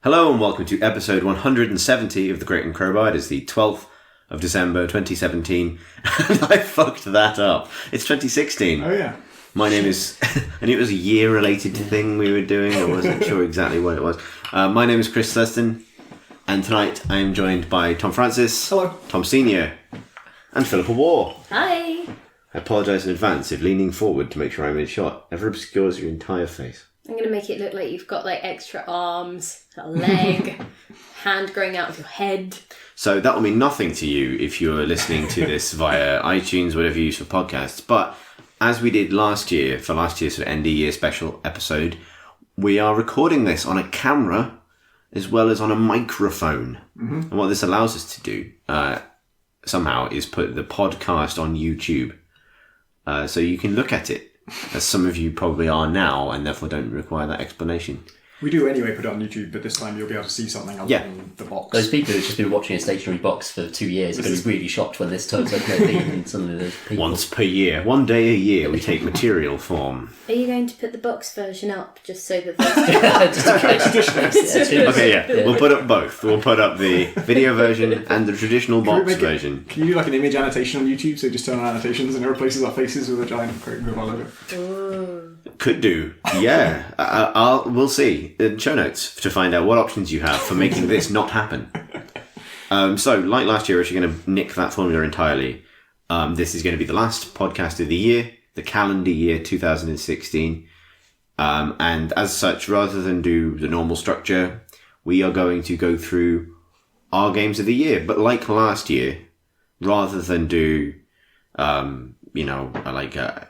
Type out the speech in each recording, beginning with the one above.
Hello and welcome to episode 170 of The Crate and Crowbar. It is the 12th of December 2017. And I fucked that up. It's 2016. Oh yeah. My name is... I knew it was a year-related thing we were doing. I wasn't sure exactly what it was. My name is Chris Thurston. And tonight I am joined by Tom Francis. Hello. Tom Senior. And Philippa War. Hi. I apologise in advance if leaning forward to make sure I'm in shot ever obscures your entire face. I'm going to make it look like you've got like extra arms, a leg, hand growing out of your head. So that will mean nothing to you if you're listening to this via iTunes, whatever you use for podcasts. But as we did last year, for last year's sort of end of year special episode, we are recording this on a camera as well as on a microphone. Mm-hmm. And what this allows us to do somehow is put the podcast on YouTube. So you can look at it, as some of you probably are now, and therefore don't require that explanation. We do anyway put it on YouTube, but this time you'll be able to see something other than the box. Those people who've just been watching a stationary box for 2 years are going to be really shocked when this turns up and suddenly there's people. Once per year, one day a year, we take material form. Are you going to put the box version up just so that there's... Okay, yeah. We'll put up both. We'll put up the video version and the traditional box version. Can you do like an image annotation on YouTube, so just turn on annotations and it replaces our faces with a giant Crate and Crowbar logo? Ooh. Could do, yeah. We'll see in show notes to find out what options you have for making this not happen. So, like last year, we're actually going to nick that formula entirely. This is going to be the last podcast of the year, the calendar year 2016. And as such, rather than do the normal structure, we are going to go through our games of the year. But like last year, rather than do...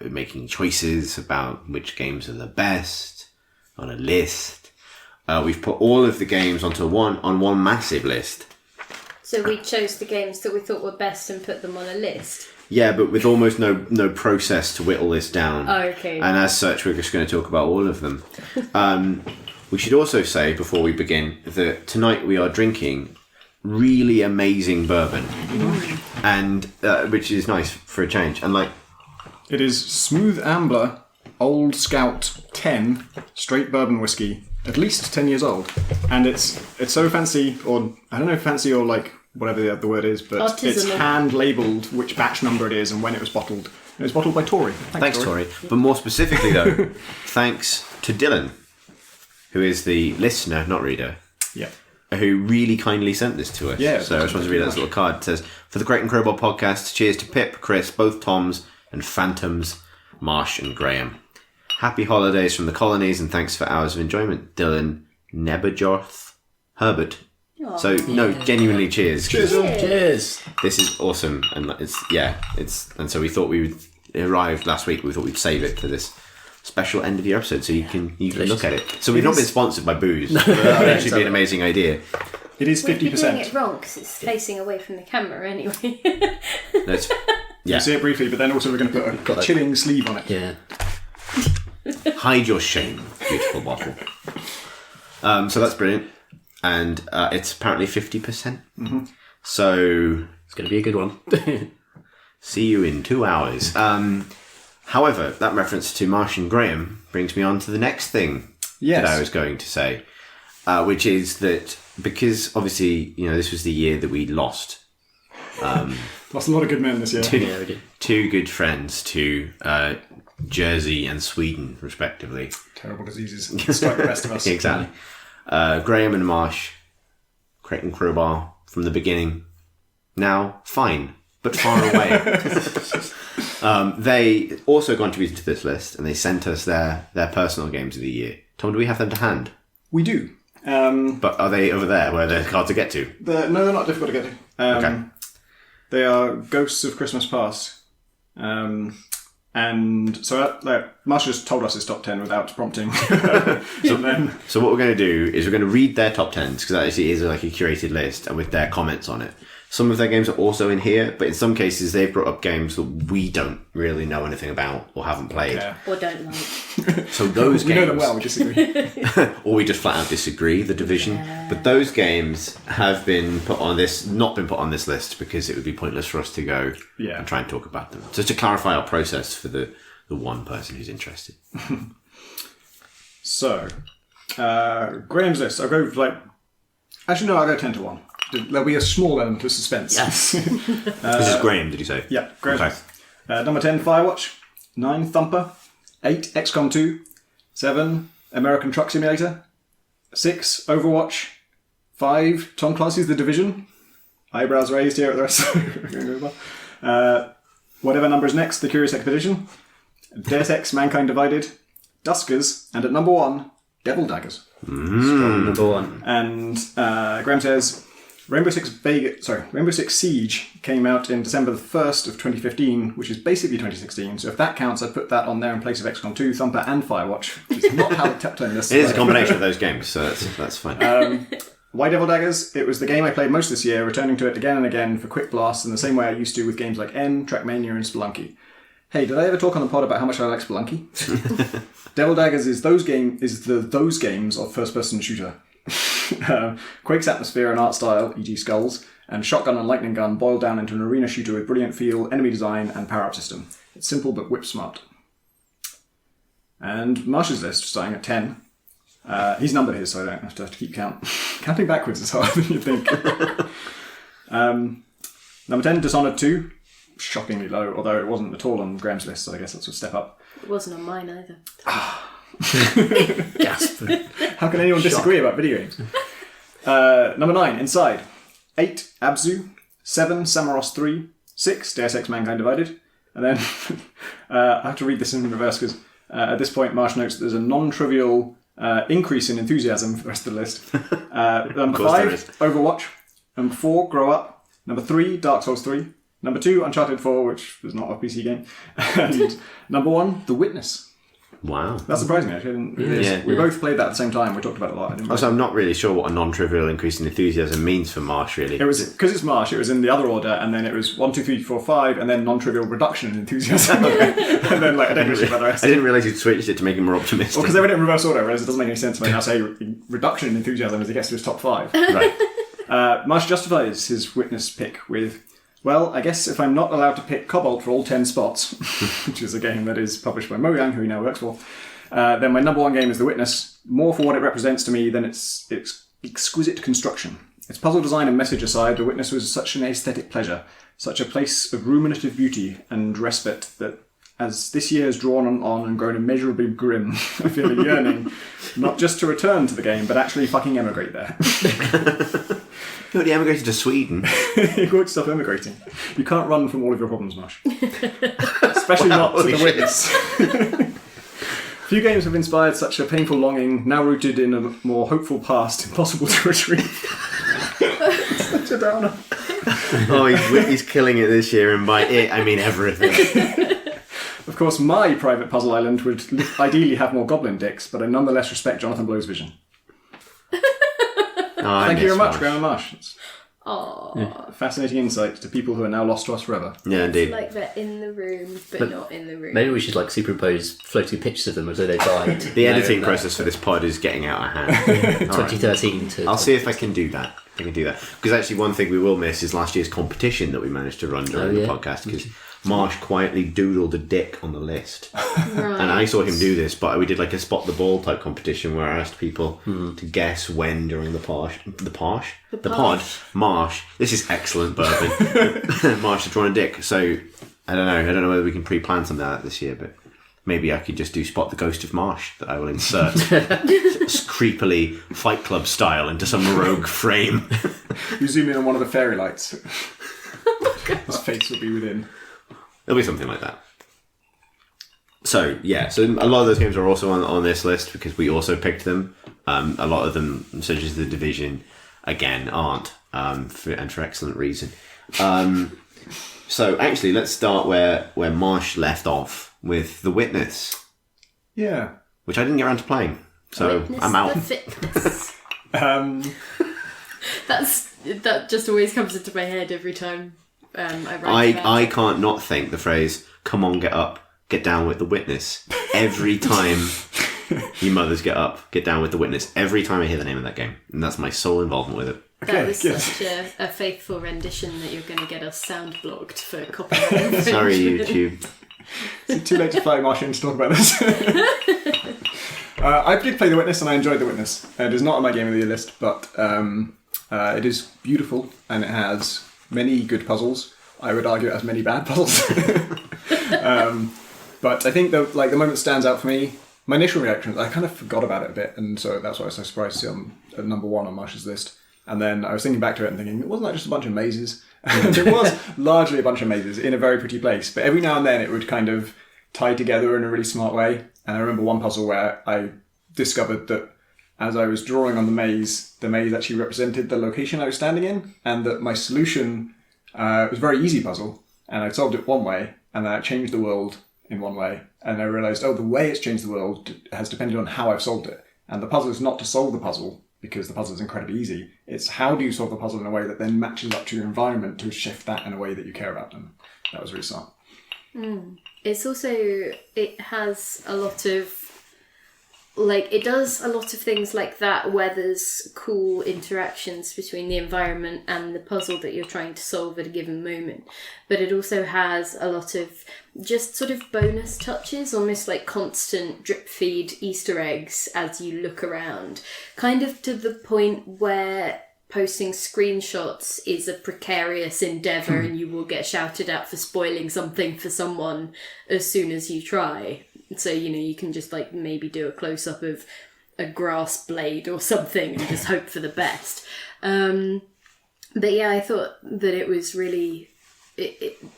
making choices about which games are the best on a list. We've put all of the games on one massive list. So we chose the games that we thought were best and put them on a list? Yeah, but with almost no process to whittle this down. Oh, okay. And as such, we're just going to talk about all of them. We should also say, before we begin, that tonight we are drinking really amazing bourbon. And which is nice for a change. And it is Smooth Ambler Old Scout 10 straight bourbon whiskey, at least 10 years old. And it's so fancy, or I don't know, fancy or like whatever the word is, but Artisanal. It's hand labelled which batch number it is and when it was bottled. It was bottled by Tori. Thanks Tori. But more specifically though, thanks to Dylan, who is the listener, not reader. Yeah. Who really kindly sent this to us. Yeah. So I just wanted to read that little card. It says, for the Crate and Crowbar podcast, cheers to Pip, Chris, both Toms, and Phantoms, Marsh and Graham. Happy holidays from the colonies and thanks for hours of enjoyment. Dylan Neberjoth Herbert. Aww. So, no, genuinely cheers. Cheers. This is awesome. And and so we thought it arrived last week. We thought we'd save it for this special end of the episode so you can look at it. So we've not been sponsored by booze. That would actually be an amazing idea. It is 50%. We've been doing it wrong because it's facing away from the camera anyway. Yeah. You see it briefly, but then also we're going to put a chilling sleeve on it. Yeah. Hide your shame, beautiful bottle. So that's brilliant. And it's apparently 50%. Mm-hmm. So... It's going to be a good one. See you in 2 hours. However, that reference to Marsh and Graham brings me on to the next thing that I was going to say, which is that because obviously, this was the year that we lost. Lost a lot of good men this year. Two good friends to Jersey and Sweden, respectively. Terrible diseases. Strike the rest of us. Exactly. Graham and Marsh, Crate and Crowbar from the beginning. Now, fine, but far away. They also contributed to this list, and they sent us their personal games of the year. Tom, do we have them to hand? We do. But are they over there, where they're hard to get to? No, they're not difficult to get to. Okay. They are Ghosts of Christmas Past. And so Marsh just told us his top 10 without prompting. So what we're going to do is we're going to read their top 10s, because that actually is like a curated list, and with their comments on it. Some of their games are also in here, but in some cases they've brought up games that we don't really know anything about or haven't played. Yeah. Or don't like. So those games... We know them well, we disagree. Or we just flat out disagree, the division. Yeah. But those games have been not been put on this list because it would be pointless for us to go and try and talk about them. So to clarify our process for the one person who's interested. So, Graham's list. I'll go Actually, no, I'll go 10 to 1. There'll be a small element of suspense. Yes. This is Graham, did you say? Yeah, great. Okay. Number 10, Firewatch. 9, Thumper. 8, XCOM 2. 7, American Truck Simulator. 6, Overwatch. 5, Tom Clancy's The Division. Eyebrows raised here at the rest. Whatever number is next, The Curious Expedition. Deus Ex, Mankind Divided. Duskers. And at number 1, Devil Daggers. Strong number 1. And Graham says, Rainbow Six Siege came out in December the 1st of 2015, which is basically 2016. So if that counts, I'd put that on there in place of XCOM 2, Thumper, and Firewatch. Which is not how the top 10 list. It is a combination of those games, so that's fine. Why Devil Daggers? It was the game I played most this year, returning to it again and again for quick blasts in the same way I used to with games like N, Trackmania, and Spelunky. Hey, did I ever talk on the pod about how much I like Spelunky? Devil Daggers is those games of first-person shooter. Quake's atmosphere and art style, e.g. skulls, and shotgun and lightning gun boiled down into an arena shooter with brilliant feel, enemy design, and power-up system. It's simple but whip smart. And Marsh's list, starting at 10. He's numbered his, so I don't have to keep counting backwards is harder than you think. Number 10, Dishonored 2. Shockingly low, although it wasn't at all on Graham's list, so I guess that's a step up. It wasn't on mine either. Gasp. How can anyone disagree about video games? Number 9, Inside. 8, ABZÜ. 7, Samaros 3. 6, Deus Ex Mankind Divided. And then, I have to read this in reverse because at this point Marsh notes that there's a non-trivial increase in enthusiasm for the rest of the list. Number 5, Overwatch. Number 4, Grow Up. Number 3, Dark Souls 3. Number 2, Uncharted 4, which was not a PC game. And number 1, The Witness. Wow. That surprised me, actually. We both played that at the same time. We talked about it a lot. Also, I'm not really sure what a non-trivial increase in enthusiasm means for Marsh, really. It was because it's Marsh. It was in the other order, and then it was 1, 2, 3, 4, 5, and then non-trivial reduction in enthusiasm, and then I don't know about the rest. I didn't realise you'd switched it to make it more optimistic. Well, because they went in reverse order, whereas it doesn't make any sense when I say reduction in enthusiasm as he gets to his top 5. Right. Marsh justifies his Witness pick with, well, I guess if I'm not allowed to pick Cobalt for all 10 spots, which is a game that is published by Mojang, who he now works for, then my number 1 game is The Witness, more for what it represents to me than its exquisite construction. Its puzzle design and message aside, The Witness was such an aesthetic pleasure, such a place of ruminative beauty and respite that as this year has drawn on and grown immeasurably grim, I feel a yearning, not just to return to the game, but actually fucking emigrate there. You already emigrated to Sweden. You got yourself emigrating. You can't run from all of your problems, Marsh. Especially not to The Witness. Few games have inspired such a painful longing, now rooted in a more hopeful past, impossible to retrieve. Such a downer. Oh, he's killing it this year, and by it, I mean everything. Of course, my private puzzle island would ideally have more goblin dicks, but I nonetheless respect Jonathan Blow's vision. Thank you very much, Graham and Marsh. Aww. Fascinating insight to people who are now lost to us forever. Yeah, indeed. Like they're in the room, but not in the room. Maybe we should superimpose floating pictures of them as though they died. The editing process for this pod is getting out of hand. 2013 to... I'll see if I can do that. Because actually one thing we will miss is last year's competition that we managed to run during the podcast, because Marsh quietly doodled a dick on the list. Right. And I saw him do this, but we did a spot the ball type competition where I asked people to guess when during the pod, Marsh, this is excellent bourbon, Marsh had drawn a dick. So I don't know whether we can pre-plan something like that this year, but maybe I could just do Spot the Ghost of Marsh that I will insert creepily Fight Club style into some rogue frame. You zoom in on one of the fairy lights. His face will be within. It'll be something like that. So a lot of those games are also on this list because we also picked them. A lot of them, such as The Division, again, aren't, for excellent reason. So actually, let's start where Marsh left off with The Witness. Yeah. Which I didn't get around to playing. So Witness I'm out. The fitness. That just always comes into my head every time I write about I it. can't not think the phrase, come on, get up, get down with the witness. Every time you mothers get up, get down with the witness. Every time I hear the name of that game. And that's my sole involvement with it. That was good. such a faithful rendition that you're going to get us sound blocked for copyright infringement. Sorry, YouTube. Is it too late to fly Marsh in to talk about this? I did play The Witness and I enjoyed The Witness. It is not on my Game of the Year list, but It is beautiful, and it has many good puzzles. I would argue it has many bad puzzles. But I think the moment that stands out for me, my initial reaction, I kind of forgot about it a bit, and so that's why I was so surprised to see it at number 1 on Marsh's list. And then I was thinking back to it and thinking, wasn't that just a bunch of mazes? And it was largely a bunch of mazes in a very pretty place, but every now and then it would kind of tie together in a really smart way. And I remember one puzzle where I discovered that as I was drawing on the maze actually represented the location I was standing in, and that my solution was a very easy puzzle, and I'd solved it one way, and then I changed the world in one way, and I realised, the way it's changed the world has depended on how I've solved it. And the puzzle is not to solve the puzzle, because the puzzle is incredibly easy. It's how do you solve the puzzle in a way that then matches up to your environment to shift that in a way that you care about. And that was really smart. It's also, it has a lot of, it does a lot of things like that where there's cool interactions between the environment and the puzzle that you're trying to solve at a given moment. But it also has a lot of just sort of bonus touches, almost like constant drip feed Easter eggs as you look around. Kind of to the point where posting screenshots is a precarious endeavour and you will get shouted at for spoiling something for someone as soon as you try. So, you can just maybe do a close-up of a grass blade or something and just hope for the best. But yeah, I thought that it was really...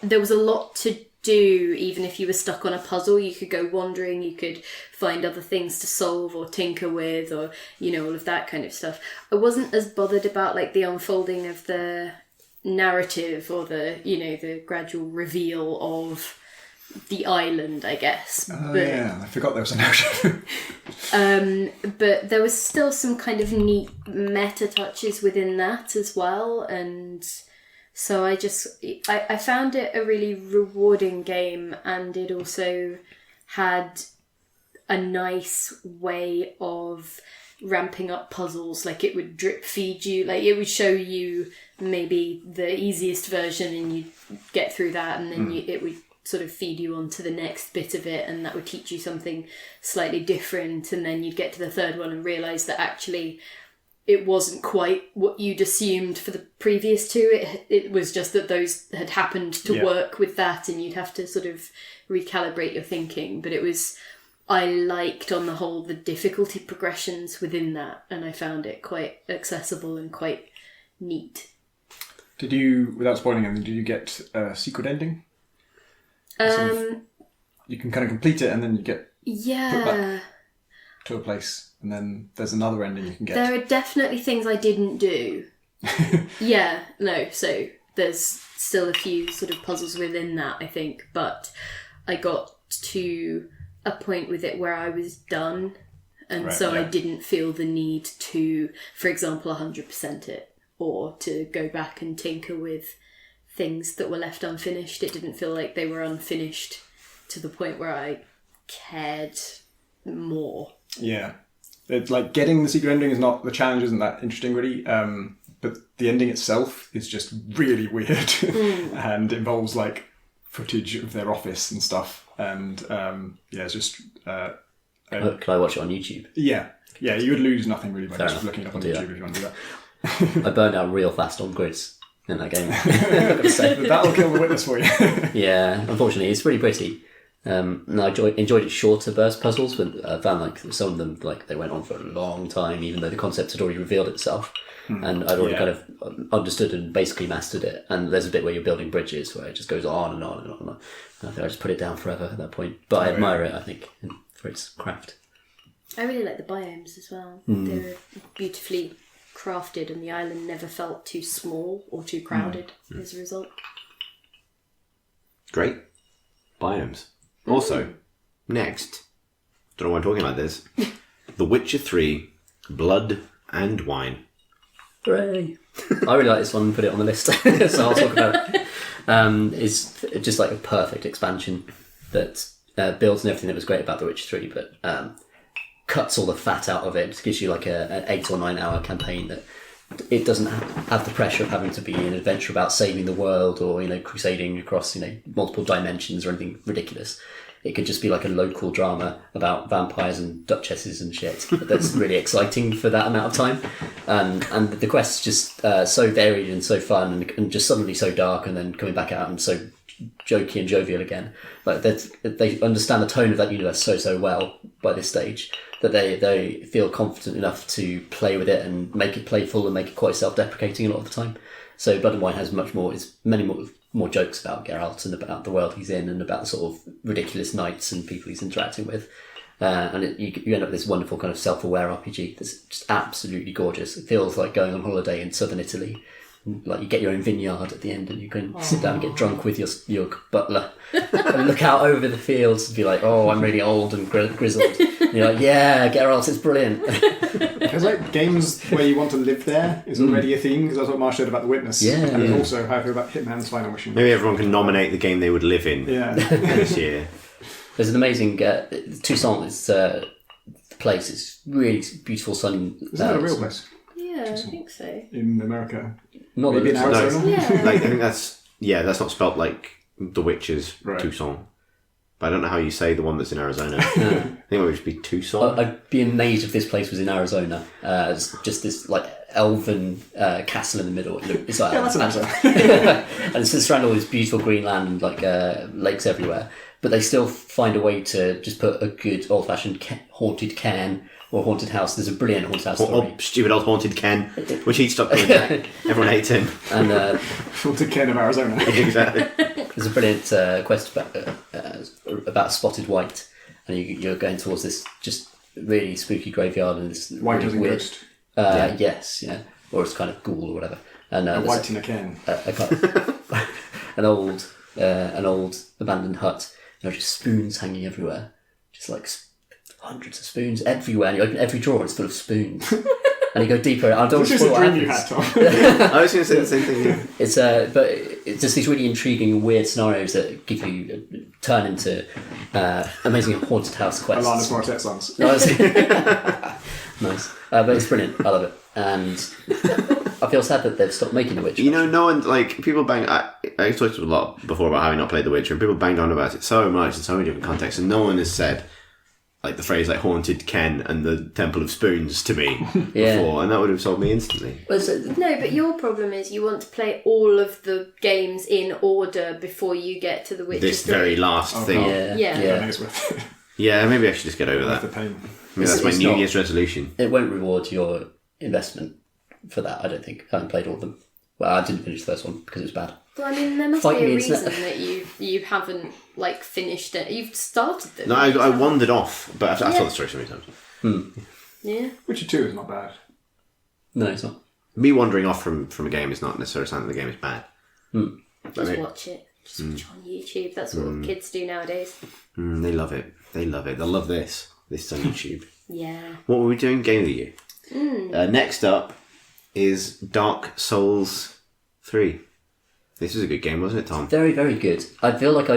there was a lot to do, even if you were stuck on a puzzle. You could go wandering, you could find other things to solve or tinker with, or, all of that kind of stuff. I wasn't as bothered about, the unfolding of the narrative or the, the gradual reveal of the island, I guess. Yeah, I forgot there was a narrative. But there was still some kind of neat meta touches within that as well, and so I found it a really rewarding game, and it also had a nice way of ramping up puzzles. It would drip feed you, it would show you maybe the easiest version and you'd get through that, and then it would sort of feed you on to the next bit of it, and that would teach you something slightly different, and then you'd get to the third one and realise that actually it wasn't quite what you'd assumed for the previous two. It was just that those had happened to work with that, and you'd have to sort of recalibrate your thinking. But I liked on the whole the difficulty progressions within that, and I found it quite accessible and quite neat. Did you, without spoiling anything, did you get a secret ending? You can kind of complete it and then you get put back to a place, and then there's another ending you can get. There are definitely things I didn't do. So there's still a few sort of puzzles within that, I think, but I got to a point with it where I was done, and I didn't feel the need to, for example, 100% it, or to go back and tinker with things that were left unfinished. It didn't feel like they were unfinished to the point where I cared more. Yeah. It's getting the secret ending is not, the challenge isn't that interesting really, but the ending itself is just really weird and involves footage of their office and stuff, and it's just... can I watch it on YouTube? Yeah, you would lose nothing really by just looking it up on YouTube if you want to do that. I burned out real fast on grids in that game. That'll kill the witness for you. Yeah, unfortunately, it's really pretty. And I enjoyed its shorter burst puzzles, but I found some of them they went on for a long time, even though the concept had already revealed itself, and I'd already kind of understood and basically mastered it. And there's a bit where you're building bridges where it just goes on and on and on and on. And I think I just put it down forever at that point. But I admire it, I think, for its craft. I really like the biomes as well. They're beautifully crafted, and the island never felt too small or too crowded as a result. Great. Biomes. Also, next, don't know why I'm talking like this, The Witcher 3, Blood and Wine. Hooray! I really like this one and put it on the list, so I'll talk about it. It's just a perfect expansion that builds on everything that was great about The Witcher 3, but cuts all the fat out of it. It gives you an 8 or 9 hour campaign that it doesn't have the pressure of having to be an adventure about saving the world or crusading across multiple dimensions or anything ridiculous. it could just be like a local drama about vampires and duchesses and shit. That's really exciting for that amount of time. And the quest's just so varied and so fun and just suddenly so dark and then coming back out and so jokey and jovial again. Like they understand the tone of that universe so well by this stage that they feel confident enough to play with it and make it playful and make it quite self-deprecating a lot of the time. So Blood and Wine has many more jokes about Geralt and about the world he's in and about the sort of ridiculous knights and people he's interacting with. And you end up with this wonderful kind of self-aware RPG that's just absolutely gorgeous. It feels like going on holiday in southern Italy. Like you get your own vineyard at the end and you can sit down and get drunk with your butler and look out over the fields and be like, oh, I'm really old and grizzled. And you're like, yeah, Geralt, it's brilliant. Because like games where you want to live there is already a theme, because that's what Marsh said about The Witness. Yeah. And also how I feel about Hitman's Final Mission. Maybe everyone can nominate the game they would live in this year. There's an amazing Toussaint is the place. It's really beautiful sun. Is that a real place? Yeah, I think so. In America? Not Maybe in Arizona? Yeah. Like, I think that's not spelt like The Witcher's Right. Tucson. But I don't know how you say the one that's in Arizona. I think it would just be Tucson. I'd be amazed if this place was in Arizona. It's just this like elven castle in the middle. It's like, Yeah, that's an Arizona. and it's surrounded all this beautiful green land and like lakes everywhere. But they still find a way to just put a good old-fashioned haunted cairn or haunted house. There's a brilliant haunted house story. Or stupid old haunted Ken, which he'd stop doing that. Everyone hates him. And To Ken of Arizona. Exactly. there's a brilliant quest about spotted white, and you're going towards this just really spooky graveyard and this White really as in weird. ghost. Yes, yeah, or it's kind of ghoul or whatever. And A there's white in a can. an old abandoned hut. There are just spoons hanging everywhere, just like hundreds of spoons everywhere. And you open every drawer, it's full of spoons. And you go deeper. I don't This is spoil a what dream you happens. had, Tom. I was going to say the same thing. Yeah. It's but it's just these really intriguing and weird scenarios that give you turn into amazing haunted house quests. Alanis Morissette songs. Nice, but it's brilliant. I love it, and I feel sad that they've stopped making The Witcher. You know, no one, like, people bang... I talked a lot before about having not played The Witcher, and people banged on about it so much in so many different contexts, and no one has said, like, the phrase, like, Haunted Ken and the Temple of Spoons to me Yeah. before, and that would have sold me instantly. No, but your problem is you want to play all of the games in order before you get to The Witcher This 3. very last thing. God. Yeah, Yeah. Yeah, it's worth Yeah, maybe I should just get over worth the that. pain. Maybe that's my It's New not- Year's resolution. It won't reward your investment for that. I don't think. I haven't played all of them. Well, I didn't finish the first one because it was bad. Well, I mean, there must Fight be a me, reason internet. that you haven't like finished it. You've started them. No, I wandered off, but I've Yeah. told the story so many times. Yeah. Witcher 2 is not bad. No, it's not. Me wandering off from a game is not necessarily a sign that the game is bad. Just watch it. Just watch on YouTube. That's what kids do nowadays. They love it. They love it. They'll love this. This is on YouTube. Yeah. What were we doing? Game of the Year. Next up is Dark Souls 3. This was a good game, wasn't it, Tom? Very, very good. I feel like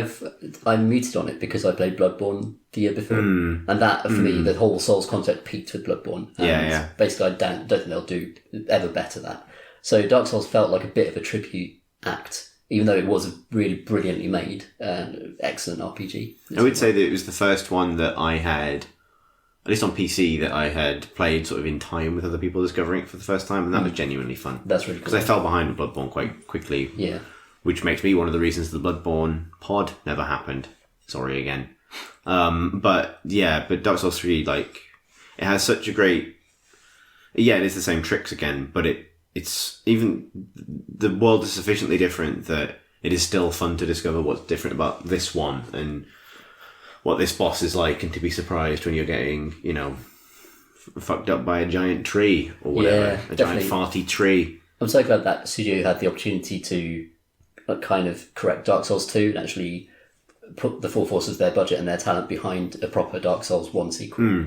I'm muted on it because I played Bloodborne the year before, and that for me, the whole Souls concept peaked with Bloodborne. And Yeah. Basically, I don't think they'll do ever better that. So Dark Souls felt like a bit of a tribute act, even though it was a really brilliantly made and excellent RPG. I would say that it was the first one that I had, at least on PC, that I had played sort of in time with other people discovering it for the first time, and that was genuinely fun. That's really Because cool. I fell behind with Bloodborne quite quickly, Yeah. which makes me one of the reasons the Bloodborne pod never happened. Sorry again. But Dark Souls 3, like, it has such a great... Yeah, it is the same tricks again, but it's even... The world is sufficiently different that it is still fun to discover what's different about this one, and what this boss is like, and to be surprised when you're getting, you know, fucked up by a giant tree, or whatever. Yeah, a definitely. giant farty tree. I'm so glad that studio had the opportunity to kind of correct Dark Souls 2 and actually put the full force of their budget and their talent behind a proper Dark Souls 1 sequel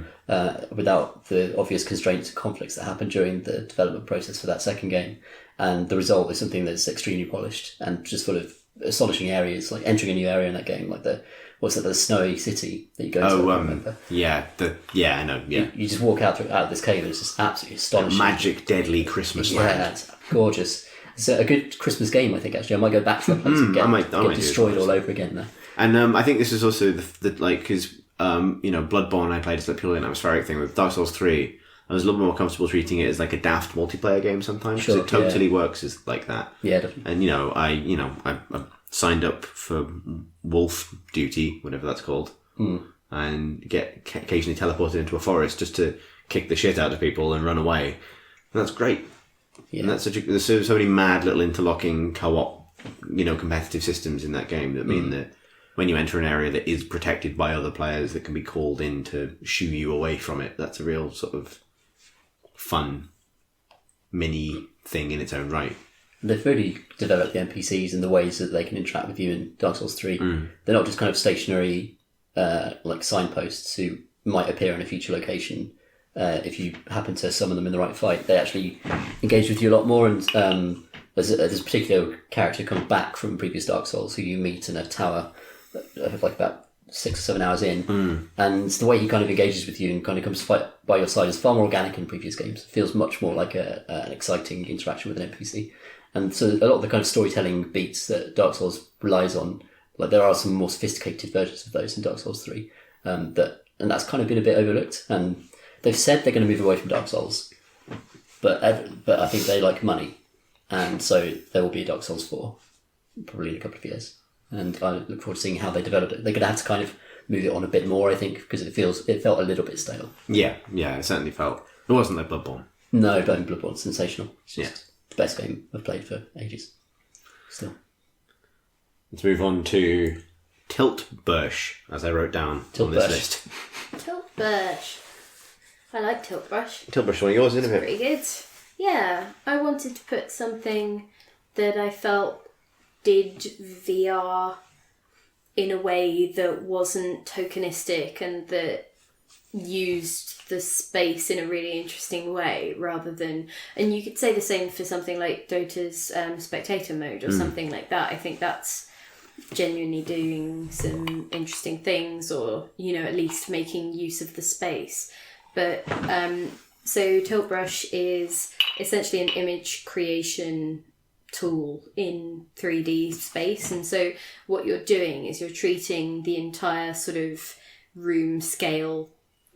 without the obvious constraints and conflicts that happened during the development process for that second game. And the result is something that's extremely polished and just full of astonishing areas, like entering a new area in that game, like the snowy city that you go to. I can't remember. I know, yeah. You just walk out of this cave and it's just absolutely astonishing. Magic, deadly Christmas Yeah, land. it's gorgeous. It's a good Christmas game, I think, actually. I might go back to that place and get I might do destroyed it. all over again there. And I think this is also the like, because Bloodborne I played as a purely an atmospheric thing. With Dark Souls 3, I was a little more comfortable treating it as like a daft multiplayer game sometimes, because it totally works as like that. Yeah, definitely. And I signed up for Wolf Duty, whatever that's called, and get occasionally teleported into a forest just to kick the shit out of people and run away. And that's great. Yeah. And that's there's so many mad little interlocking co-op, competitive systems in that game that mean that when you enter an area that is protected by other players that can be called in to shoo you away from it, that's a real sort of fun mini thing in its own right. They've really developed the NPCs and the ways that they can interact with you in Dark Souls 3. They're not just kind of stationary like signposts who might appear in a future location. If you happen to summon them in the right fight, they actually engage with you a lot more. And there's a particular character who comes back from previous Dark Souls who you meet in a tower like about 6 or 7 hours in. And the way he kind of engages with you and kind of comes to fight by your side is far more organic in previous games. It feels much more like an exciting interaction with an NPC. And so a lot of the kind of storytelling beats that Dark Souls relies on, like there are some more sophisticated versions of those in Dark Souls 3, and that's kind of been a bit overlooked. And they've said they're going to move away from Dark Souls, but I think they like money, and so there will be a Dark Souls 4 probably in a couple of years, and I look forward to seeing how they develop it. They're going to have to kind of move it on a bit more, I think, because it felt a little bit stale. Yeah, it certainly felt. It wasn't like Bloodborne. No, but Bloodborne's sensational. It's just the best game I've played for ages. Still. Let's move on to Tiltbush, as I wrote down on this list. Tiltbush. I like Tiltbush. Tiltbush, one of yours, isn't it? Pretty good. Yeah, I wanted to put something that I felt did VR in a way that wasn't tokenistic and that used the space in a really interesting way rather than... And you could say the same for something like Dota's spectator mode or something like that. I think that's genuinely doing some interesting things, or, at least making use of the space. But so Tiltbrush is essentially an image creation tool in 3D space, and so what you're doing is you're treating the entire sort of room scale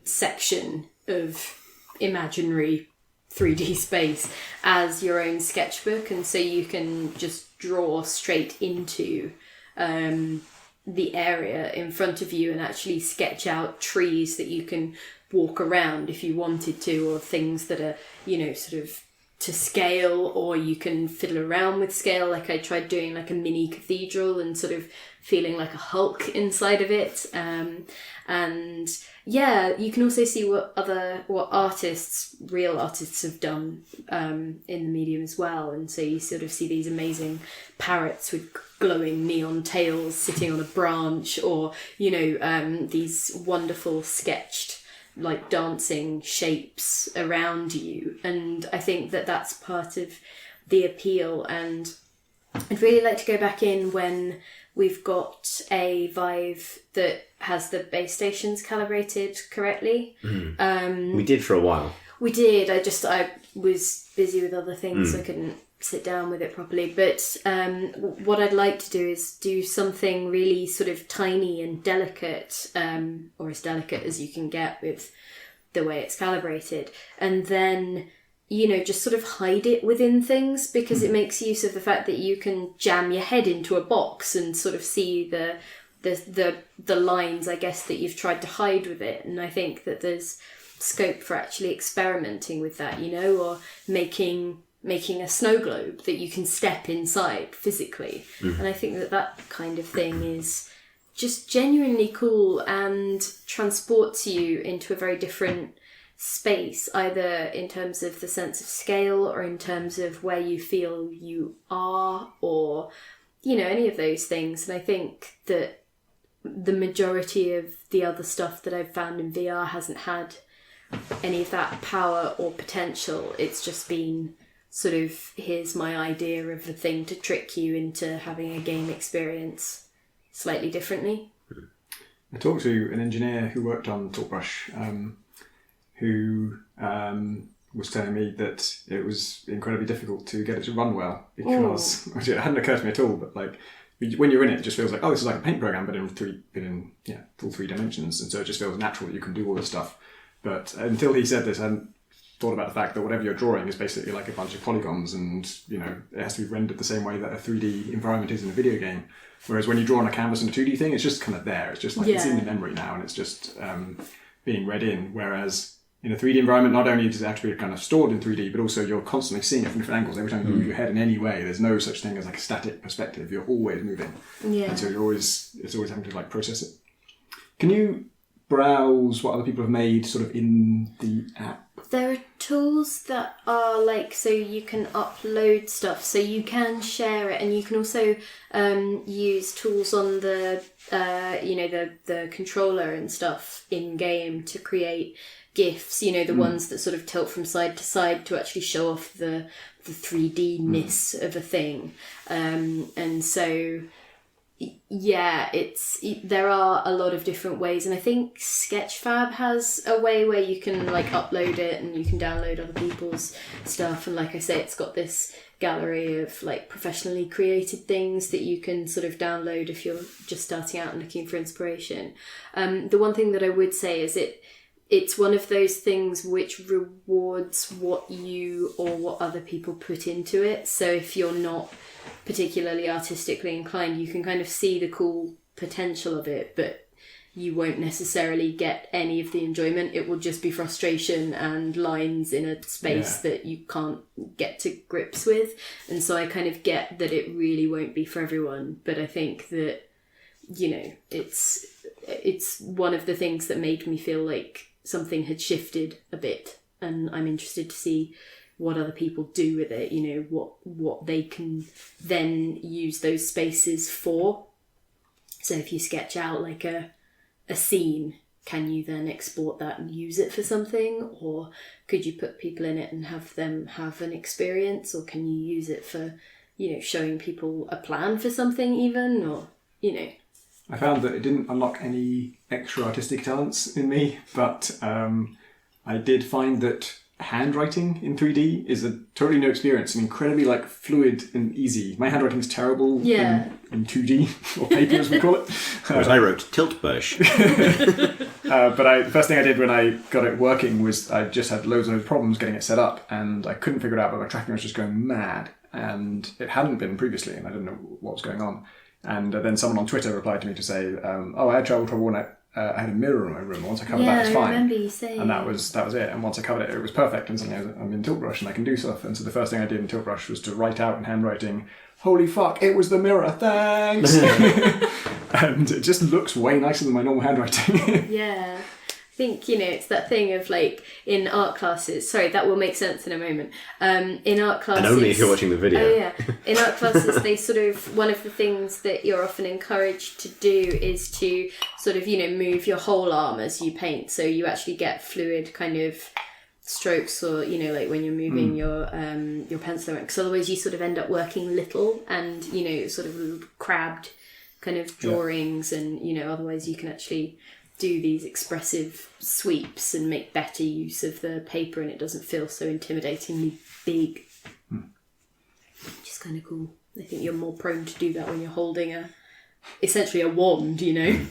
section of imaginary 3D space as your own sketchbook, and so you can just draw straight into the area in front of you and actually sketch out trees that you can walk around if you wanted to, or things that are, sort of to scale, or you can fiddle around with scale. Like I tried doing like a mini cathedral and sort of feeling like a Hulk inside of it. And yeah, you can also see what real artists have done in the medium as well. And so you sort of see these amazing parrots with glowing neon tails sitting on a branch, or, these wonderful sketched like dancing shapes around you. And I think that that's part of the appeal, and I'd really like to go back in when we've got a Vive that has the base stations calibrated correctly. We did for a while. We did. I was busy with other things, so I couldn't sit down with it properly. But what I'd like to do is do something really sort of tiny and delicate, or as delicate as you can get with the way it's calibrated, and then just sort of hide it within things, because it makes use of the fact that you can jam your head into a box and sort of see the lines, I guess, that you've tried to hide with it. And I think that there's scope for actually experimenting with that, or making a snow globe that you can step inside physically. And I think that kind of thing is just genuinely cool and transports you into a very different space, either in terms of the sense of scale or in terms of where you feel you are, or any of those things. And I think that the majority of the other stuff that I've found in VR hasn't had any of that power or potential. It's just been sort of, here's my idea of the thing to trick you into having a game experience slightly differently. I talked to an engineer who worked on Tiltbrush, who was telling me that it was incredibly difficult to get it to run well, because which it hadn't occurred to me at all, but like when you're in it, it just feels like, oh, this is like a paint program, but in full 3 dimensions, and so it just feels natural that you can do all this stuff. But until he said this, I hadn't thought about the fact that whatever you're drawing is basically like a bunch of polygons, and it has to be rendered the same way that a 3D environment is in a video game. Whereas when you draw on a canvas in a 2D thing, it's just kind of there. It's just like it's in the memory now, and it's just being read in. Whereas in a 3D environment, not only does it have to be kind of stored in 3D, but also you're constantly seeing it from different angles. Every time you move your head in any way, there's no such thing as like a static perspective. You're always moving, and so it's always having to like process it. Can you browse what other people have made sort of in the app? There are tools that are like, so you can upload stuff, so you can share it, and you can also use tools on the the controller and stuff in game to create GIFs, the ones that sort of tilt from side to side to actually show off the 3D-ness of a thing. And so there are a lot of different ways, and I think Sketchfab has a way where you can like upload it and you can download other people's stuff, and like I say, it's got this gallery of like professionally created things that you can sort of download if you're just starting out and looking for inspiration. The one thing that I would say is it's one of those things which rewards what you or what other people put into it. So if you're not particularly artistically inclined, you can kind of see the cool potential of it, but you won't necessarily get any of the enjoyment. It will just be frustration and lines in a space that you can't get to grips with. And so I kind of get that it really won't be for everyone, but I think that, it's one of the things that made me feel like something had shifted a bit, and I'm interested to see what other people do with it, what they can then use those spaces for. So if you sketch out like a scene, can you then export that and use it for something? Or could you put people in it and have them have an experience? Or can you use it for, showing people a plan for something even? Or, I found that it didn't unlock any extra artistic talents in me, but I did find that handwriting in 3D is a totally new experience and incredibly like fluid and easy. My handwriting is terrible in 2D, or paper as we call it. Whereas I wrote Tiltbush. But the first thing I did when I got it working was I just had loads of problems getting it set up, and I couldn't figure it out, but my tracking was just going mad, and it hadn't been previously, and I didn't know what was going on. And then someone on Twitter replied to me to say, I had trouble when I had a mirror in my room. Once I covered that, it was fine. I remember you saying. And that was it. And once I covered it, it was perfect. And suddenly I'm in Tiltbrush and I can do stuff. And so the first thing I did in Tiltbrush was to write out in handwriting, "Holy fuck, it was the mirror, thanks!" And it just looks way nicer than my normal handwriting. Yeah. I think, it's that thing of like in art classes, sorry, that will make sense in a moment. In art classes. And only if you're watching the video. Oh, yeah. In art classes, they sort of, one of the things that you're often encouraged to do is to sort of, move your whole arm as you paint. So you actually get fluid kind of strokes, or, like when you're moving your pencil around. Because otherwise you sort of end up working little and, sort of crabbed kind of drawings, and, otherwise you can actually do these expressive sweeps and make better use of the paper, and it doesn't feel so intimidatingly big. Which is kind of cool. I think you're more prone to do that when you're holding essentially a wand, I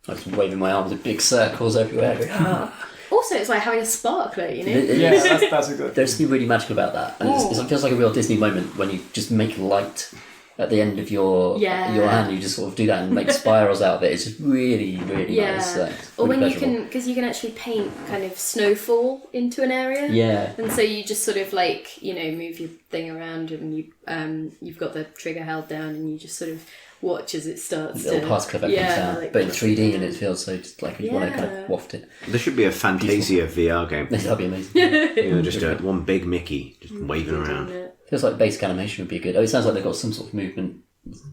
was waving my arms in big circles everywhere. Also, it's like having a sparkler, Yeah, that's exactly. There's something really magical about that. And it feels like a real Disney moment when you just make light at the end of your hand. You just sort of do that and make spirals out of it. It's just really, really nice. Or when you can, because you can actually paint kind of snowfall into an area. Yeah. And so you just sort of like, move your thing around, and you've got the trigger held down, and you just sort of watch as it starts to... Little particle effect comes down. Like, but in 3D, and it feels so just like you want to kind of waft it. There should be a Fantasia VR game. That'd be amazing. Just one big Mickey just waving around. Feels like basic animation would be good. It sounds like they've got some sort of movement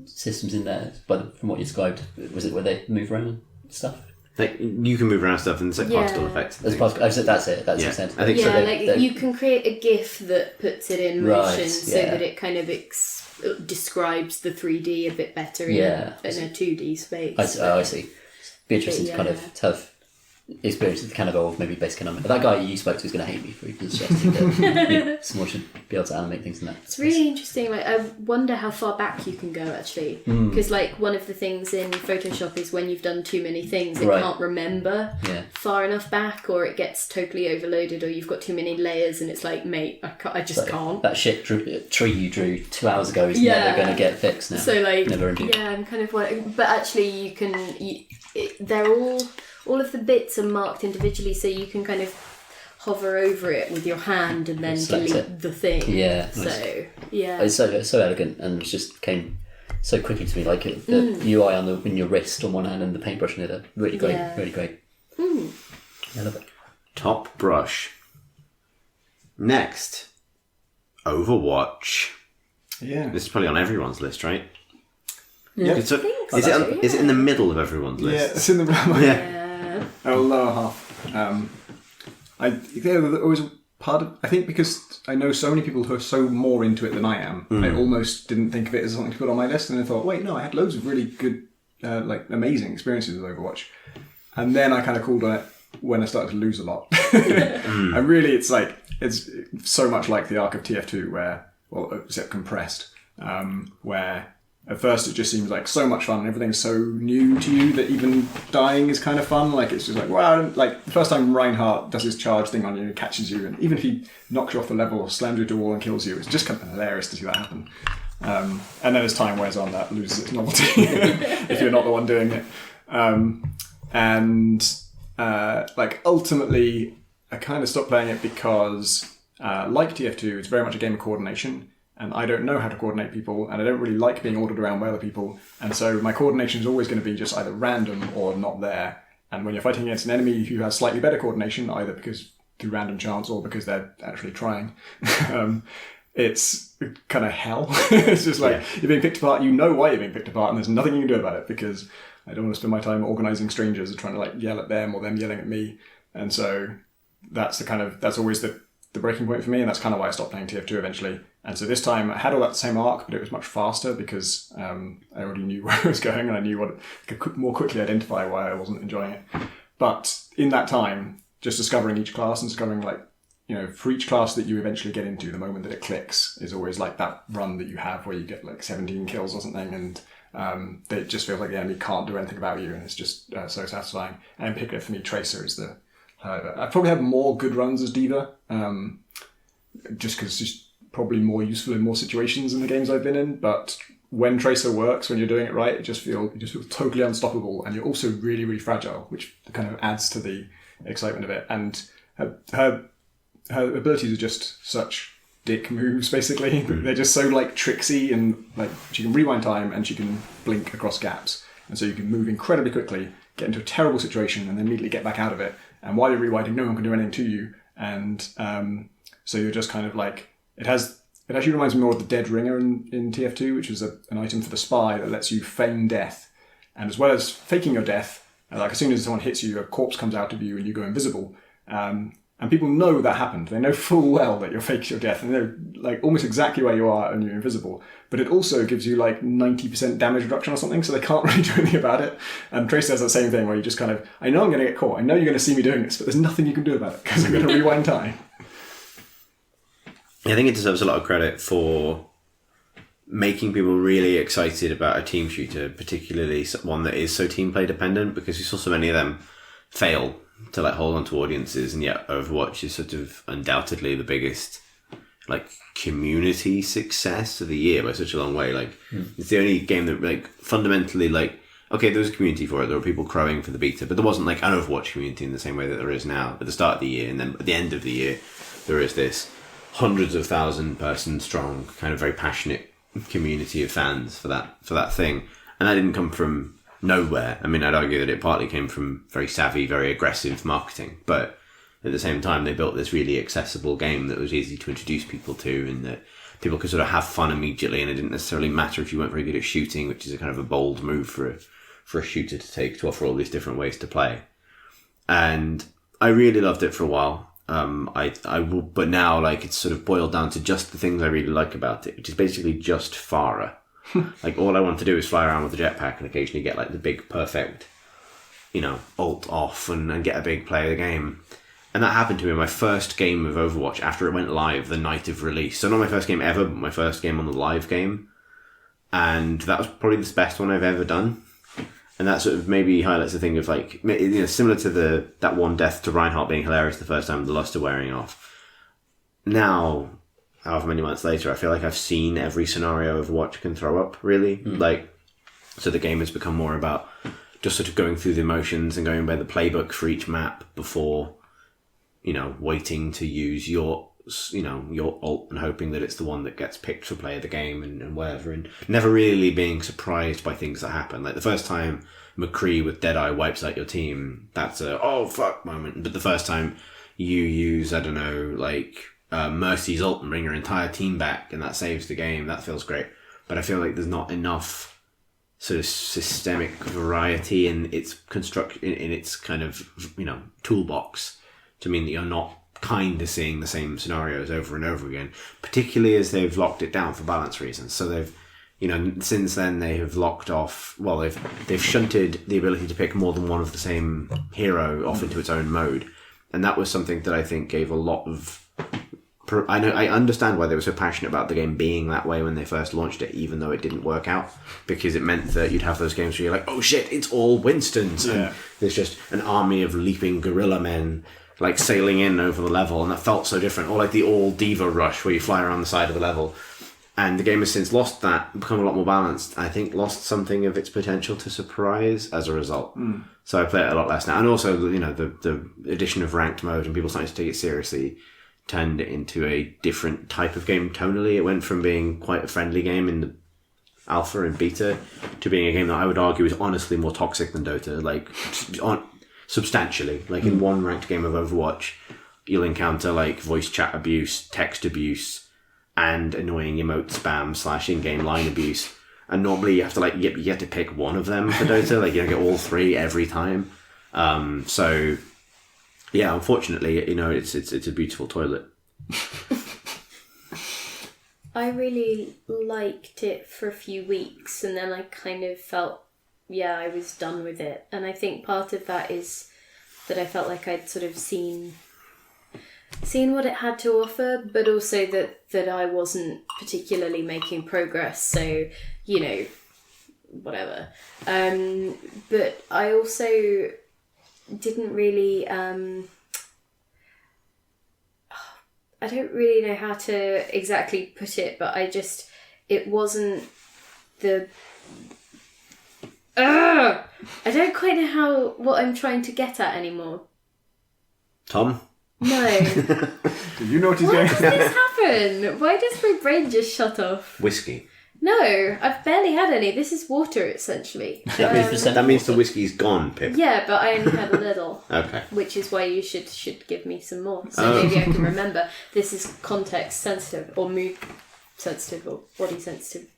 systems in there, but from what you described, was it where they move around and stuff? Like, you can move around stuff, and it's like particle effects. That's it. That's the sense. I think so. Like you can create a GIF that puts it in motion, so that it kind of describes the 3D a bit better in a 2D space. I see. Be interesting to kind of experiences can evolve, maybe basic animation. But that guy you spoke to is going to hate me for even suggesting that someone should be able to animate things in that. It's really interesting. Like, I wonder how far back you can go, actually. Because, like, one of the things in Photoshop is when you've done too many things, it can't remember far enough back, or it gets totally overloaded, or you've got too many layers, and it's like, mate, I just can't. That shit tree you drew 2 hours ago is never going to get fixed now. So, like, never I'm kind of wondering. But actually, you can... they're all of the bits are marked individually, so you can kind of hover over it with your hand and then delete the thing. Yeah. So, yeah. It's so elegant, and it just came so quickly to me. Like the UI in your wrist on one hand and the paintbrush in the other. Really great. Really great. I love it. Top brush. Next, Overwatch. Yeah. This is probably on everyone's list, right? Yeah. Is it in the middle of everyone's list? Yeah, it's in the middle. Yeah. Lower half. Always part of. I think because I know so many people who are so more into it than I am, I almost didn't think of it as something to put on my list, and I thought, wait, no, I had loads of really good, amazing experiences with Overwatch, and then I kind of called on it when I started to lose a lot. And really, it's so much like the arc of TF2, where, well, except compressed, where. At first, it just seems like so much fun, and everything's so new to you that even dying is kind of fun. Like, it's just like, wow, like the first time Reinhardt does his charge thing on you and catches you, and even if he knocks you off the level or slams you to a wall and kills you, it's just kind of hilarious to see that happen. And then as time wears on, that loses its novelty if you're not the one doing it. Ultimately, I kind of stopped playing it because, like TF2, it's very much a game of coordination. And I don't know how to coordinate people, and I don't really like being ordered around by other people. And so my coordination is always going to be just either random or not there. And when you're fighting against an enemy who has slightly better coordination, either because through random chance or because they're actually trying, it's kind of hell. It's just like you're being picked apart. You know why you're being picked apart, and there's nothing you can do about it because I don't want to spend my time organising strangers and trying to like yell at them or them yelling at me. And so that's always the breaking point for me, and that's kind of why I stopped playing TF2 eventually. And so this time I had all that same arc, but it was much faster because I already knew where I was going, and I knew I could more quickly identify why I wasn't enjoying it. But in that time, just discovering each class and discovering for each class that you eventually get into, the moment that it clicks is always like that run that you have where you get like 17 kills or something, and it just feels like the enemy can't do anything about you, and it's just so satisfying. And in particular for me, Tracer is the I probably have more good runs as Diva, just because it's just probably more useful in more situations in the games I've been in. But when Tracer works, when you're doing it right, it just feels totally unstoppable, and you're also really, really fragile, which kind of adds to the excitement of it. And her abilities are just such dick moves, basically. They're just so like tricksy, and like she can rewind time and she can blink across gaps, and so you can move incredibly quickly, get into a terrible situation, and then immediately get back out of it. And while you're rewinding, no one can do anything to you. And so you're just kind of like... It actually reminds me more of the Dead Ringer in TF2, which is an item for the spy that lets you feign death. And as well as faking your death, like as soon as someone hits you, a corpse comes out of you and you go invisible. And people know that happened. They know full well that you're faking your death, and they know like almost exactly where you are and you're invisible. But it also gives you like 90% damage reduction or something, so they can't really do anything about it. And Tracer does that same thing where you just kind of, I know I'm going to get caught, I know you're going to see me doing this, but there's nothing you can do about it because I'm going to rewind time. I think it deserves a lot of credit for making people really excited about a team shooter, particularly one that is so team play dependent, because we saw so many of them fail to like hold on to audiences, and yet Overwatch is sort of undoubtedly the biggest like community success of the year by such a long way. Like it's the only game that like fundamentally like, okay, there was a community for it, there were people crowing for the beta, but there wasn't like an Overwatch community in the same way that there is now at the start of the year, and then at the end of the year there is this hundreds of thousand person strong kind of very passionate community of fans for that thing. And that didn't come from nowhere. I mean, I'd argue that it partly came from very savvy, very aggressive marketing, but at the same time they built this really accessible game that was easy to introduce people to, and that people could sort of have fun immediately, and it didn't necessarily matter if you weren't very good at shooting, which is a kind of a bold move for a shooter to take, to offer all these different ways to play. And I really loved it for a while. I will, but now like it's sort of boiled down to just the things I really like about it, which is basically just Farah. Like all I want to do is fly around with a jetpack and occasionally get like the big perfect ult off and get a big play of the game. And that happened to me in my first game of Overwatch after it went live the night of release. So not my first game ever, but my first game on the live game. And that was probably the best one I've ever done. And that sort of maybe highlights the thing of similar to that one death to Reinhardt being hilarious the first time, the luster wearing off. Now, however many months later, I feel like I've seen every scenario Overwatch can throw up, really. So the game has become more about just sort of going through the motions and going by the playbook for each map before, waiting to use your ult and hoping that it's the one that gets picked for play of the game and whatever, and never really being surprised by things that happen. Like the first time McCree with Deadeye wipes out your team, that's a oh fuck moment. But the first time you use, I don't know, Mercy's ult and bring her entire team back and that saves the game, that feels great. But I feel like there's not enough sort of systemic variety in its in its kind of toolbox to mean that you're not kind of seeing the same scenarios over and over again, particularly as they've locked it down for balance reasons. So they've, since then they have locked off, they've shunted the ability to pick more than one of the same hero off into its own mode. And that was something that I think gave a lot of, I understand why they were so passionate about the game being that way when they first launched it, even though it didn't work out, because it meant that you'd have those games where you're like, oh shit, it's all Winstons. Yeah. And there's just an army of leaping gorilla men sailing in over the level, and that felt so different. Or the all diva rush where you fly around the side of the level. And the game has since lost that, become a lot more balanced. I think lost something of its potential to surprise as a result. So I play it a lot less now. And also, the addition of ranked mode and people starting to take it seriously turned it into a different type of game tonally. It went from being quite a friendly game in the alpha and beta to being a game that I would argue is honestly more toxic than Dota. Substantially. In one ranked game of Overwatch, you'll encounter voice chat abuse, text abuse, and annoying emote spam / in-game line abuse. And normally you have to you have to pick one of them for Dota. You don't get all three every time. So yeah, unfortunately, it's a beautiful toilet. I really liked it for a few weeks, and then I kind of felt, I was done with it. And I think part of that is that I felt like I'd sort of seen what it had to offer, but also that I wasn't particularly making progress. So, whatever. But I also didn't really... I don't really know how to exactly put it, but it wasn't the... I don't quite know what I'm trying to get at anymore. Tom? No. Do you know what he's Why going does this happen? Why does my brain just shut off? Whiskey. No, I've barely had any. This is water, essentially. That means the whiskey's gone, Pip. Yeah, but I only had a little. Okay. Which is why you should give me some more. So maybe I can remember. This is context sensitive, or mood sensitive, or body sensitive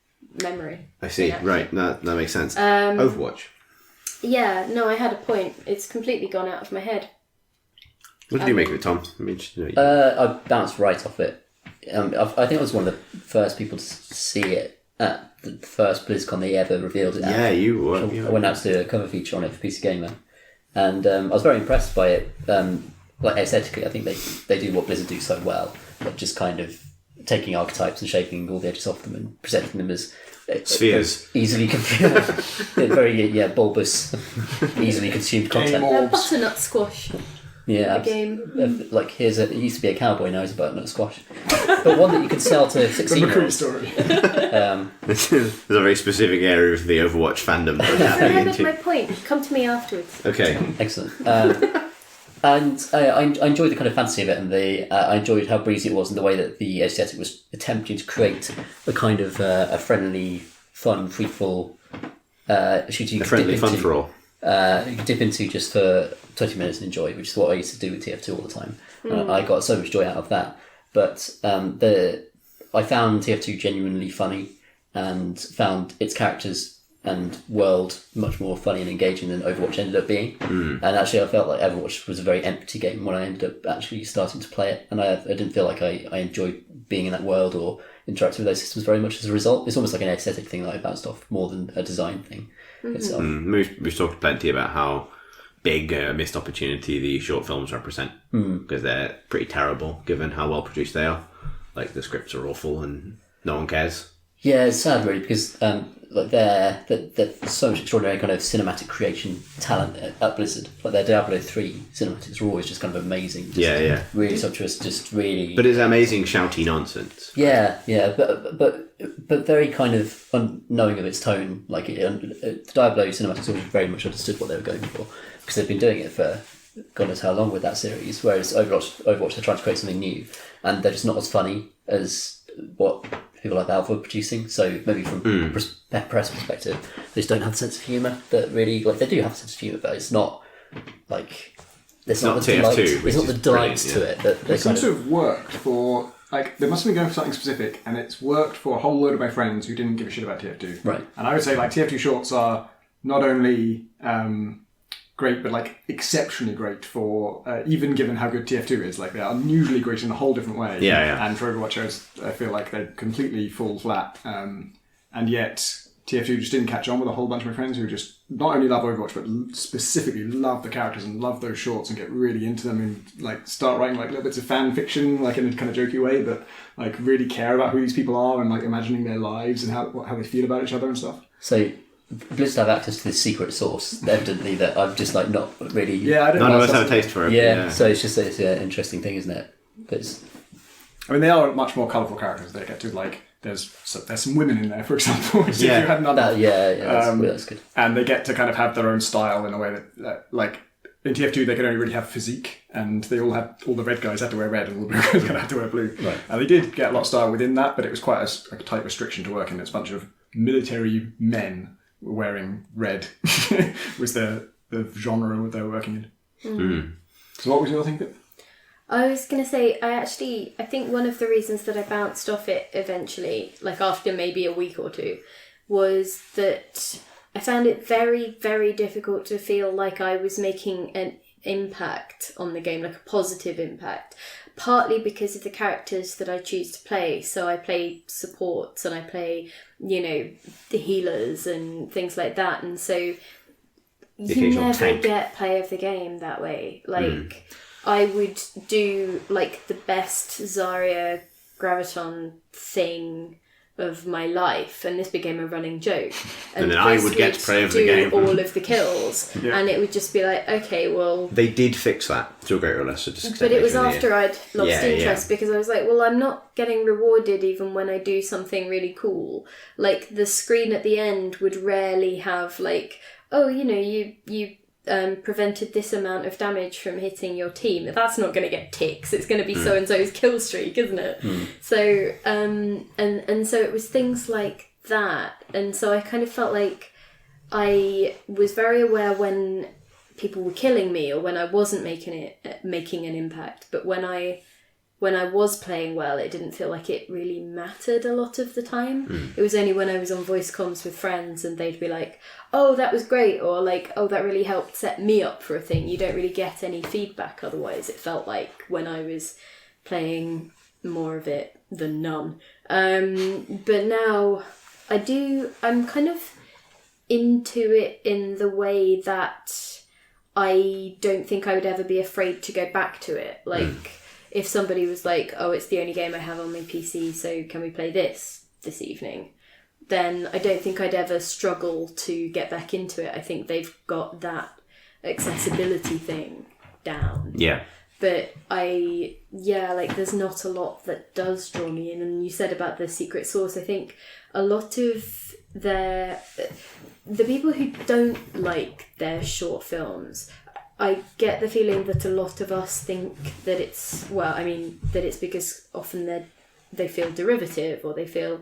memory. I see. Right. No, that makes sense. Overwatch. Yeah, no, I had a point. It's completely gone out of my head. What did you make of it, Tom? I bounced right off it. I think I was one of the first people to see it at the first BlizzCon they ever revealed it. Yeah, you were. I went out to do a cover feature on it for PC Gamer, and I was very impressed by it. Aesthetically, I think they do what Blizzard do so well, but just kind of taking archetypes and shaping all the edges off them and presenting them as spheres, easily very bulbous, easily consumed content. Butternut squash. Yeah, game. It used to be a cowboy, now it's a butternut squash, but one that you can sell to 16-year-olds. story. There's a very specific area of the Overwatch fandom. I remembered my point. Come to me afterwards. Okay, excellent. And I enjoyed the kind of fantasy of it, and I enjoyed how breezy it was, and the way that the aesthetic was attempting to create a kind of a friendly, fun, free-fall shooting. A friendly fun for all. You can dip into just for 20 minutes and enjoy, which is what I used to do with TF2 all the time. I got so much joy out of that. But I found TF2 genuinely funny, and found its characters and world much more funny and engaging than Overwatch ended up being. And actually I felt like Overwatch was a very empty game when I ended up actually starting to play it, and I didn't feel like I enjoyed being in that world or interacting with those systems very much as a result. It's almost like an aesthetic thing that I bounced off more than a design thing itself. We've talked plenty about how big missed opportunity the short films represent, because they're pretty terrible given how well produced they are. Like, the scripts are awful and no one cares. Yeah, it's sad really, because like they're so much extraordinary kind of cinematic creation talent at Blizzard. Like their Diablo 3 cinematics are always just kind of amazing. Just really sumptuous, just really. But it's amazing shouty nonsense. Yeah, but very kind of unknowing of its tone. Like Diablo cinematics always very much understood what they were going for, because they've been doing it for God knows how long with that series. Whereas Overwatch, they're trying to create something new, and they're just not as funny as what people like Valve were producing. So maybe from press perspective, they just don't have the sense of humour that really, like, they do have a sense of humour, but it's not like it's not the TF2, delight. It's not the delight to it that they It seems to have worked for, like, they must have been going for something specific, and it's worked for a whole load of my friends who didn't give a shit about TF2. Right. And I would say, like, TF2 shorts are not only great, but, like, exceptionally great for, even given how good TF2 is. Like, they are unusually great in a whole different way. Yeah. And for Overwatch, I feel like they completely fall flat. And yet, TF2 just didn't catch on with a whole bunch of my friends who just not only love Overwatch, but specifically love the characters and love those shorts and get really into them and, like, start writing, like, little bits of fan fiction, like, in a kind of jokey way, but, like, really care about who these people are and, like, imagining their lives and how they feel about each other and stuff. So Blizzard have access to this secret source, evidently, that I've just, like, not really. Yeah, I don't None know. of us have a taste for it. Yeah, so it's just an interesting thing, isn't it? I mean, they are much more colourful characters. They get to, like, there's some women in there, for example. Which Yeah. if you had none of. That's good. And they get to kind of have their own style in a way that like, in TF2 they could only really have physique, and all the red guys had to wear red and all the blue guys had to wear blue. Right. And they did get a lot of style within that, but it was quite a tight restriction to work in. It's a bunch of military men wearing red was the genre they were working in. So what was your thing? I was going to say, I think one of the reasons that I bounced off it eventually, like after maybe a week or two, was that I found it very, very difficult to feel like I was making an impact on the game, like a positive impact. Partly because of the characters that I choose to play. So I play supports and I play, the healers and things like that. And so you never get play of the game that way. Like, I would do, like, the best Zarya Graviton thing of my life, and this became a running joke. And then I would get to play of the game. all of the kills, and it would just be like, okay, well... They did fix that to a greater or lesser extent. But it was after I'd lost interest, because I was like, well, I'm not getting rewarded even when I do something really cool. Like, the screen at the end would rarely have, like, oh, you prevented this amount of damage from hitting your team. That's not going to get ticks. It's going to be so-and-so's kill streak, isn't it? So, and so it was things like that. And so I kind of felt like I was very aware when people were killing me or when I wasn't making an impact. But when I was playing well, it didn't feel like it really mattered a lot of the time. It was only when I was on voice comms with friends and they'd be like, oh, that was great, or like, oh, that really helped set me up for a thing. You don't really get any feedback otherwise. It felt like when I was playing more of it than none. But now I'm kind of into it in the way that I don't think I would ever be afraid to go back to it. Like, if somebody was like, oh, it's the only game I have on my PC, so can we play this evening? Then I don't think I'd ever struggle to get back into it. I think they've got that accessibility thing down. Yeah. But there's not a lot that does draw me in. And you said about the secret source, I think a lot of the people who don't like their short films, I get the feeling that a lot of us think that it's because often they feel derivative or they feel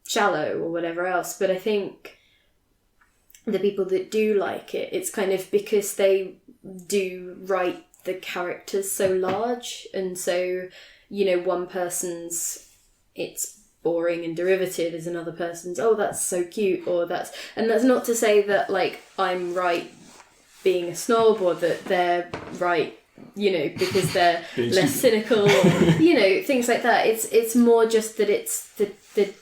shallow or whatever else. But I think the people that do like it, it's kind of because they do write the characters so large, and so, one person's it's boring and derivative is another person's, oh, that's so cute, and that's not to say that, like, I'm right being a snob or that they're right because they're Being less cynical, or, things like that. It's more just that it's the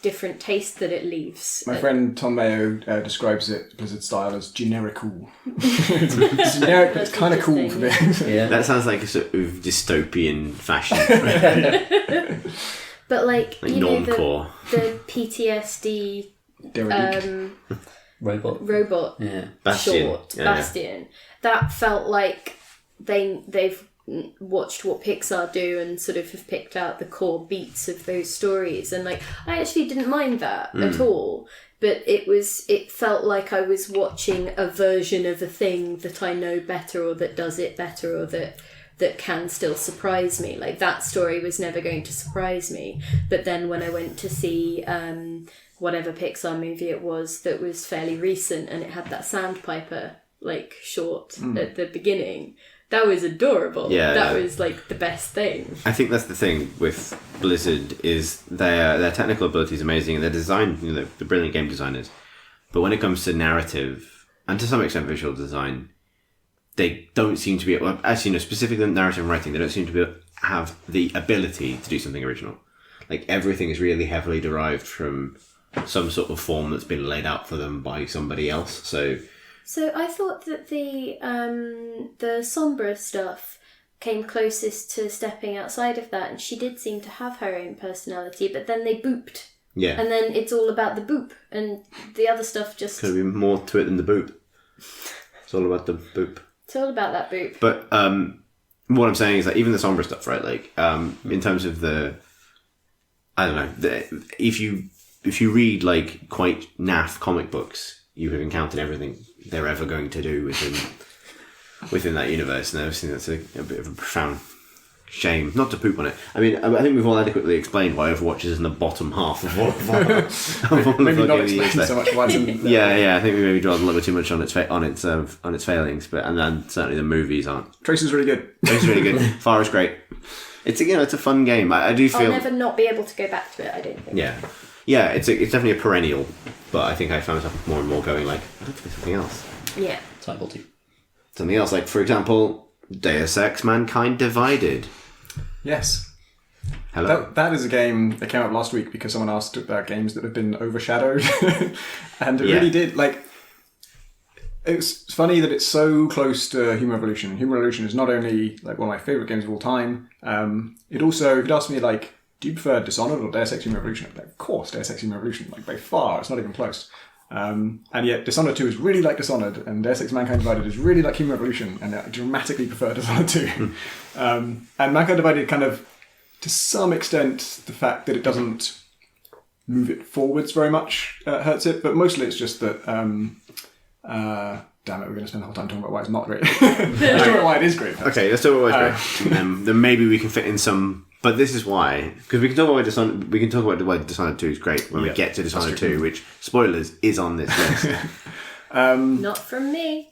different taste that it leaves. My friend Tom Mayo describes it, Blizzard style, as generic cool. It's generic, but it's kind of cool for me. Yeah. That sounds like a sort of dystopian fashion. But normcore. the PTSD robot Yeah. Bastion. short, Yeah. Bastion, that felt like they've watched what Pixar do and sort of have picked out the core beats of those stories, and I actually didn't mind that at all, but it felt like I was watching a version of a thing that I know better, or that does it better, or that can still surprise me. Like, that story was never going to surprise me, but then when I went to see whatever Pixar movie it was that was fairly recent, and it had that Sandpiper short at the beginning, that was adorable. Yeah, that was the best thing. I think that's the thing with Blizzard, is their technical ability is amazing, and their design, they're brilliant game designers. But when it comes to narrative, and to some extent visual design, they don't seem to be, well, actually, specifically narrative writing, they don't seem to have the ability to do something original. Everything is really heavily derived from some sort of form that's been laid out for them by somebody else. So I thought that the Sombra stuff came closest to stepping outside of that, and she did seem to have her own personality, but then they booped. Yeah. And then it's all about the boop, and the other stuff just... Could be more to it than the boop. It's all about the boop. It's all about that boop. But what I'm saying is that even the Sombra stuff, right? In terms of I don't know, if you read quite naff comic books, you have encountered everything they're ever going to do within that universe, and I think that's a bit of a profound shame. Not to poop on it. I mean, I think we've all adequately explained why Overwatch is in the bottom half of all of Maybe not the explain so much why it's in Yeah, I think we maybe dwelled a little bit too much on its failings, and then certainly the movies aren't. Trace is really good. Trace is really good. Far is great. It's it's a fun game. I do feel I'll never not be able to go back to it, I don't think. Yeah, it's definitely a perennial, but I think I found myself more and more going I'd like to play something else. Yeah. Titanfall 2. Something else, for example, Deus Ex Mankind Divided. Yes. Hello. That is a game that came up last week because someone asked about games that have been overshadowed. And it really did. It's funny that it's so close to Human Revolution. Human Revolution is not only one of my favourite games of all time, it also, if you'd ask me, do you prefer Dishonored or Deus Ex Human Revolution? I'd be of course, Deus Ex Human Revolution. By far, it's not even close. And yet Dishonored 2 is really like Dishonored, and Deus Ex Mankind Divided is really like Human Revolution, and I dramatically prefer Dishonored 2. And Mankind Divided kind of, to some extent, the fact that it doesn't move it forwards very much hurts it, but mostly it's just that, damn it, we're going to spend the whole time talking about why it's not great. Let's talk about why it is great. Okay, let's talk about why it's great. Then maybe we can fit in some... But this is why, because we can talk about why Dishonored 2 is great when we get to Dishonored 2, which, spoilers, is on this list. Not from me.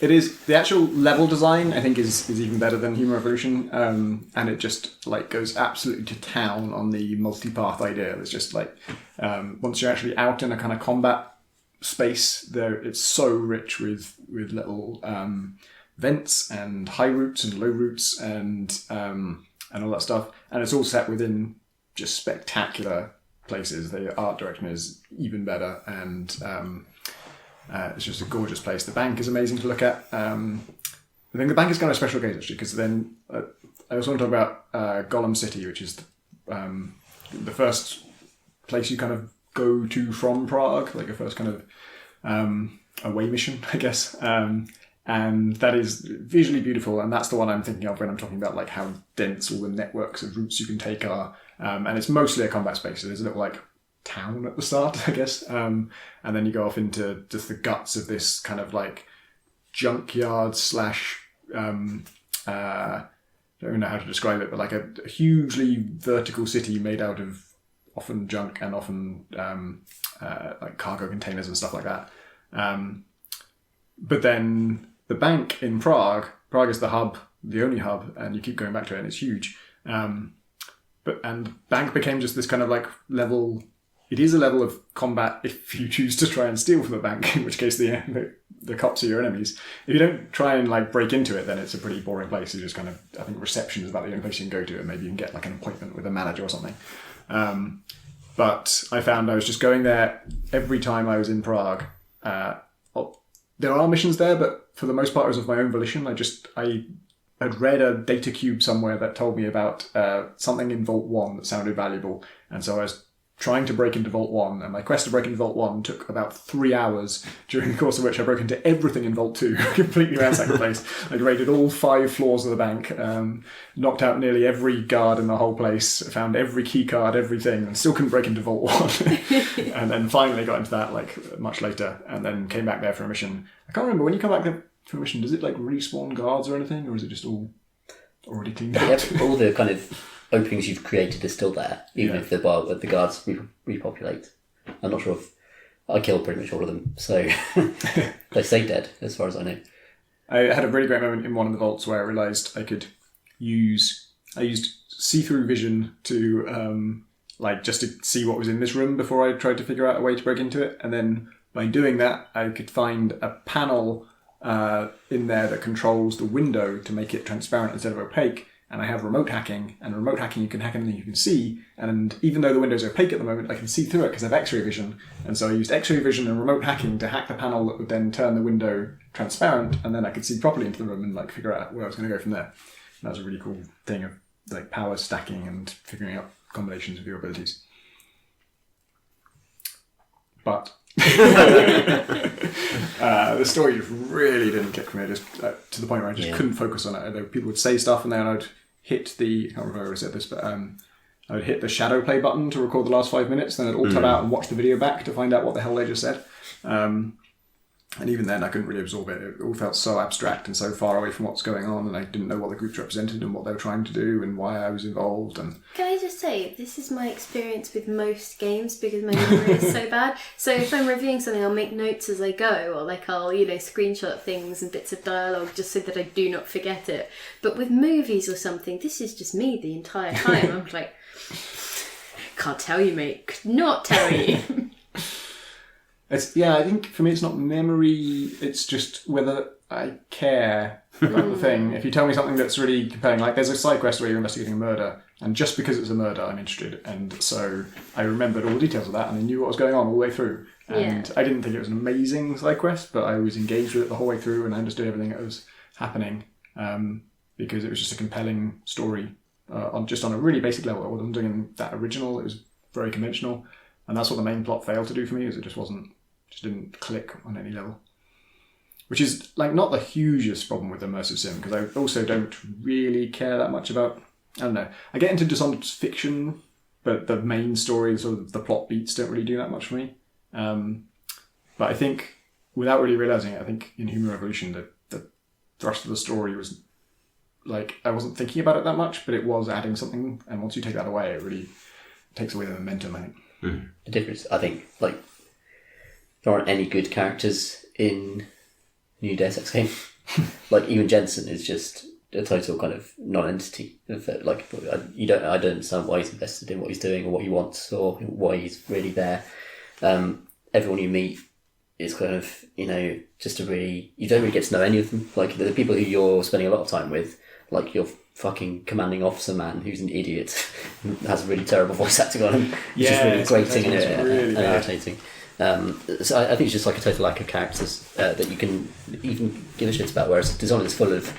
It is, the actual level design I think is even better than Human Revolution, and it just goes absolutely to town on the multipath idea. It's just once you're actually out in a kind of combat space, it's so rich with little vents and high routes and low routes and all that stuff, and it's all set within just spectacular places. The art direction is even better, and it's just a gorgeous place. The bank is amazing to look at. I think the bank is kind of a special case actually, because then I also want to talk about Golem City, which is the first place you kind of go to from Prague, a first kind of away mission, I guess. And that is visually beautiful, and that's the one I'm thinking of when I'm talking about how dense all the networks of routes you can take are. And it's mostly a combat space. So there's a little town at the start, I guess, and then you go off into just the guts of this kind of junkyard slash. I don't even know how to describe it, but a hugely vertical city made out of often junk and often cargo containers and stuff like that. But then the bank in Prague is the hub, the only hub, and you keep going back to it, and it's huge. And bank became just this kind of level it is a level of combat if you choose to try and steal from a bank, in which case the cops are your enemies. If you don't try and like break into it, then it's a pretty boring place. You just kind of, I think reception is about the only place you can go to, and maybe you can get like an appointment with a manager or something. But I found I was just going there every time I was in Prague. There are missions there, but for the most part it was of my own volition. I had read a data cube somewhere that told me about something in Vault 1 that sounded valuable, and so I was trying to break into Vault 1, and my quest to break into Vault 1 took about 3 hours, during the course of which I broke into everything in Vault 2, completely ransacked the place. I raided all 5 floors of the bank, knocked out nearly every guard in the whole place, found every key card, everything, and still couldn't break into Vault 1. And then finally got into that like much later, and then came back there for a mission. I can't remember, when you come back there for a mission, does it like respawn guards or anything, or is it just all already cleaned out? Yep, all the kind of openings you've created are still there, even if the guards repopulate. I'm not sure if I killed pretty much all of them, so they stay dead as far as I know. I had a really great moment in one of the vaults where I realised I used see-through vision to just to see what was in this room before I tried to figure out a way to break into it, and then by doing that I could find a panel in there that controls the window to make it transparent instead of opaque. And I have remote hacking, and remote hacking you can hack anything you can see, and even though the window's opaque at the moment, I can see through it because I have X-ray vision, and so I used X-ray vision and remote hacking to hack the panel that would then turn the window transparent, and then I could see properly into the room and like figure out where I was going to go from there. And that was a really cool thing of like power stacking and figuring out combinations of your abilities. But the story just really didn't click for me, just to the point where I just couldn't focus on it. People would say stuff, and then I'd hit I can't remember if I said this, but I would hit the shadow play button to record the last 5 minutes, then I'd alt tab out and watch the video back to find out what the hell they just said. And even then I couldn't really absorb it. It all felt so abstract and so far away from what's going on, and I didn't know what the groups represented and what they were trying to do and why I was involved. And can I just say, this is my experience with most games because my memory is so bad. So if I'm reviewing something, I'll make notes as I go, or like I'll screenshot things and bits of dialogue just so that I do not forget it. But with movies or something, this is just me the entire time. I'm like, can't tell you, mate. Could not tell you. I think for me it's not memory, it's just whether I care about the thing. If you tell me something that's really compelling, like there's a side quest where you're investigating a murder, and just because it's a murder I'm interested, and so I remembered all the details of that and I knew what was going on all the way through. And I didn't think it was an amazing side quest, but I was engaged with it the whole way through and I understood everything that was happening, because it was just a compelling story on a really basic level. I wasn't doing that original, it was very conventional, and that's what the main plot failed to do for me, is it just didn't click on any level. Which is like not the hugest problem with immersive sim, because I also don't really care that much about, I don't know, I get into Dishonored fiction, but the main story, sort of the plot beats don't really do that much for me. But I think, without really realising it, I think in Human Revolution the thrust of the story was like, I wasn't thinking about it that much, but it was adding something, and once you take that away, it really takes away the momentum, I think. The difference, I think, like, there aren't any good characters in new Deus Ex game. Like, even Jensen is just a total kind of non-entity. Like, I don't understand why he's invested in what he's doing or what he wants or why he's really there. Everyone you meet is kind of, just you don't really get to know any of them. Like, the people who you're spending a lot of time with, like your fucking commanding officer man who's an idiot, has a really terrible voice acting on him, which is really grating and irritating. So I think it's just like a total lack of characters that you can even give a shit about, whereas Dishonored is full of,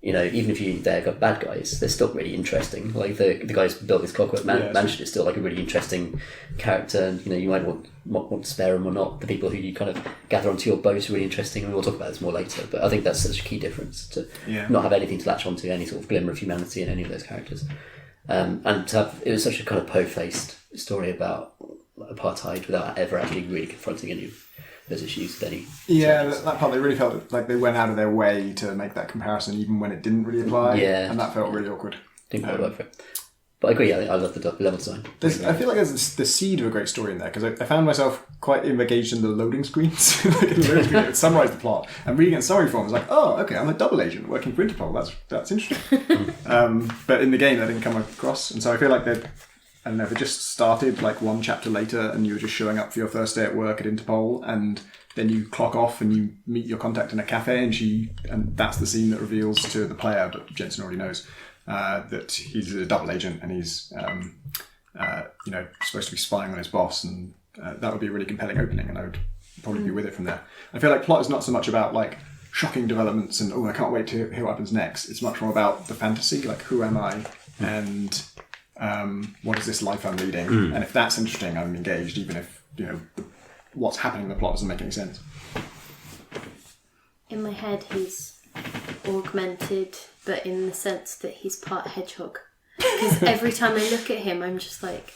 even if they've got bad guys, they're still really interesting. Like the guys who built this clockwork mansion is still like a really interesting character, and you might want to spare them or not. The people who you kind of gather onto your boat are really interesting, and we'll talk about this more later, but I think that's such a key difference, to not have anything to latch onto, any sort of glimmer of humanity in any of those characters. And to have, it was such a kind of po-faced story about apartheid without ever actually really confronting any of those issues with any... Yeah, that part, they really felt like they went out of their way to make that comparison even when it didn't really apply. Yeah. And that felt really awkward. Didn't quite work for it. But I agree, I love the level design. I feel like there's the seed of a great story in there, because I found myself quite engaged in the loading screens. Like in the loading screen, it would summarise the plot. And reading it in summary form, I was like, oh, okay, I'm a double agent working for Interpol. That's interesting. But in the game, that didn't come across. And so I feel like I don't know, if it just started like one chapter later and you were just showing up for your first day at work at Interpol, and then you clock off and you meet your contact in a cafe, and that's the scene that reveals to the player, but Jensen already knows, that he's a double agent and he's supposed to be spying on his boss, and that would be a really compelling opening, and I would probably be with it from there. I feel like plot is not so much about like shocking developments and I can't wait to hear what happens next. It's much more about the fantasy, like who am I and what is this life I'm leading, and if that's interesting, I'm engaged, even if what's happening in the plot doesn't make any sense. In my head, he's augmented, but in the sense that he's part hedgehog. Because every time I look at him, I'm just like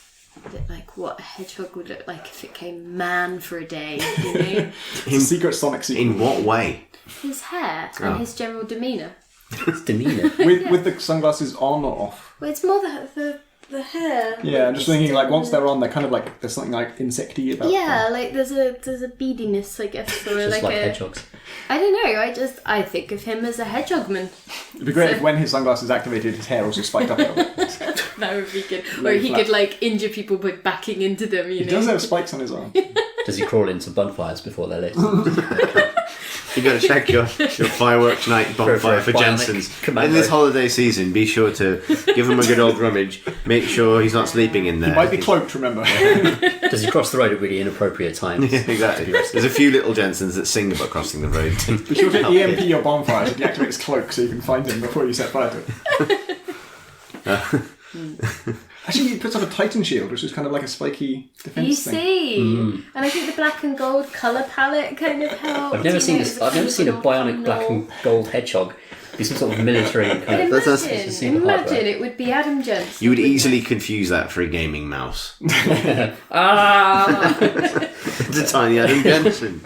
what a hedgehog would look like if it came man for a day, you know? His secret Sonic secret. In what way? His hair and his general demeanour. His demeanour. With the sunglasses on or off? Well, it's more the hair. Yeah, I'm just thinking like once they're on, they're kind of like there's something like insecty about them. Yeah, like there's a beadiness, I guess, or Just like hedgehogs. I don't know. I think of him as a hedgehogman. It'd be great if when his sunglasses activated, his hair also spiked up a little bit. That would be good. Or he could like injure people by backing into them. He does have spikes on his arm. Does he crawl into bonfires before they're lit? You got to check your fireworks night bonfire for Jensen's. In this holiday season, be sure to give him a good old rummage. Make sure he's not sleeping in there. He might be cloaked, remember. Does he cross the road at really inappropriate times? Yeah, exactly. There's a few little Jensens that sing about crossing the road. Be sure to EMP your bonfire to deactivate his cloak so you can find him before you set fire to it. Actually, he puts on a Titan shield, which is kind of like a spiky defense You thing. see, and I think the black and gold color palette kind of helps. I've never seen this. I've never seen a bionic black and gold hedgehog be some sort of military kind But of. imagine it would be Adam Jensen. You would easily confuse that for a gaming mouse. Ah! It's a tiny Adam Jensen.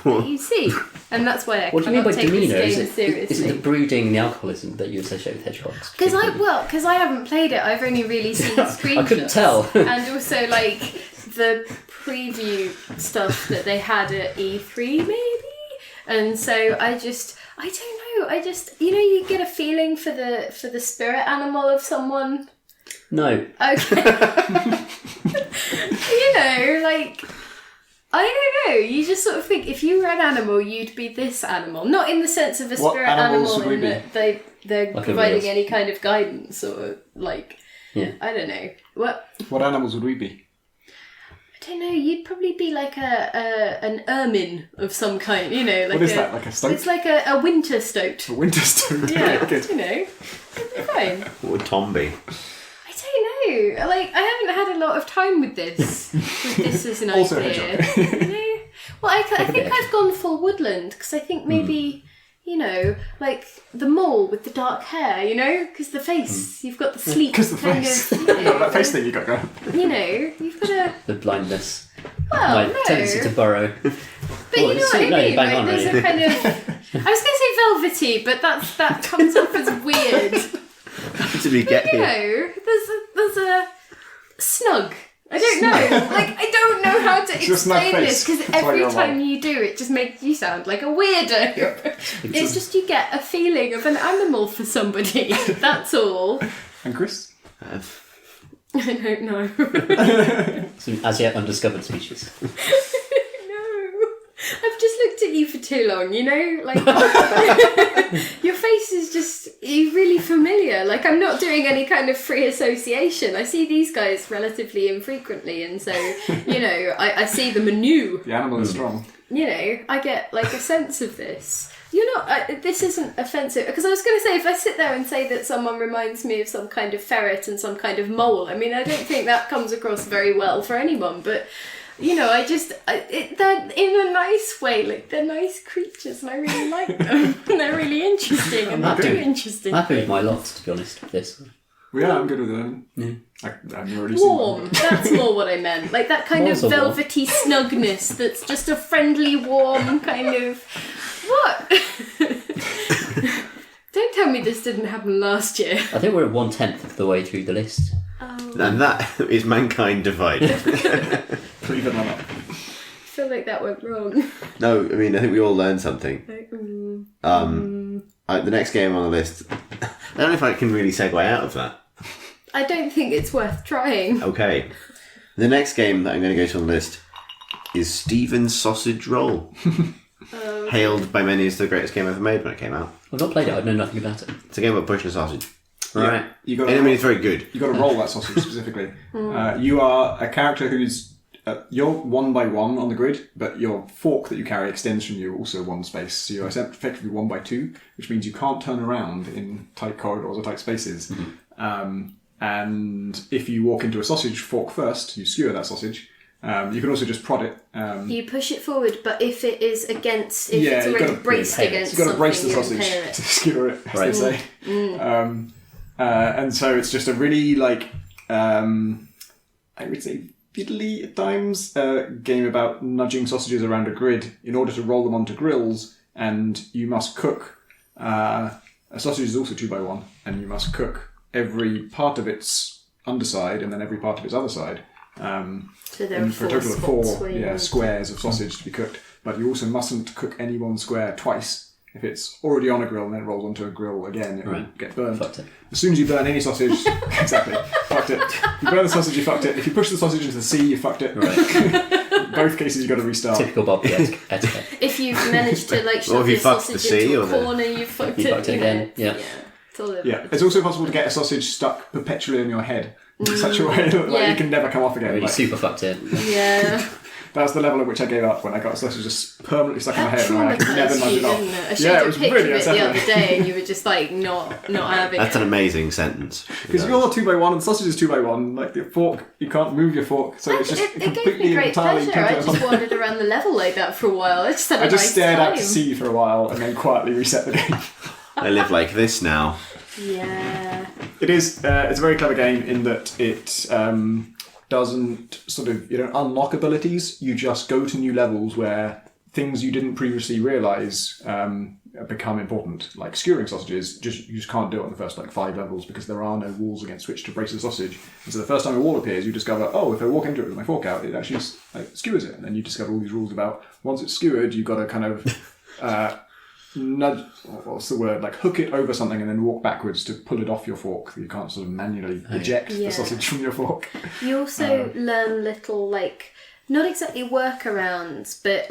You see, and that's why I What do you mean cannot by take demeanour? this game Is it seriously. the brooding and the alcoholism that you associate with hedgehogs? Because I haven't played it. I've only really seen screenshots. I couldn't tell. And also like the preview stuff that they had at E3 maybe. And so I don't know. I just you get a feeling for the spirit animal of someone. No. Okay. Like I don't know. You just sort of think if you were an animal, you'd be this animal. Not in the sense of a What spirit animals animal would in we that they're Like a providing real- any kind of guidance or like Yeah. I don't know. What animals would we be? I don't know. You'd probably be like an ermine of some kind. Like What is that? Like a stoat? It's like a winter stoat. A winter stone. Yeah, Good. it'd be fine. What would Tom be? I don't know. Like I haven't had a lot of time with this. With this as an Also idea. hedgehog. Well, I think I've gone full woodland because I think maybe like the mole with the dark hair. Because the face, you've got the sleek Because the kind face. of. That face thing you got going. You've got a. The blindness. Well, My no. tendency to burrow. But Well, you know what I no, mean? bang Like, on, there's really. a kind of. I was going to say velvety, but that comes off as weird. How did we get here? There's a snug. I don't know. Like I don't know how to It's a snug explain this face. because That's why every you're time wrong. you do it, just makes you sound like a weirdo. It's just you get a feeling of an animal for somebody. That's all. And Chris? I don't know. Some as yet undiscovered species. No. I've just looked at you for too long, like your face is just really familiar. Like I'm not doing any kind of free association. I see these guys relatively infrequently, and so I see them anew. The animal is strong. I get like a sense of this. You're not. This isn't offensive because I was going to say if I sit there and say that someone reminds me of some kind of ferret and some kind of mole. I mean, I don't think that comes across very well for anyone, but. They're in a nice way, like they're nice creatures and I really like them. And they're really interesting and they do interesting I'm happy with things. my lot, to be honest, with this. Well, yeah, I'm good with them. Yeah. I've already seen Warm, one. that's more what I meant. Like that kind Moles of are warm. velvety snugness that's just a friendly, warm kind of... What? Don't tell me this didn't happen last year. I think we're at 1/10 of the way through the list. And that is mankind divided. Believe it or not. I feel like that went wrong. No, I mean, I think we all learned something. Like, The next game on the list, I don't know if I can really segue out of that. I don't think it's worth trying. Okay. The next game that I'm going to go to on the list is Steven's Sausage Roll. Hailed by many as the greatest game ever made when it came out. I've not played it. I know nothing about it. It's a game about pushing a sausage. Right. You got. I mean, it's very good. You got to roll that sausage specifically. You are a character who's you're 1 by 1 on the grid, but your fork that you carry extends from you also 1 space. So you're effectively 1 by 2, which means you can't turn around in tight corridors or tight spaces. And if you walk into a sausage fork first, you skewer that sausage. You can also just prod it. You push it forward, but if it is against, if Yeah, it's you've already gotta braced against You've got to brace the something, you sausage impale it. to skewer it, as Right. they say. And so it's just a really, like, I would say fiddly at times, game about nudging sausages around a grid in order to roll them onto grills, and you must cook. A sausage is also 2 by 1, and you must cook every part of its underside and then every part of its other side. So there are And for a 4 total of spots 4 where you squares of sausage to be cooked. But you also mustn't cook any one square twice. If it's already on a grill and then it rolls onto a grill again, it will get burnt. Fucked it. As soon as you burn any sausage, exactly, fucked it. If you burn the sausage, you fucked it. If you push the sausage into the sea, you fucked it. In both cases, you've got to restart. Typical Bob etiquette. If you've managed to like Or shove if you your fucked the sausage sea into or a the- corner, you fucked You it. fucked it again, yeah. It's all over. Yeah, it's also possible to get a sausage stuck perpetually on your head in such a way that Yeah. you can never come off again. Really Like, super fucked it. Yeah. that's the level at which I gave up when I got a sausage just permanently stuck in my That head and I could never traumatised nudge you, it off. didn't it? I showed Yeah, it you a was picture really of it the other unsettling. day, and you were just like not having That's it. an amazing sentence. Because you're 2 by 1 and the sausage is 2 by 1. Like the fork, you can't move your fork, so it's just It gave completely me great entirely. pleasure. I just wandered around the level like that for a while. I just had a I just nice stared time. out to sea for a while and then quietly reset the game. I live like this now. Yeah. It is. It's a very clever game in that it doesn't sort of unlock abilities. You just go to new levels where things you didn't previously realise become important. Like skewering sausages, you just can't do it on the first 5 levels because there are no walls against which to brace the sausage. And so the first time a wall appears, you discover, oh, if I walk into it with my fork out, it actually skewers it. And then you discover all these rules about once it's skewered, you've got to kind of nudge, what's the word, hook it over something and then walk backwards to pull it off your fork. You can't sort of manually eject the sausage from your fork. You also learn little not exactly workarounds, but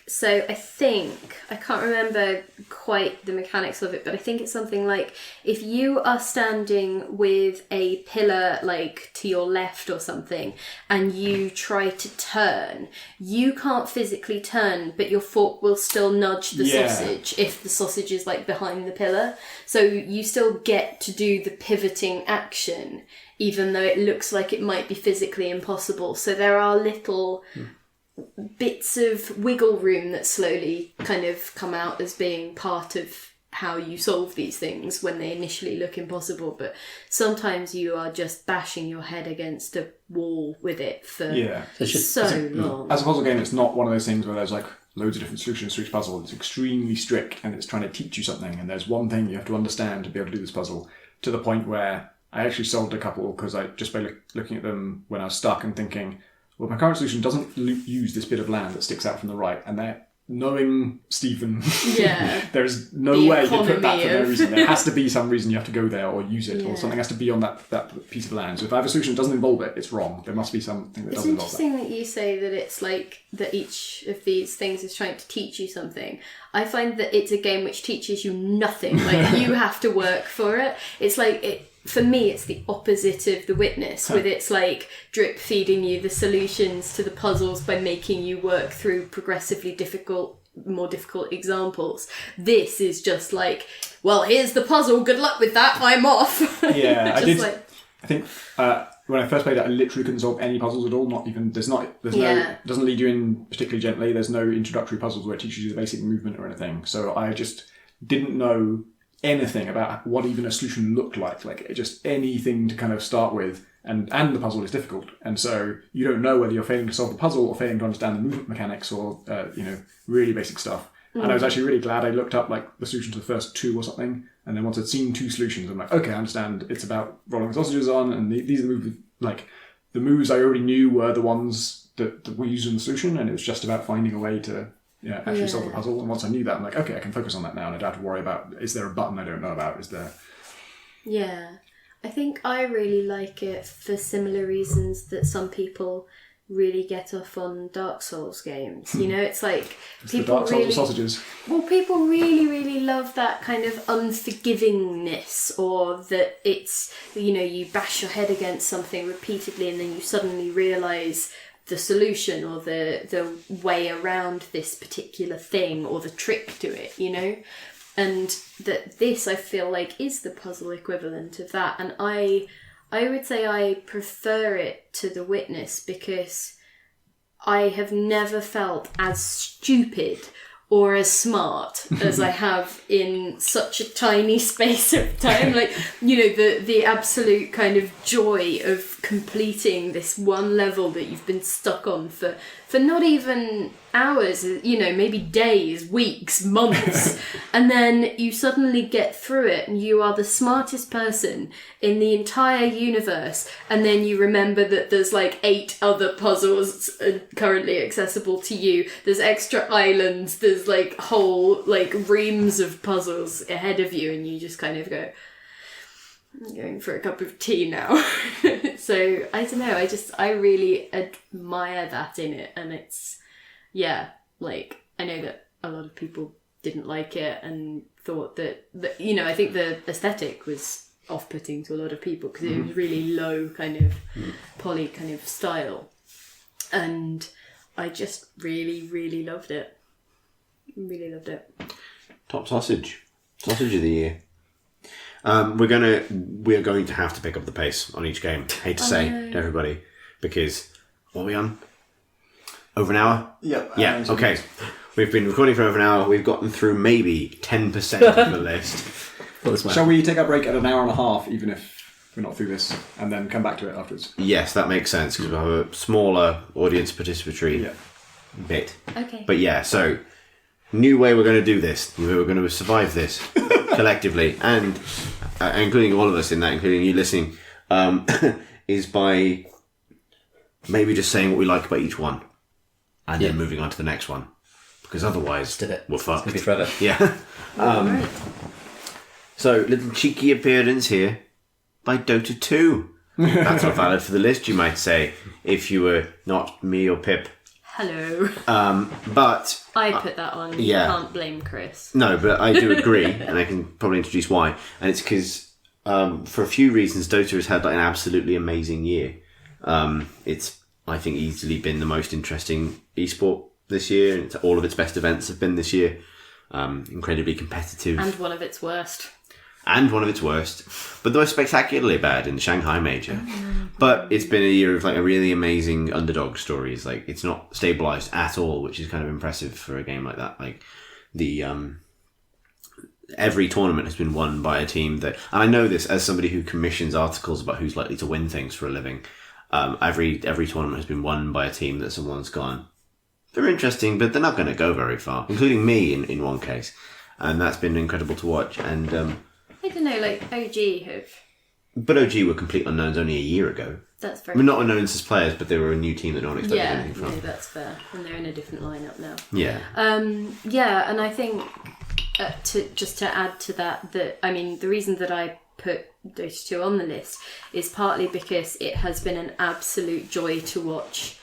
so I think, I can't remember quite the mechanics of it, but I think it's something like if you are standing with a pillar to your left or something and you try to turn, you can't physically turn, but your fork will still nudge the sausage if the sausage is behind the pillar. So you still get to do the pivoting action, even though it looks like it might be physically impossible. So there are little bits of wiggle room that slowly kind of come out as being part of how you solve these things when they initially look impossible. But sometimes you are just bashing your head against a wall with it for so long. As a puzzle game, it's not one of those things where there's loads of different solutions to each puzzle. It's extremely strict and it's trying to teach you something. And there's one thing you have to understand to be able to do this puzzle, to the point where I actually solved a couple because I just by looking at them when I was stuck and thinking, well, my current solution doesn't use this bit of land that sticks out from the right, and that knowing Stephen, there's no way to put that for no reason. There has to be some reason you have to go there or use it, or something has to be on that piece of land. So if I have a solution that doesn't involve it, it's wrong. There must be something that doesn't involve that. It's interesting that you say that it's that each of these things is trying to teach you something. I find that it's a game which teaches you nothing. You have to work for it. It's for me, it's the opposite of The Witness, with its drip feeding you the solutions to the puzzles by making you work through progressively more difficult examples. This is just well, here's the puzzle, good luck with that, I'm off. Yeah, I think when I first played it, I literally couldn't solve any puzzles at all. Not even it doesn't lead you in particularly gently. There's no introductory puzzles where it teaches you the basic movement or anything. So I just didn't know anything about what even a solution looked like just anything to kind of start with, and the puzzle is difficult, and so you don't know whether you're failing to solve the puzzle or failing to understand the movement mechanics or really basic stuff. And I was actually really glad I looked up the solution to the first 2 or something, and then once I'd seen 2 solutions, I'm okay, I understand it's about rolling sausages on, and these are the moves. The moves I already knew were the ones that we used in the solution, and it was just about finding a way to actually solve the puzzle. And once I knew that, I'm okay, I can focus on that now, and I don't have to worry about, is there a button I don't know about? Is there... Yeah. I think I really like it for similar reasons that some people really get off on Dark Souls games. You know, it's like people Dark Souls sausages. Well, people really, really love that kind of unforgivingness, or that it's, you know, you bash your head against something repeatedly and then you suddenly realise the solution or the way around this particular thing or the trick to it, you know? And that this, I feel like, is the puzzle equivalent of that. And I would say I prefer it to The Witness because I have never felt as stupid or as smart as I have in such a tiny space of time. Like, you know, the absolute kind of joy of completing this one level that you've been stuck on for not even hours, you know, maybe days, weeks, months. And then you suddenly get through it and you are the smartest person in the entire universe. And then you remember that there's like 8 other puzzles currently accessible to you. There's extra islands. There's like whole like reams of puzzles ahead of you. And you just kind of go, I'm going for a cup of tea now. So I don't know, I really admire that in it. And it's, yeah, like, I know that a lot of people didn't like it and thought that you know, I think the aesthetic was off-putting to a lot of people because it was really low kind of poly kind of style. And I just really, really loved it. Really loved it. Top sausage of the year. We're going to have to pick up the pace on each game. Hate to say to everybody, because what are we on? Over an hour? Yep. Yeah. Okay. We've been recording for over an hour. We've gotten through maybe 10% of the list. Shall we take a break at an hour and a half, even if we're not through this, and then come back to it afterwards? Yes, that makes sense because we'll have a smaller audience participatory bit. Okay. But yeah, so new way we're going to do this. We're going to survive this collectively, and including all of us in that, including you listening, is by maybe just saying what we like about each one, and then moving on to the next one, because otherwise we're fucked. It's gonna be forever. Yeah. Right. So, little cheeky appearance here by Dota 2. That's not valid for the list, you might say, if you were not me or Pip. Hello. But I put that on. yeah. You can't blame Chris. no, but I do agree, and I can probably introduce why. And it's because, for a few reasons, Dota has had like an absolutely amazing year. It's, I think, easily been the most interesting esport this year, and all of its best events have been this year. Incredibly competitive. And one of its worst. But they were spectacularly bad in the Shanghai Major. But it's been a year of like a really amazing underdog stories. Like, it's not stabilized at all, which is kind of impressive for a game like that. Like, the every tournament has been won by a team that, and I know this as somebody who commissions articles about who's likely to win things for a living. Every tournament has been won by a team that someone's gone, they're interesting, but they're not going to go very far, including me in one case. And that's been incredible to watch. And I don't know, like OG have. But OG were complete unknowns only a year ago. That's I very. mean, not unknowns as players, but they were a new team that no one expected anything from. No, that's fair, and they're in a different lineup now. Yeah. Yeah, and I think to add to that, I mean, the reason that I put Dota 2 on the list is partly because it has been an absolute joy to watch.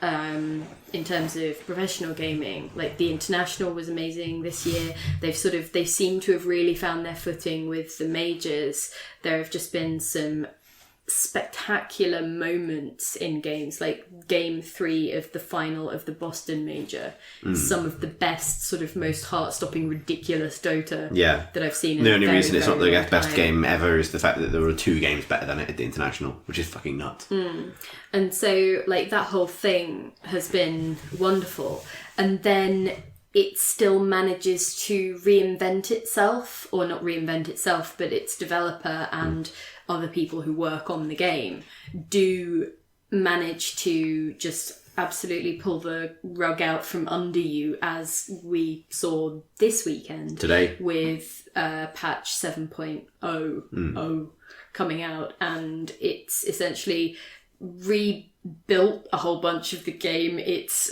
In terms of professional gaming, like the international was amazing this year. They seem to have really found their footing with the majors. There have just been some spectacular moments in games, like game 3 of the final of the Boston Major. Some of the best, sort of most heart-stopping, ridiculous Dota that I've seen. The only reason it's not the best game ever is the fact that there were 2 games better than it at the international, which is fucking nuts. And so, like, that whole thing has been wonderful. And then it still manages to reinvent itself, or not reinvent itself, but its developer and other people who work on the game do manage to just absolutely pull the rug out from under you, as we saw this weekend Today. with patch 7.0 coming out, and it's essentially rebuilt a whole bunch of the game. It's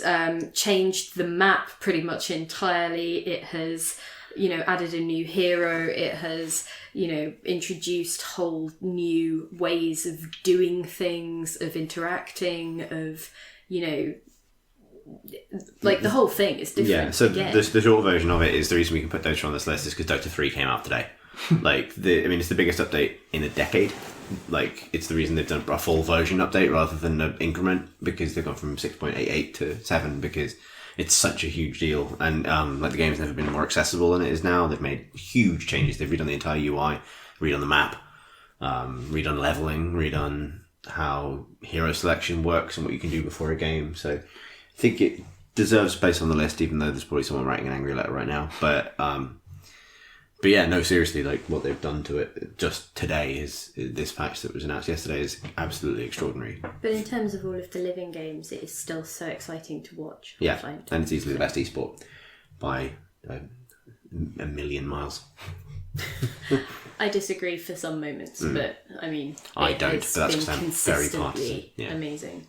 changed the map pretty much entirely. It has added a new hero. It has, introduced whole new ways of doing things, of interacting, of, the whole thing is different. Yeah, so the short version of it is the reason we can put Dota on this list is because Dota 3 came out today. It's the biggest update in a decade. It's the reason they've done a full version update rather than an increment, because they've gone from 6.88 to 7, because it's such a huge deal. And the game's never been more accessible than it is now. They've made huge changes. They've redone the entire UI, redone the map, redone leveling, redone how hero selection works and what you can do before a game. So I think it deserves space on the list, even though there's probably someone writing an angry letter right now. But yeah, no, seriously, what they've done to it just today is this patch that was announced yesterday is absolutely extraordinary. But in terms of all of the living games, it is still so exciting to watch. Yeah, and it's easily the best esport by a million miles. I disagree for some moments, but I mean, I don't. But that's because I'm very partisan. Amazing.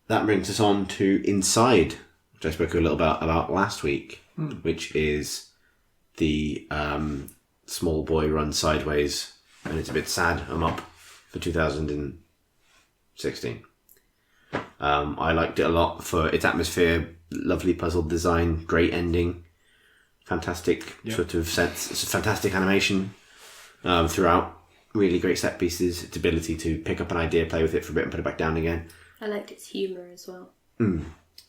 That brings us on to Inside, which I spoke a little about last week, which is the small boy run sideways, and it's a bit sad. I'm up for 2016. I liked it a lot for its atmosphere, lovely puzzle design, great ending, fantastic sort of sense, it's a fantastic animation throughout, really great set pieces, its ability to pick up an idea, play with it for a bit and put it back down again. I liked its humour as well.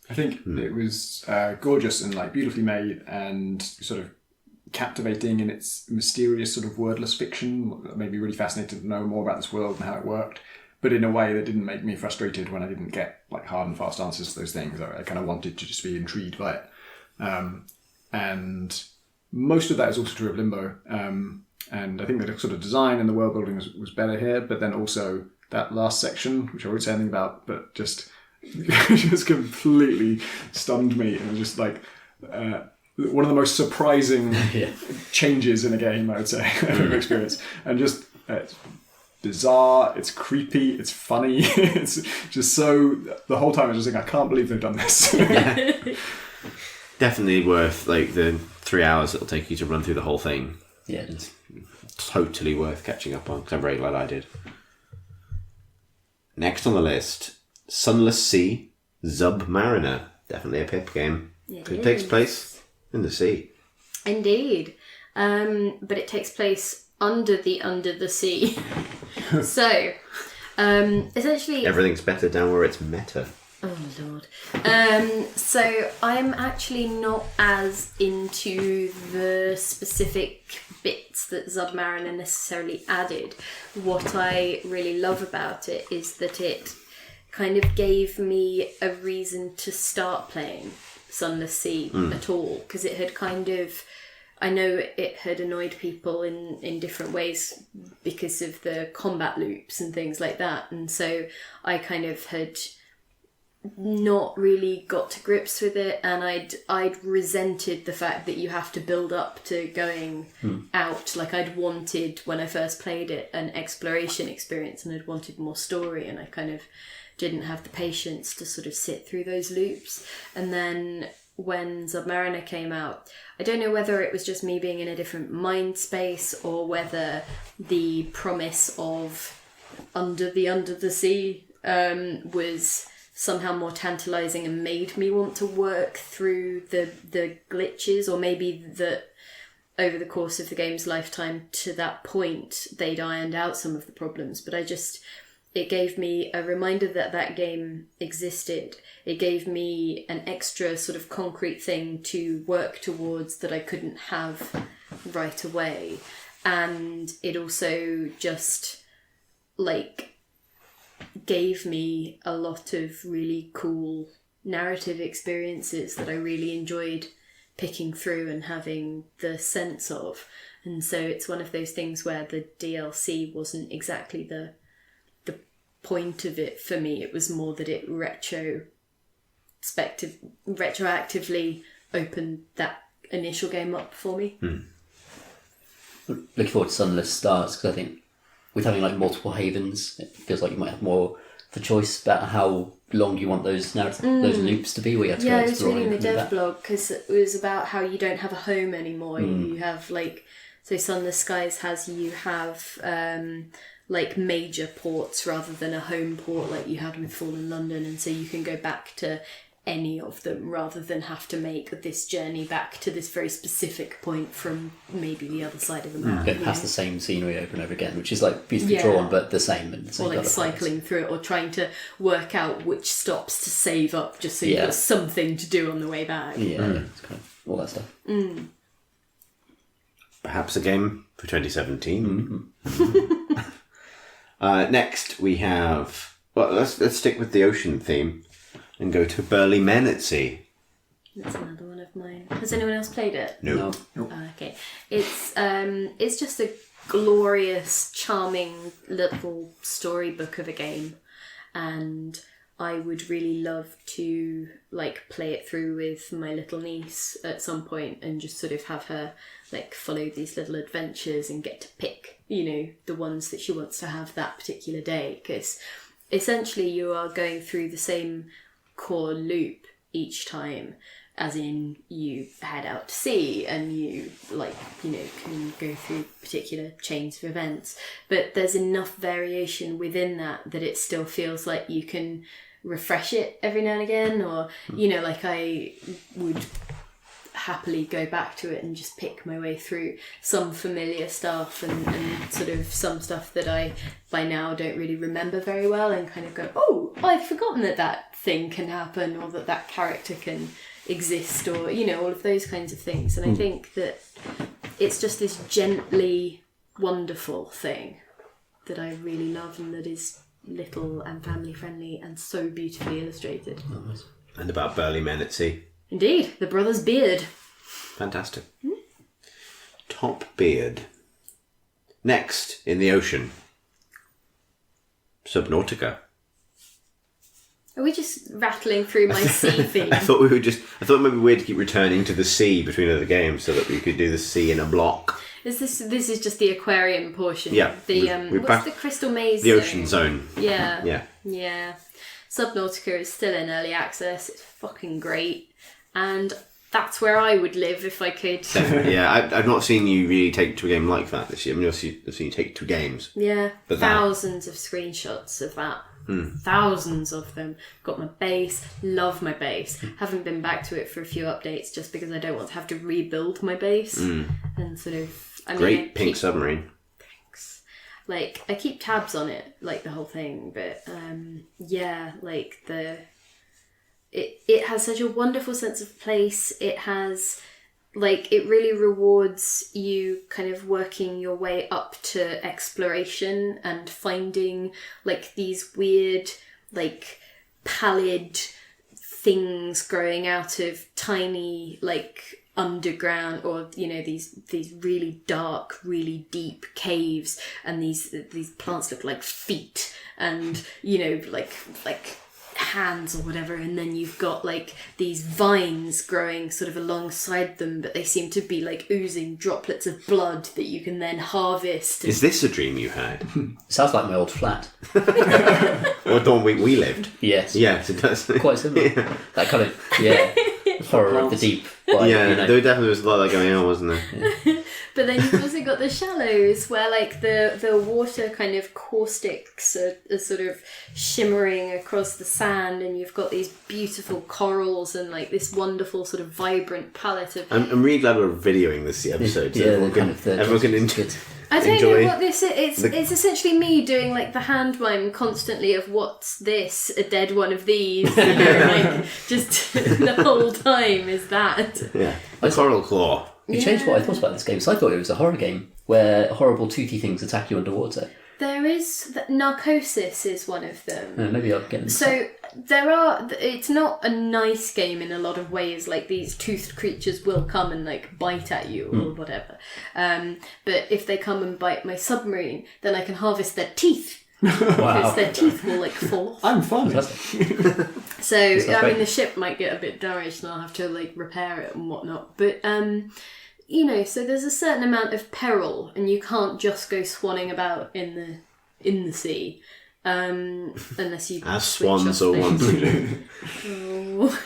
I think it was gorgeous and beautifully made and sort of captivating in its mysterious sort of wordless fiction. It made me really fascinated to know more about this world and how it worked, but in a way that didn't make me frustrated when I didn't get hard and fast answers to those things. I kind of wanted to just be intrigued by it. And most of that is also true of Limbo. And I think that the sort of design and the world building was better here, but then also that last section, which I won't say anything about, but just completely stunned me. It was just one of the most surprising changes in a game, I would say, I've ever experienced. And just, it's bizarre, it's creepy, it's funny, it's just so, the whole time I was just thinking, I can't believe they've done this. Definitely worth the 3 hours it'll take you to run through the whole thing. Yeah. It's totally worth catching up on, because I'm very glad I did. Next on the list, Sunless Sea, Zubmariner. Definitely a pip game. It takes place in the sea. Indeed. But it takes place under the sea. So, essentially... Everything's better down where it's meta. Oh, Lord. So, I'm actually not as into the specific bits that Zubmariner necessarily added. What I really love about it is that it kind of gave me a reason to start playing Sunless Sea at all, because it had kind of, I know it had annoyed people in different ways because of the combat loops and things like that, and so I kind of had not really got to grips with it, and I'd resented the fact that you have to build up to going out. I'd wanted, when I first played it, an exploration experience, and I'd wanted more story, and I kind of didn't have the patience to sort of sit through those loops. And then when Zubmariner came out, I don't know whether it was just me being in a different mind space or whether the promise of under the sea was somehow more tantalizing and made me want to work through the glitches, or maybe that over the course of the game's lifetime to that point they'd ironed out some of the problems. But it gave me a reminder that game existed. It gave me an extra sort of concrete thing to work towards that I couldn't have right away. And it also just gave me a lot of really cool narrative experiences that I really enjoyed picking through and having the sense of. And so it's one of those things where the DLC wasn't exactly the point of it for me. It was more that it retroactively opened that initial game up for me. Looking forward to Sunless starts, because I think with having multiple havens, it feels like you might have more the choice about how long you want those those loops to be, where you have to Yeah, go I was exploring reading the and coming dev back. blog because it was about how you don't have a home anymore. You have so Sunless Skies you have like major ports rather than a home port like you had with Fallen London, and so you can go back to any of them rather than have to make this journey back to this very specific point from maybe the other side of the map. Going past the same scenery over and over again, which is like beautifully drawn, but the same. And the same Or like colour cycling through it, or trying to work out which stops to save up just so you've got something to do on the way back. Yeah, it's kind of all that stuff. Perhaps a game for 2017. Next we have... Well, let's stick with the ocean theme and go to Burly Men at Sea. That's another one of mine. Has anyone else played it? No. Okay. It's just a glorious, charming little storybook of a game, and I would really love to play it through with my little niece at some point and just sort of have her follow these little adventures and get to pick, the ones that she wants to have that particular day, because essentially you are going through the same core loop each time, as in you head out to sea and you can go through particular chains of events, but there's enough variation within that it still feels like you can refresh it every now and again, or I would happily go back to it and just pick my way through some familiar stuff and sort of some stuff that I by now don't really remember very well, and kind of go, oh, I've forgotten that thing can happen, or that character can exist, or all of those kinds of things. And I think that it's just this gently wonderful thing that I really love, and that is little and family friendly and so beautifully illustrated. And about Burly Men at Sea. Indeed, the brother's beard. Fantastic. Top beard. Next, in the ocean, Subnautica. Are we just rattling through my sea theme? I thought it might be weird to keep returning to the sea between other games so that we could do the sea in a block. This is just the aquarium portion. Yeah. The what's the Crystal Maze? The ocean zone. Yeah. Subnautica is still in early access. It's fucking great, and that's where I would live if I could. Yeah, I've not seen you really take to a game like that this year. I mean, I've seen you take to games. Yeah, but thousands of screenshots of that. Thousands of them. Got my base. Love my base. Haven't been back to it for a few updates just because I don't want to have to rebuild my base. And sort of... Great pink submarine. Thanks. I keep tabs on it, the whole thing, but it has such a wonderful sense of place. It has... it really rewards you kind of working your way up to exploration and finding these weird pallid things growing out of tiny underground, or these really dark, really deep caves, and these plants look like feet, and like hands or whatever, and then you've got these vines growing sort of alongside them, but they seem to be oozing droplets of blood that you can then harvest. Is this a dream you had? Sounds like my old flat. Or the one we lived? Yes. Yes, it does. Quite similar. That kind of, horror of the deep. There definitely was a lot of that going on, wasn't there? Yeah. But then you've also got the shallows where the water kind of caustics are sort of shimmering across the sand, and you've got these beautiful corals and this wonderful sort of vibrant palette of... I'm really glad we're videoing this episode so everyone can enjoy. I don't know what this is. It's essentially me doing the hand mime constantly of what's this, a dead one of these, just the whole time is that. Yeah, a coral claw. You changed what I thought about this game. So I thought it was a horror game where horrible toothy things attack you underwater. There is... Narcosis is one of them. Maybe I'll get into So there are... It's not a nice game in a lot of ways. These toothed creatures will come and bite at you or whatever. But if they come and bite my submarine, then I can harvest their teeth. Because their teeth will fall off. I'm fun. So the ship might get a bit damaged and I'll have to repair it and whatnot. But so there's a certain amount of peril, and you can't just go swanning about in the sea. unless you As switch swans off or those. ones to do. Oh.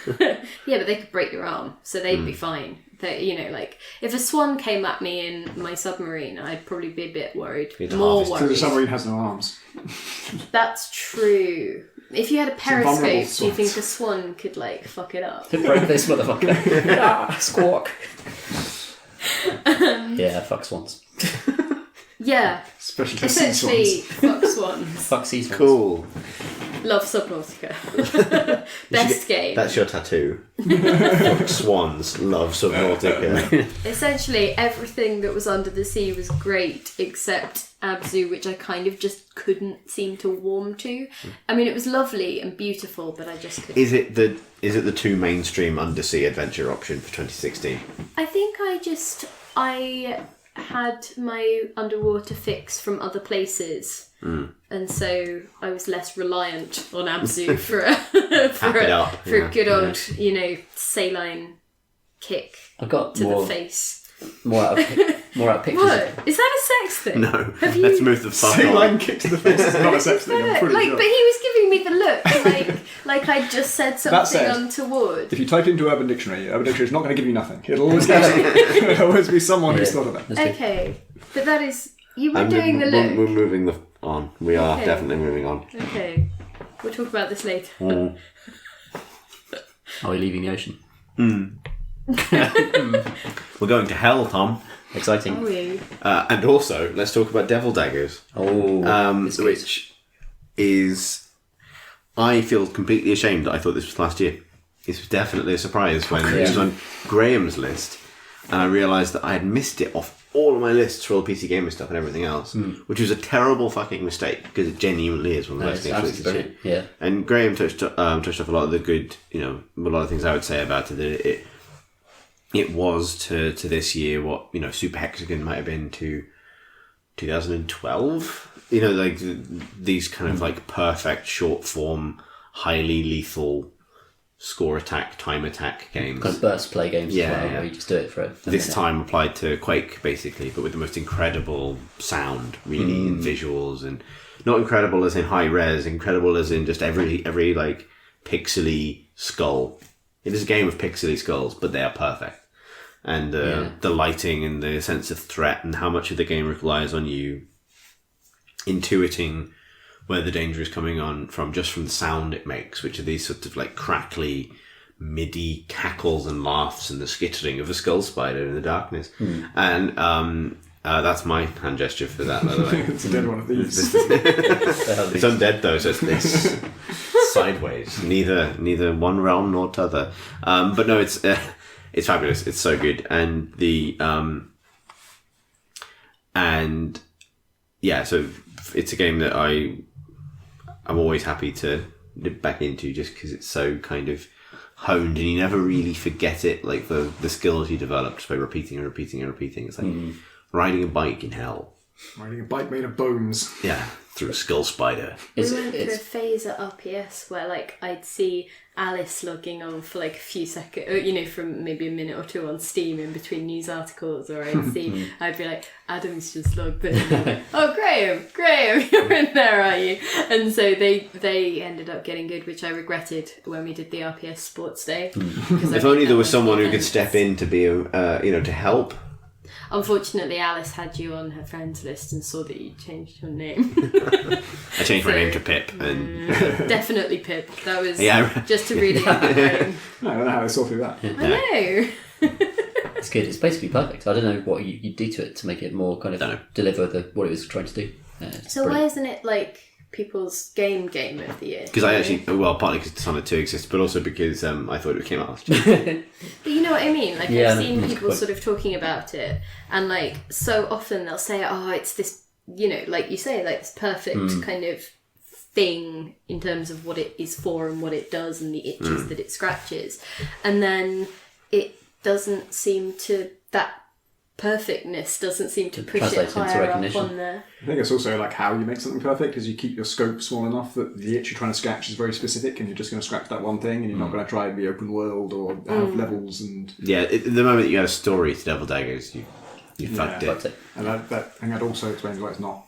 Yeah, but they could break your arm, so they'd be fine. They, like if a swan came at me in my submarine, I'd probably be a bit worried. You'd More harvest it. So the worried. submarine has no arms. That's true. If you had a vulnerable periscope, do you swans. think the swan could fuck it up? Break this motherfucker. Squawk. Yeah, fuck swans. Yeah, Especially sea essentially, swans. fuck swans. Fuck sea swans. Cool. Love Subnautica. Best game. That's your tattoo. Fuck swans, love Subnautica. Essentially, everything that was under the sea was great, except ABZÜ, which I kind of just couldn't seem to warm to. I mean, it was lovely and beautiful, but I just couldn't. Is it the two mainstream undersea adventure option for 2016? I think I had my underwater fix from other places. And so I was less reliant on ABZÜ for a good old, saline kick I've got to more the face. More out of pictures. What? Is that a sex thing? No. Have you... Let's move the fuck Sea on. line kick to the face is not a sex thing, I'm pretty sure. But he was giving me the look, like I just said something said, untoward. If you type into Urban Dictionary is not going to give you nothing. It'll always there'll always be someone who's thought of that. Okay, but that is... You were doing the look. We're moving on. We are definitely moving on. Okay. We'll talk about this later. Are we leaving the ocean? We're going to hell, Tom. Exciting. Are we? And also, let's talk about Devil Daggers. Which is... I feel completely ashamed that I thought this was last year. This was definitely a surprise when it was on Graham's list, and I realised that I had missed it off all of my lists for all the PC Gamer stuff and everything else, which was a terrible fucking mistake, because it genuinely is one of the best games released this year. Yeah. And Graham touched off a lot of the good, a lot of things I would say about it. That it was to this year what Super Hexagon might have been to 2012. These kind of perfect short form, highly lethal score attack, time attack games. Kind of burst play games as well, where you just do it for a This minute. time applied to Quake, basically, but with the most incredible sound, really, and visuals, and not incredible as in high res, incredible as in just every pixely skull. It is a game of pixely skulls, but they are perfect. And the lighting and the sense of threat and how much of the game relies on you intuiting where the danger is coming on from just from the sound it makes, which are these sort of crackly MIDI cackles and laughs and the skittering of a skull spider in the darkness. And that's my hand gesture for that, by the way. It's a dead one of these. It's undead though, so it's sideways. Neither one realm nor t'other. But no, it's fabulous. It's so good, and so it's a game that I'm always happy to dip back into, just because it's so kind of honed, and you never really forget it. Like the skills you develop just by repeating and repeating and repeating. It's like riding a bike in hell. Riding a bike made of bones. Yeah, through a skull spider. We went through a phase at RPS where I'd see Alice logging on for a few seconds, from maybe a minute or two on Steam in between news articles, or I'd be like, Adam's just logged in. Oh, Graham, you're in there, are you? And so they ended up getting good, which I regretted when we did the RPS Sports Day. If only there was someone who could step in to be, to help. Unfortunately, Alice had you on her friends list and saw that you changed your name. I changed my name to Pip, and definitely Pip. That was Yeah. just to really get the name. I don't know how they saw through that. I know. It's good. It's basically perfect. I don't know what you do to it to make it more kind of deliver what it was trying to do. So why isn't it people's game of the year? because I actually, partly because Dishonored 2 exists, but also because I thought it came out last year. But you know what I mean? I've seen that's people quite... sort of talking about it, and so often they'll say, "Oh, it's this," like you say, this perfect kind of thing in terms of what it is for and what it does and the itches that it scratches, and then it doesn't seem to that perfectness doesn't seem to push it translates into higher up recognition. on there. I think it's also how you make something perfect, is you keep your scope small enough that the itch you're trying to scratch is very specific, and you're just going to scratch that one thing, and you're not going to try and be open world or have levels. And Yeah, the moment that you had a story to Devil Daggers, you fucked it. That's it. and that also explains why it's not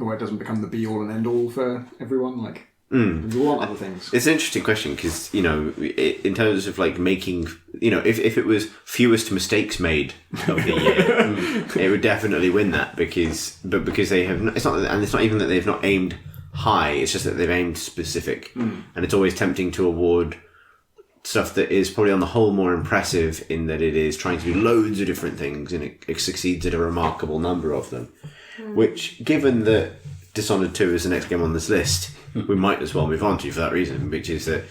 or it doesn't become the be all and end all for everyone. Like, we want other things. It's an interesting question because, in terms of like making, if it was fewest mistakes made of the year, it would definitely win that because they have, it's not even that they've not aimed high, it's just that they've aimed specific. And it's always tempting to award stuff that is probably on the whole more impressive in that it is trying to do loads of different things and it succeeds at a remarkable number of them. Which, given that Dishonored 2 is the next game on this list, we might as well move on to for that reason, which is that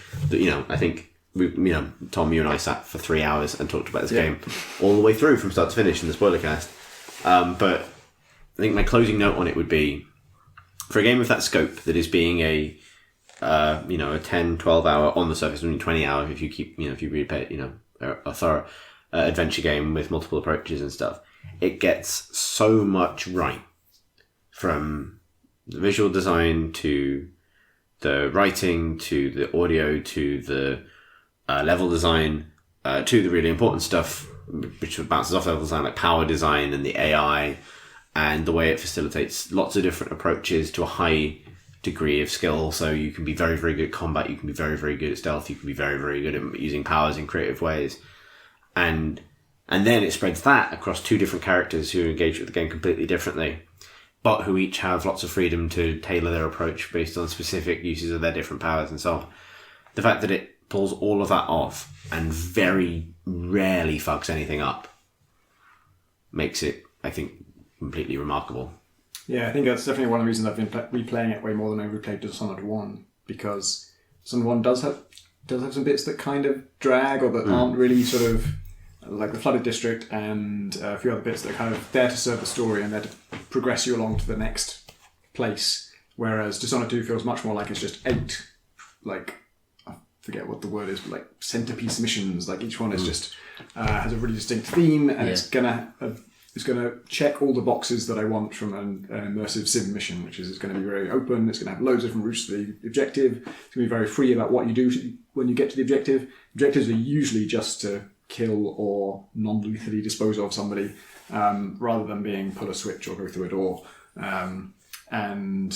I think Tom, you and I sat for 3 hours and talked about this game all the way through from start to finish in the spoiler cast. But I think my closing note on it would be, for a game of that scope that is being a 10, 12 hour on the surface, only 20 hour if you keep, if you replay a thorough adventure game with multiple approaches and stuff, it gets so much right, from the visual design to the writing to the audio to the level design to the really important stuff which bounces off level design, like power design and the AI and the way it facilitates lots of different approaches to a high degree of skill. So you can be very, very good at combat, you can be very, very good at stealth, you can be very, very good at using powers in creative ways. And then it spreads that across two different characters who engage with the game completely differently, but who each have lots of freedom to tailor their approach based on specific uses of their different powers and so on. The fact that it pulls all of that off and very rarely fucks anything up makes it, I think, completely remarkable. Yeah, I think that's definitely one of the reasons I've been replaying it way more than I replayed Dishonored 1, because Dishonored 1 does have some bits that kind of drag or that aren't really sort of like the Flooded District and a few other bits that are kind of there to serve the story and there to progress you along to the next place. Whereas Dishonored 2 feels much more like it's just 8, like, I forget what the word is, but like centerpiece missions. Like each one is just has a really distinct theme, and it's gonna check all the boxes that I want from an immersive sim mission, which is it's going to be very open. It's going to have loads of different routes to the objective. It's going to be very free about what you do when you get to the objective. Objectives are usually just to kill or non-lethally dispose of somebody, rather than being pull a switch or go through a door. And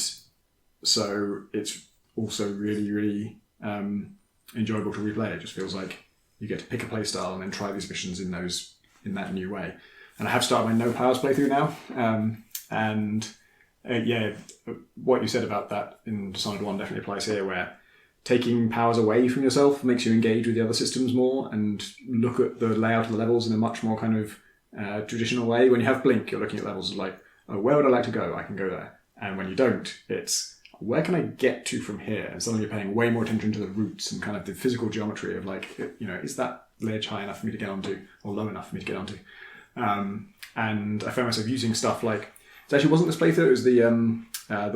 so it's also really, really enjoyable to replay. It just feels like you get to pick a play style and then try these missions in that new way. And I have started my no powers playthrough now. What you said about that in Dishonored 1 definitely applies here, where taking powers away from yourself makes you engage with the other systems more and look at the layout of the levels in a much more kind of traditional way. When you have Blink, you're looking at levels like, oh, where would I like to go? I can go there. And when you don't, it's, where can I get to from here? And suddenly you're paying way more attention to the routes and kind of the physical geometry of like, is that ledge high enough for me to get onto or low enough for me to get onto? And I found myself using stuff like, it actually wasn't this playthrough, it was the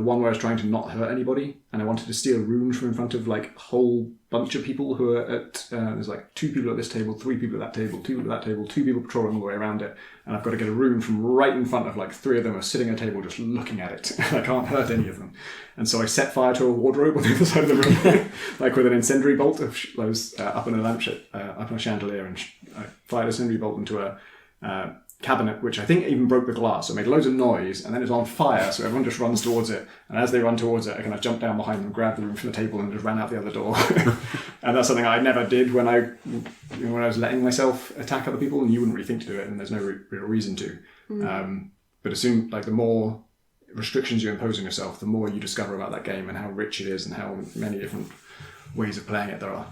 one where I was trying to not hurt anybody, and I wanted to steal runes from in front of like a whole bunch of people who are at, there's like 2 people at this table, 3 people at that table, 2 people at that table, 2 people patrolling all the way around it, and I've got to get a rune from right in front of like 3 of them are sitting at a table just looking at it, and I can't hurt any of them. And so I set fire to a wardrobe on the other side of the room, like with an incendiary bolt. I was up in a lampshade, up in a chandelier, and I fired a incendiary bolt into a cabinet, which I think even broke the glass, so it made loads of noise, and then it was on fire, so everyone just runs towards it, and as they run towards it, I kind of jumped down behind them, grabbed the room from the table, and just ran out the other door. And that's something I never did when I was letting myself attack other people, and you wouldn't really think to do it, and there's no real reason to. But as soon, like, the more restrictions you impose on yourself, the more you discover about that game and how rich it is and how many different ways of playing it there are.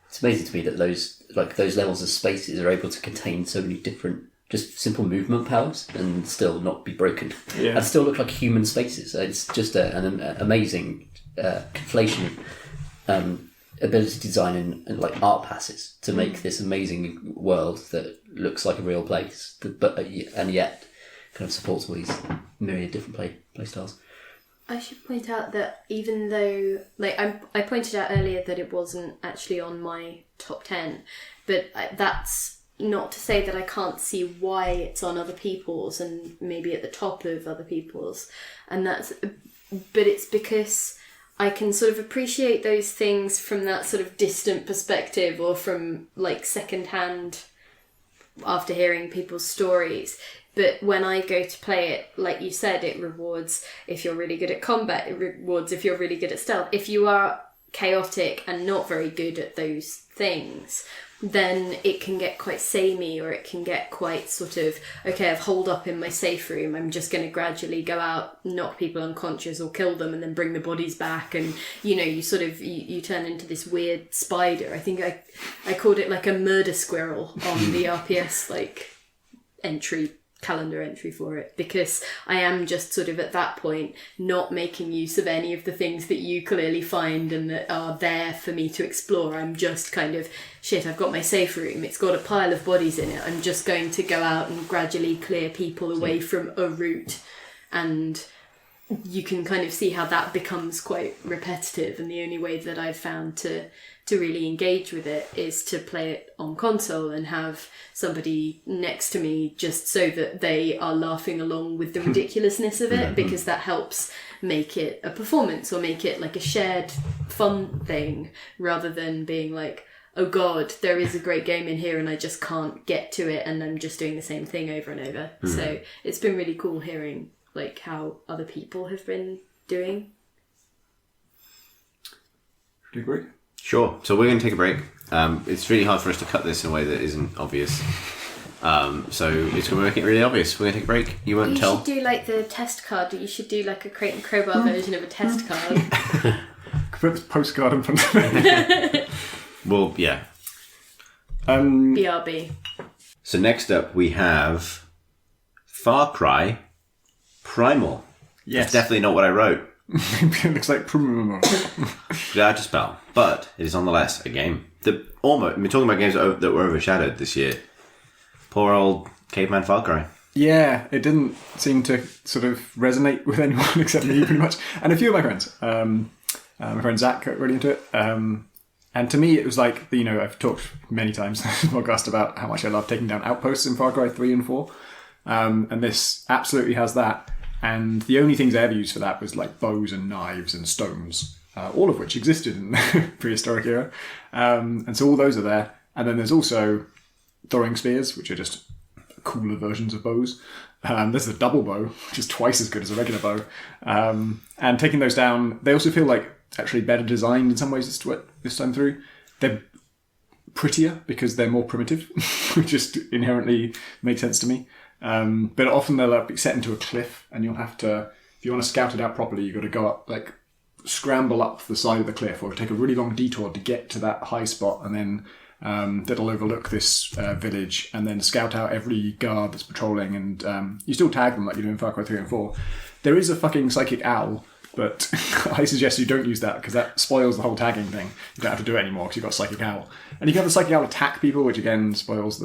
It's amazing to me that those levels of spaces are able to contain so many different just simple movement powers and still not be broken. Yeah. And still look like human spaces. It's just an amazing conflation ability design and like art passes to make this amazing world that looks like a real place, and yet kind of supports all these myriad different play styles. I should point out that even though, like, I pointed out earlier that it wasn't actually on my top 10, but that's not to say that I can't see why it's on other people's and maybe at the top of other people's, but it's because I can sort of appreciate those things from that sort of distant perspective or from like secondhand after hearing people's stories. But when I go to play it, like you said, it rewards if you're really good at combat, it rewards if you're really good at stealth. If you are chaotic and not very good at those things, then it can get quite samey, or it can get quite sort of, okay, I've holed up in my safe room, I'm just going to gradually go out, knock people unconscious or kill them and then bring the bodies back, and you sort of you turn into this weird spider. I think I called it like a murder squirrel on the RPS calendar entry for it, because I am just sort of at that point not making use of any of the things that you clearly find and that are there for me to explore. I'm just kind of, shit, I've got my safe room, it's got a pile of bodies in it, I'm just going to go out and gradually clear people away from a route. And you can kind of see how that becomes quite repetitive, and the only way that I've found to really engage with it is to play it on console and have somebody next to me, just so that they are laughing along with the ridiculousness of it, because that helps make it a performance or make it like a shared fun thing, rather than being like, oh god, there is a great game in here and I just can't get to it and I'm just doing the same thing over and over. So it's been really cool hearing like how other people have been doing. Do you agree? Sure. So we're going to take a break. It's really hard for us to cut this in a way that isn't obvious. So it's going to make it really obvious. We're going to take a break. You won't tell. You should do like the test card. You should do like a Crate and Crowbar version of a test card. Put this postcard in front of me. Well, yeah. BRB. So next up we have Far Cry Primal. Yes. That's definitely not what I wrote. It looks like Primal. Hard to spell, but it is nonetheless a game. We're talking about games that were overshadowed this year. Poor old Caveman Far Cry. Yeah, it didn't seem to sort of resonate with anyone except me, pretty much, and a few of my friends. My friend Zach got really into it. And to me, it was like, I've talked many times in this podcast about how much I love taking down outposts in Far Cry 3 and 4. And this absolutely has that. And the only things I ever used for that was like bows and knives and stones, all of which existed in the prehistoric era. And so all those are there. And then there's also throwing spears, which are just cooler versions of bows. There's the double bow, which is twice as good as a regular bow. And taking those down, they also feel like actually better designed in some ways this time through. They're prettier because they're more primitive, which just inherently makes sense to me. But often they'll be set into a cliff, and you'll have to, if you want to scout it out properly, you've got to go up, like scramble up the side of the cliff, or take a really long detour to get to that high spot, and then that'll overlook this village, and then scout out every guard that's patrolling, and you still tag them like you do in Far Cry 3 and 4. There is a fucking psychic owl, but I suggest you don't use that, because that spoils the whole tagging thing. You don't have to do it anymore because you've got Psychic Owl. And you can have the Psychic Owl attack people, which again spoils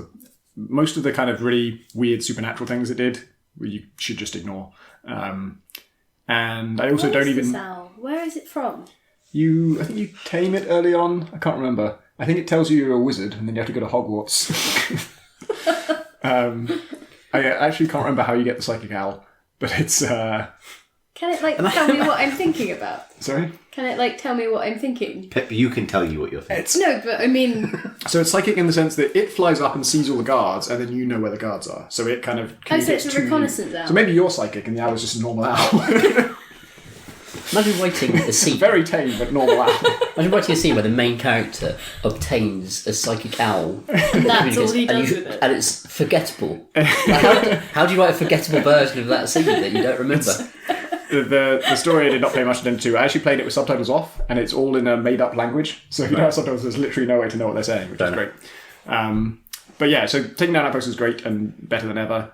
most of the kind of really weird supernatural things it did, you should just ignore. And I also don't even... Where is it from? I think you tame it early on. I can't remember. I think it tells you you're a wizard, and then you have to go to Hogwarts. I actually can't remember how you get the Psychic Owl, but it's... Can it, tell me what I'm thinking about? Sorry? Can it, tell me what I'm thinking? Pip, you can tell you what you're thinking. No, but I mean... So it's psychic in the sense that it flies up and sees all the guards, and then you know where the guards are. So it kind of... so it's a reconnaissance owl. So maybe you're psychic, and the owl is just a normal owl. Imagine writing a scene. Very tame, but normal owl. Imagine writing a scene where the main character obtains a psychic owl. And that's all he does with it. And it's forgettable. How do you write a forgettable version of that scene that you don't remember? The story I did not pay much attention to. I actually played it with subtitles off, and it's all in a made-up language. So if you don't have subtitles, there's literally no way to know what they're saying, which is great. But yeah, so taking down outposts is great and better than ever.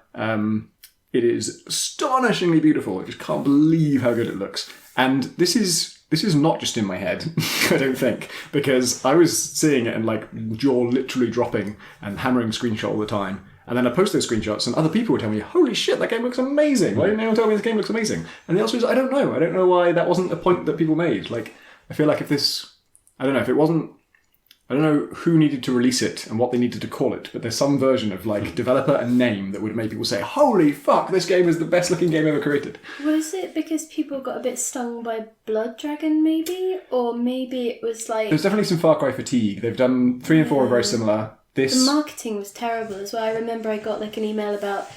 It is astonishingly beautiful. I just can't believe how good it looks. And this is not just in my head, I don't think, because I was seeing it and like jaw literally dropping and hammering screenshot all the time. And then I post those screenshots, and other people would tell me, holy shit, that game looks amazing. Why didn't anyone tell me this game looks amazing? And the answer is, I don't know. I don't know why that wasn't a point that people made. Like, I feel like if it wasn't, I don't know who needed to release it and what they needed to call it, but there's some version of, like, developer and name that would have made people say, holy fuck, this game is the best looking game ever created. Was it because people got a bit stung by Blood Dragon, maybe? Or maybe it was like... There's definitely some Far Cry fatigue. They've done 3 and 4 are very similar. this... The marketing was terrible as well. I remember I got like an email about...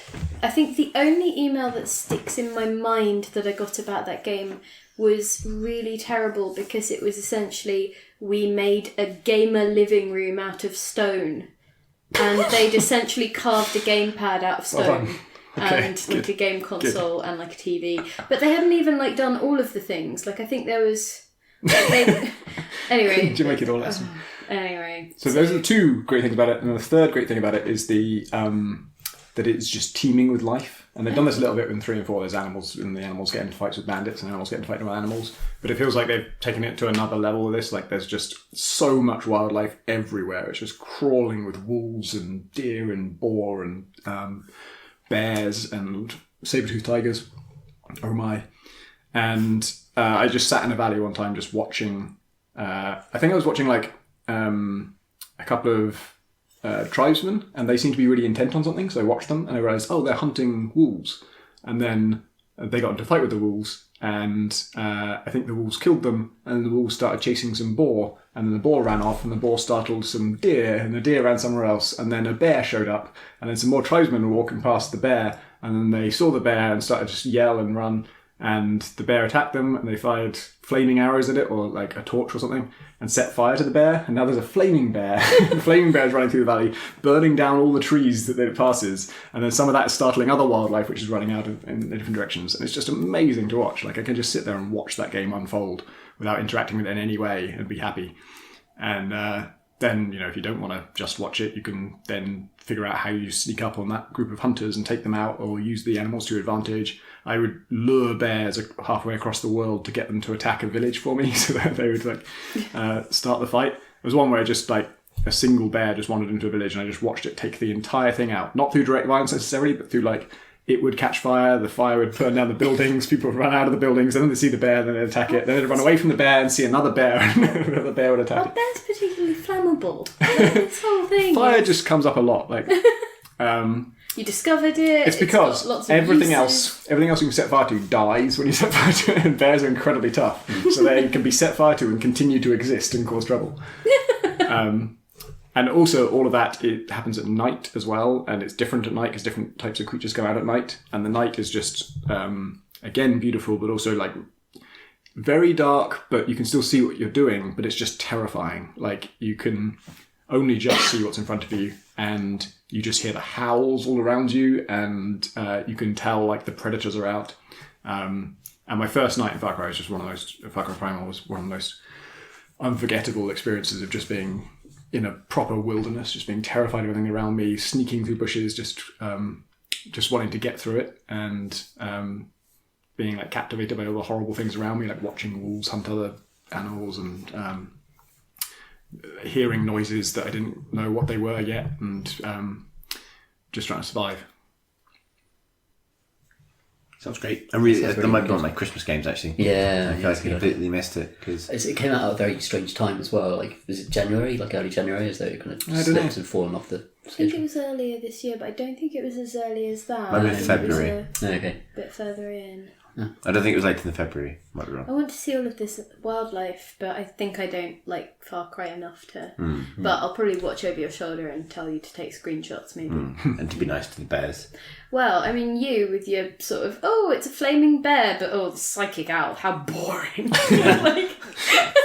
I think the only email that sticks in my mind that I got about that game was really terrible because it was essentially, we made a gamer living room out of stone. And they'd essentially carved a gamepad out of stone. Okay, and like a game console and like a TV. But they hadn't even like done all of the things. Like I think there was... Anyway. To make it all lesson. Anyway. So those are the two great things about it. And the third great thing about it is the that it's just teeming with life. And they've done this a little bit in 3 and 4. There's animals, and the animals get into fights with bandits, and animals get into fights with animals. But it feels like they've taken it to another level with this. Like there's just so much wildlife everywhere. It's just crawling with wolves and deer and boar and bears and saber-toothed tigers. Oh my. And I just sat in a valley one time just watching... I think I was watching like a couple of tribesmen, and they seemed to be really intent on something, so I watched them and I realised, oh, they're hunting wolves. And then they got into a fight with the wolves, and I think the wolves killed them, and the wolves started chasing some boar, and then the boar ran off, and the boar startled some deer, and the deer ran somewhere else, and then a bear showed up, and then some more tribesmen were walking past the bear, and then they saw the bear and started to just yell and run, and the bear attacked them, and they fired flaming arrows at it, or like a torch or something, and set fire to the bear, and now there's a flaming bear. The flaming bear is running through the valley, burning down all the trees that it passes, and then some of that is startling other wildlife which is running out in different directions, and it's just amazing to watch. Like I can just sit there and watch that game unfold without interacting with it in any way and be happy. And then, if you don't want to just watch it, you can then figure out how you sneak up on that group of hunters and take them out, or use the animals to your advantage. I would lure bears halfway across the world to get them to attack a village for me, so that they would start the fight. There was one where just like a single bear just wandered into a village, and I just watched it take the entire thing out. Not through direct violence necessarily, but through like, it would catch fire, the fire would burn down the buildings, people would run out of the buildings, and then they'd see the bear, then they'd attack it, then they'd run away from the bear and see another bear, and the bear would attack it. Bear's particularly flammable. This whole thing. Fire just comes up a lot. Like, you discovered it. it's because got lots of everything uses. else you can set fire to dies when you set fire to it, and bears are incredibly tough, so they can be set fire to and continue to exist and cause trouble. And also, all of that, it happens at night as well, and it's different at night because different types of creatures come out at night, and the night is just, again, beautiful, but also, like, very dark, but you can still see what you're doing, but it's just terrifying. Like, you can only just see what's in front of you, and you just hear the howls all around you, and you can tell, like, the predators are out. And my first night in Far Cry Far Cry Primal was one of the most unforgettable experiences of just being in a proper wilderness, just being terrified of everything around me, sneaking through bushes, just wanting to get through it, and being like captivated by all the horrible things around me, like watching wolves hunt other animals, and hearing noises that I didn't know what they were yet, and just trying to survive. Sounds great. I really, that might be one of my Christmas games actually. Yeah, I completely missed it because it came out at a very strange time as well. Like, was it January? Like early January, as though it kind of slipped and fallen off the I think it was earlier this year, but I don't think it was as early as that. Maybe February. It was okay. a bit further in. I don't think it was later than February. Might be wrong. I want to see all of this wildlife, but I think I don't like Far Cry enough to. But I'll probably watch over your shoulder and tell you to take screenshots, maybe. And to be nice to the bears. Well, I mean, you with your sort of, oh, it's a flaming bear, but oh, the psychic owl, how boring. Like,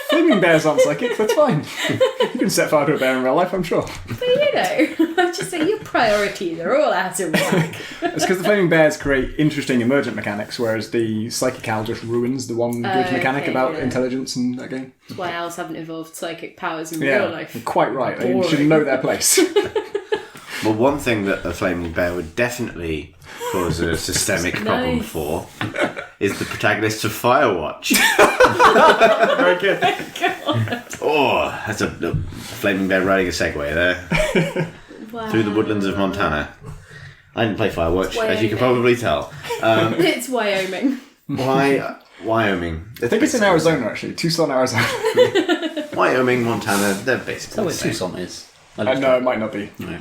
Flaming bears aren't psychic, that's fine. You can set fire to a bear in real life, I'm sure. but I just say your priorities are all out of whack. It's because the flaming bears create interesting emergent mechanics, whereas the psychic owl just ruins the one good mechanic about intelligence in that game. That's why owls haven't evolved psychic powers in real life. You're quite right. They should know their place. Well, one thing that a flaming bear would definitely cause a systemic problem for is the protagonist of Firewatch. Very good. Oh, that's a flaming bear riding a Segway there. Wow. Through the woodlands of Montana. I didn't play Firewatch, as you can probably tell. It's Wyoming. Why Wyoming? I think it's in Arizona, actually. Tucson, Arizona. Wyoming, Montana, they're basically Is that the what same. Tucson is? No, it might not be. No.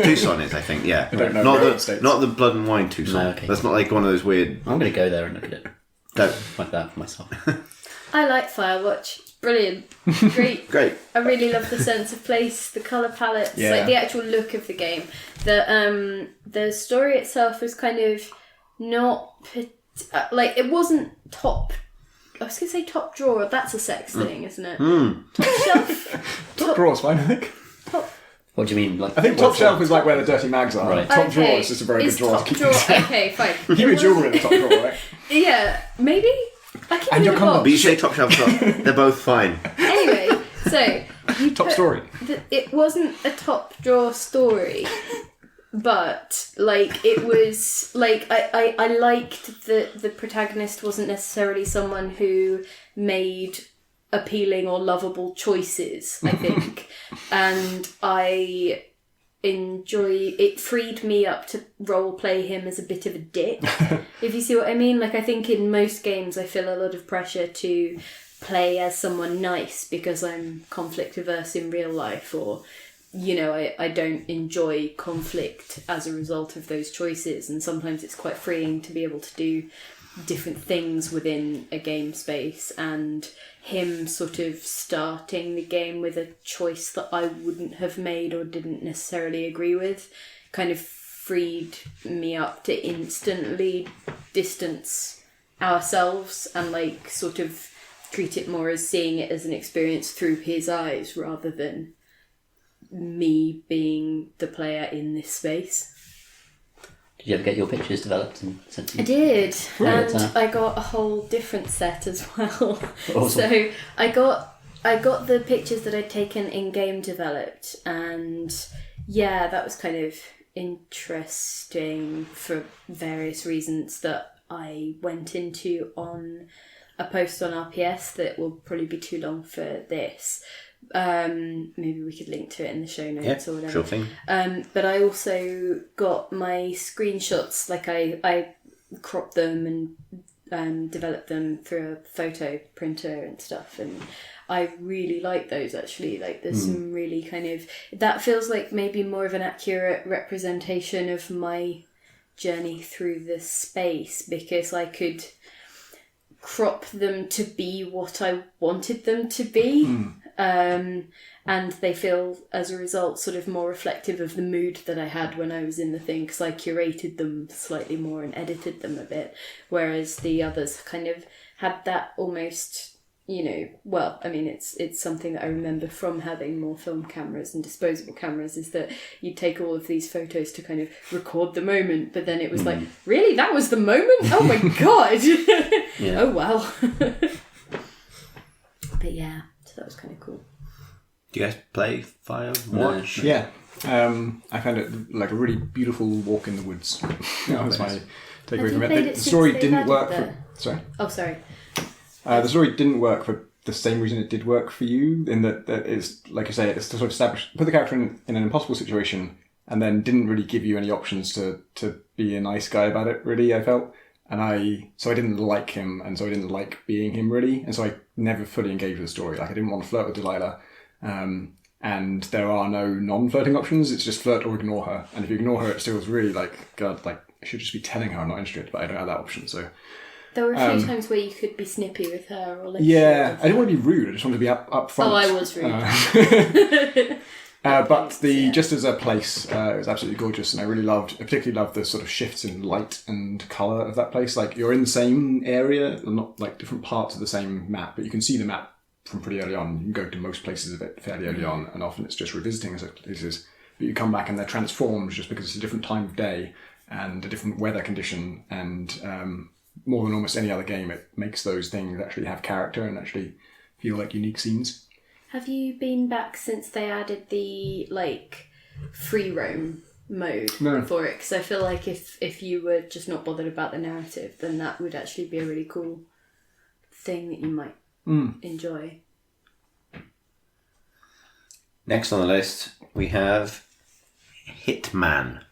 Tucson is, I think, yeah. I don't know. Not the blood and wine Tucson. No, okay. That's not like one of those weird... I'm going to go there and look at it. Don't. Like that for myself. I like Firewatch. brilliant. Great. Great. I really love the sense of place, the colour palettes, Yeah. like the actual look of the game. The story itself was kind of not... like, it wasn't top... I was going to say top drawer. That's a sex thing, isn't it? Top shelf. Top drawer's fine, I think. Top... What do you mean? Like, I think top shelf is like where the dirty mags are. Right. Top drawer is just a very good It's drawer to top keep drawer. things in. Okay, fine. Keep your jewellery in the top drawer, right? Yeah, maybe? I can And do your the condoms. box. But you say top shelf, they're both fine. Anyway, so... you Top put- story. It wasn't a top drawer story, but like it was like I liked that the protagonist wasn't necessarily someone who made appealing or lovable choices, I think. And I enjoy it. Freed me up to role play him as a bit of a dick, if you see what I mean. Like, I think in most games I feel a lot of pressure to play as someone nice because I'm conflict averse in real life, or I don't enjoy conflict as a result of those choices, and sometimes it's quite freeing to be able to do different things within a game space. And him sort of starting the game with a choice that I wouldn't have made or didn't necessarily agree with kind of freed me up to instantly distance ourselves and like sort of treat it more as seeing it as an experience through his eyes rather than me being the player in this space. Did you ever get your pictures developed and sent to you? I did, Brilliant. and I got a whole different set as well. Awesome. So I got the pictures that I'd taken in game developed, and yeah, that was kind of interesting for various reasons that I went into on a post on RPS that will probably be too long for this. Maybe we could link to it in the show notes or whatever. Sure thing. But I also got my screenshots, like I cropped them and developed them through a photo printer and stuff, and I really like those actually. Like there's some really kind of, that feels like maybe more of an accurate representation of my journey through the space, because I could crop them to be what I wanted them to be. And they feel, as a result, sort of more reflective of the mood that I had when I was in the thing, because I curated them slightly more and edited them a bit, whereas the others kind of had that almost, well, I mean, it's something that I remember from having more film cameras and disposable cameras, is that you take all of these photos to kind of record the moment, but then it was like, really? That was the moment? Oh my God! Yeah. Oh, wow. But yeah, so that was kind of cool. Do you guys play Firewatch? Yeah. I found it like a really beautiful walk in the woods. That was my takeaway Have from you it. played The it since story they've didn't added work that? for... Sorry? Oh, sorry. The story didn't work for the same reason it did work for you, in that it's, like you say, it's to sort of establish, put the character in an impossible situation, and then didn't really give you any options to be a nice guy about it, really, I felt. So I didn't like him, and so I didn't like being him, really, and so I never fully engaged with the story. Like, I didn't want to flirt with Delilah, and there are no non-flirting options, it's just flirt or ignore her, and if you ignore her, it still was really like, God, like, I should just be telling her I'm not interested, but I don't have that option, so... There were a few times where you could be snippy with her or let Yeah, I didn't want to be rude, I just wanted to be up front. Oh, I was rude. But just as a place, it was absolutely gorgeous, and I particularly loved the sort of shifts in light and colour of that place. Like, you're in the same area, not like different parts of the same map, but you can see the map from pretty early on. You can go to most places of it fairly early on, and often it's just revisiting as places. But you come back and they're transformed just because it's a different time of day and a different weather condition, and more than almost any other game, it makes those things actually have character and actually feel like unique scenes. Have you been back since they added the, like, free roam mode for it? Because I feel like if you were just not bothered about the narrative, then that would actually be a really cool thing that you might enjoy. Next on the list, we have Hitman.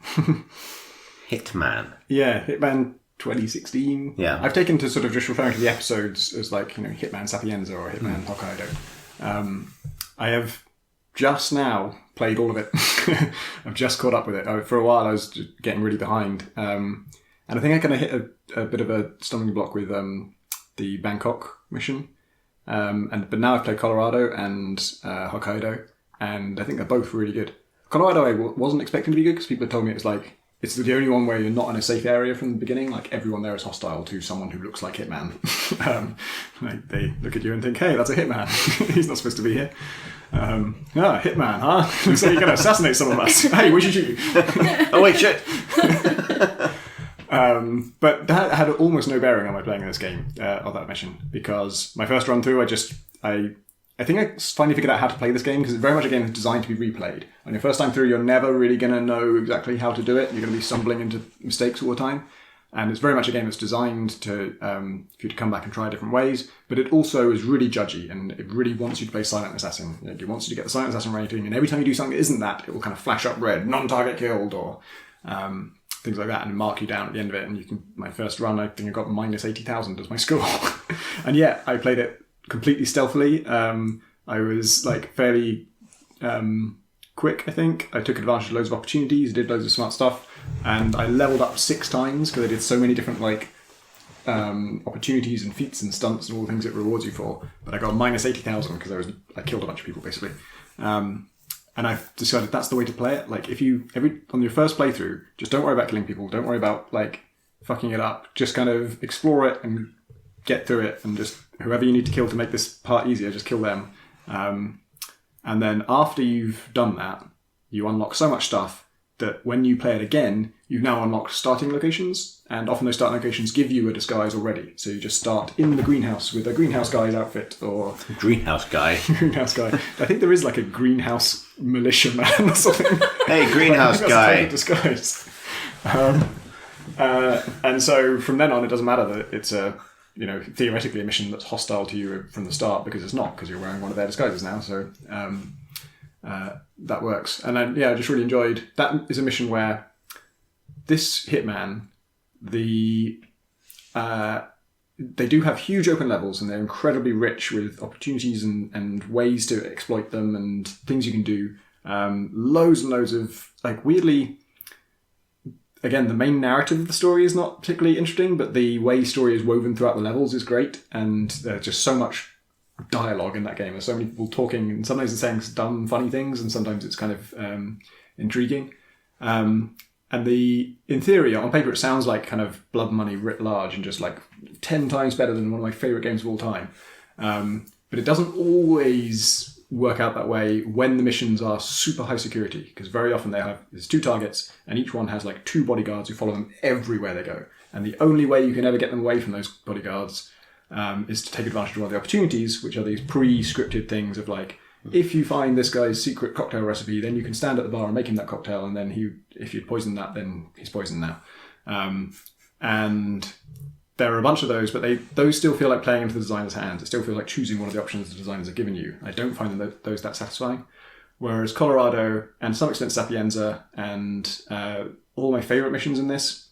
Hitman. Yeah, Hitman 2016. Yeah. I've taken to sort of just referring to the episodes as like, Hitman Sapienza or Hitman Hokkaido. I have just now played all of it. I've just caught up with it. For a while I was just getting really behind. And I think I kind of hit a bit of a stumbling block with the Bangkok mission. But now I've played Colorado and Hokkaido, and I think they're both really good. Colorado I wasn't expecting to be good because people had told me it's the only one where you're not in a safe area from the beginning. Like everyone there is hostile to someone who looks like Hitman. Like they look at you and think, "Hey, that's a Hitman. He's not supposed to be here." Hitman, huh? So you're going to assassinate some of us. Hey, we should shoot you. Oh wait, shit. But that had almost no bearing on my playing this game, or that mission, because my first run through, I think I finally figured out how to play this game, because it's very much a game that's designed to be replayed. On your first time through, you're never really going to know exactly how to do it. You're going to be stumbling into mistakes all the time. And it's very much a game that's designed to for you to come back and try different ways, but it also is really judgy, and it really wants you to play Silent Assassin. It wants you to get the Silent Assassin rating, and every time you do something that isn't that, it will kind of flash up red, non-target killed, or things like that, and mark you down at the end of it. And my first run, I think I got minus 80,000 as my score. And yeah, I played it completely stealthily. I was like fairly quick, I think. I took advantage of loads of opportunities, did loads of smart stuff, and I leveled up 6 times because I did so many different opportunities and feats and stunts and all the things it rewards you for. But I got minus 80,000 because I killed a bunch of people basically. And I've decided that's the way to play it. Like on your first playthrough, just don't worry about killing people. Don't worry about like fucking it up. Just kind of explore it and get through it, and just whoever you need to kill to make this part easier, just kill them. And then after you've done that, you unlock so much stuff that when you play it again, you've now unlocked starting locations, and often those starting locations give you a disguise already. So you just start in the greenhouse with a greenhouse guy's outfit, or Greenhouse guy. greenhouse guy. I think there is like a greenhouse militia man or something. Hey, greenhouse guy. That's a type of disguise. And so from then on, it doesn't matter that it's theoretically a mission that's hostile to you from the start, because it's not, because you're wearing one of their disguises now. So that works. And I just really enjoyed that. Is a mission where this Hitman, they do have huge open levels, and they're incredibly rich with opportunities and ways to exploit them and things you can do. Loads and loads of, like, weirdly, again, the main narrative of the story is not particularly interesting, but the way story is woven throughout the levels is great, and there's just so much dialogue in that game. There's so many people talking, and sometimes they're saying dumb, funny things, and sometimes it's kind of intriguing. And in theory, on paper, it sounds like kind of Blood Money writ large, and just like 10 times better than one of my favourite games of all time. But it doesn't always work out that way when the missions are super high security, because very often there's 2 targets, and each one has like 2 bodyguards who follow them everywhere they go. And the only way you can ever get them away from those bodyguards is to take advantage of one of the opportunities, which are these pre-scripted things of like, if you find this guy's secret cocktail recipe, then you can stand at the bar and make him that cocktail, and then if you'd poisoned that, then he's poisoned now. And there are a bunch of those, but those still feel like playing into the designer's hands. It still feels like choosing one of the options the designers have given you. I don't find those that satisfying. Whereas Colorado, and to some extent Sapienza, and all my favourite missions in this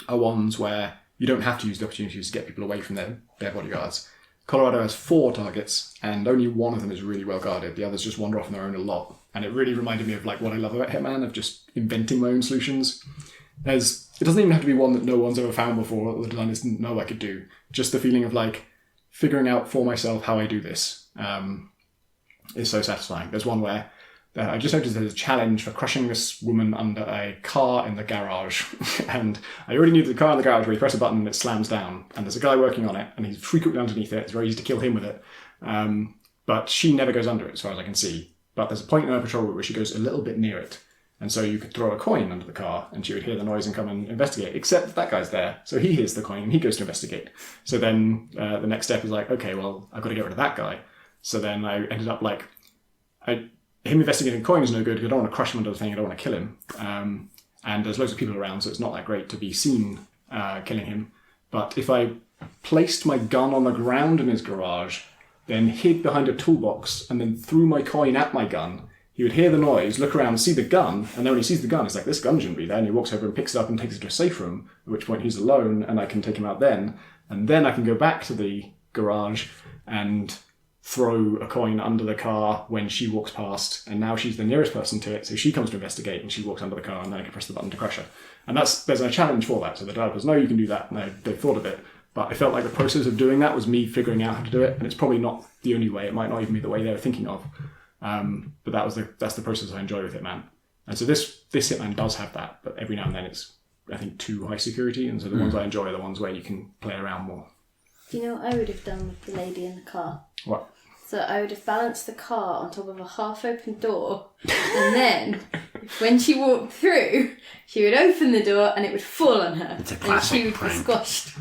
are ones where you don't have to use the opportunities to get people away from their bodyguards. Colorado has 4 targets, and only one of them is really well guarded. The others just wander off on their own a lot. And it really reminded me of like what I love about Hitman, of just inventing my own solutions. It doesn't even have to be one that no one's ever found before, or the designers didn't know I could do. Just the feeling of like figuring out for myself how I do this is so satisfying. There's one where I just noticed there's a challenge for crushing this woman under a car in the garage. And I already knew the car in the garage where you press a button and it slams down. And there's a guy working on it, and he's frequently underneath it. It's very easy to kill him with it. But she never goes under it, as far as I can see. But there's a point in her patrol route where she goes a little bit near it. And so you could throw a coin under the car, and she would hear the noise and come and investigate. Except that guy's there, so he hears the coin and he goes to investigate. So then the next step is like, okay, well, I've got to get rid of that guy. So then I ended up like, him investigating coin is no good because I don't want to crush him under the thing. I don't want to kill him. And there's loads of people around, so it's not that great to be seen killing him. But if I placed my gun on the ground in his garage, then hid behind a toolbox, and then threw my coin at my gun, he would hear the noise, look around, see the gun, and then when he sees the gun, he's like, this gun shouldn't be there. And he walks over and picks it up and takes it to a safe room, at which point he's alone, and I can take him out then. And then I can go back to the garage and throw a coin under the car when she walks past, and now she's the nearest person to it, so she comes to investigate, and she walks under the car, and then I can press the button to crush her. And there's a challenge for that, so the developers know you can do that, and they've thought of it. But I felt like the process of doing that was me figuring out how to do it, and it's probably not the only way. It might not even be the way they were thinking of. But that's the process I enjoy with Hitman. And so this Hitman does have that, but every now and then it's, I think, too high security, and so the ones I enjoy are the ones where you can play around more. Do you know what I would have done with the lady in the car? What? So I would have balanced the car on top of a half-open door, and then when she walked through, she would open the door and it would fall on her. It's a and classic she would prank. be squashed.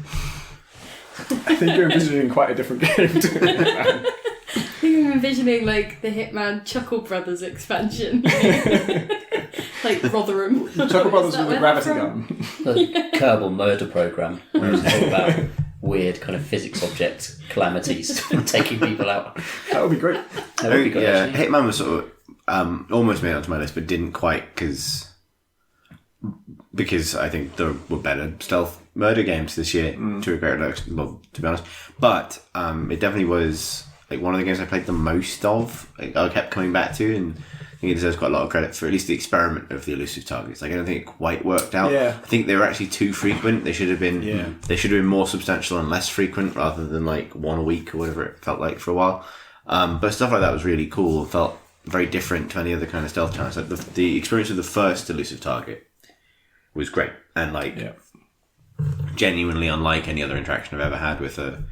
I think you're envisioning quite a different game to Hitman. I think I'm envisioning like the Hitman Chuckle Brothers expansion. Like Rotherham. Chuckle Brothers with a gravity from? gun. The Kerbal murder program, where it's all about weird kind of physics object calamities and taking people out. That would be great. That would be good, Yeah, actually. Hitman was sort of almost made it onto my list, but didn't quite because I think there were better stealth murder games this year to a greater extent. Well, to be honest, but it definitely was like one of the games I played the most of. Like, I kept coming back to, and I think it deserves quite a lot of credit for at least the experiment of the elusive targets. Like, I don't think it quite worked out. Yeah. I think they were actually too frequent. They should have been. Yeah. They should have been more substantial and less frequent, rather than like one a week or whatever it felt like for a while. But stuff like that was really cool. It felt very different to any other kind of stealth challenge. Like the experience of the first elusive target was great, and like genuinely unlike any other interaction I've ever had with a